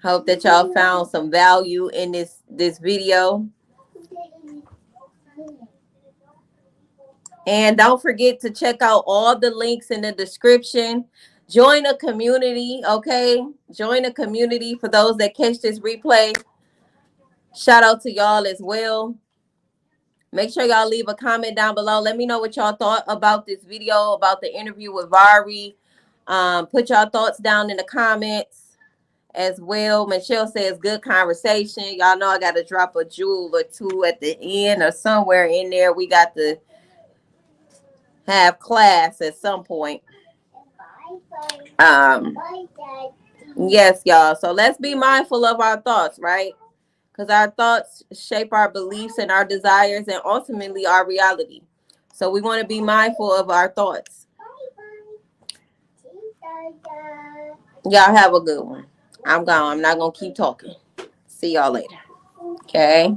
Hope that y'all found some value in this video. And don't forget to check out all the links in the description. Join a community, okay? Join a community for those that catch this replay. Shout out to y'all as well. Make sure y'all leave a comment down below. Let me know what y'all thought about this video, about the interview with Vari. Put y'all thoughts down in the comments as well. Michelle says good conversation. Y'all know I got to drop a jewel or two at the end or somewhere in there. We got to have class at some point. Yes, y'all. So let's be mindful of our thoughts, right? Because our thoughts shape our beliefs and our desires and ultimately our reality. So we want to be mindful of our thoughts. Y'all have a good one. I'm gone. I'm not going to keep talking. See y'all later. Okay.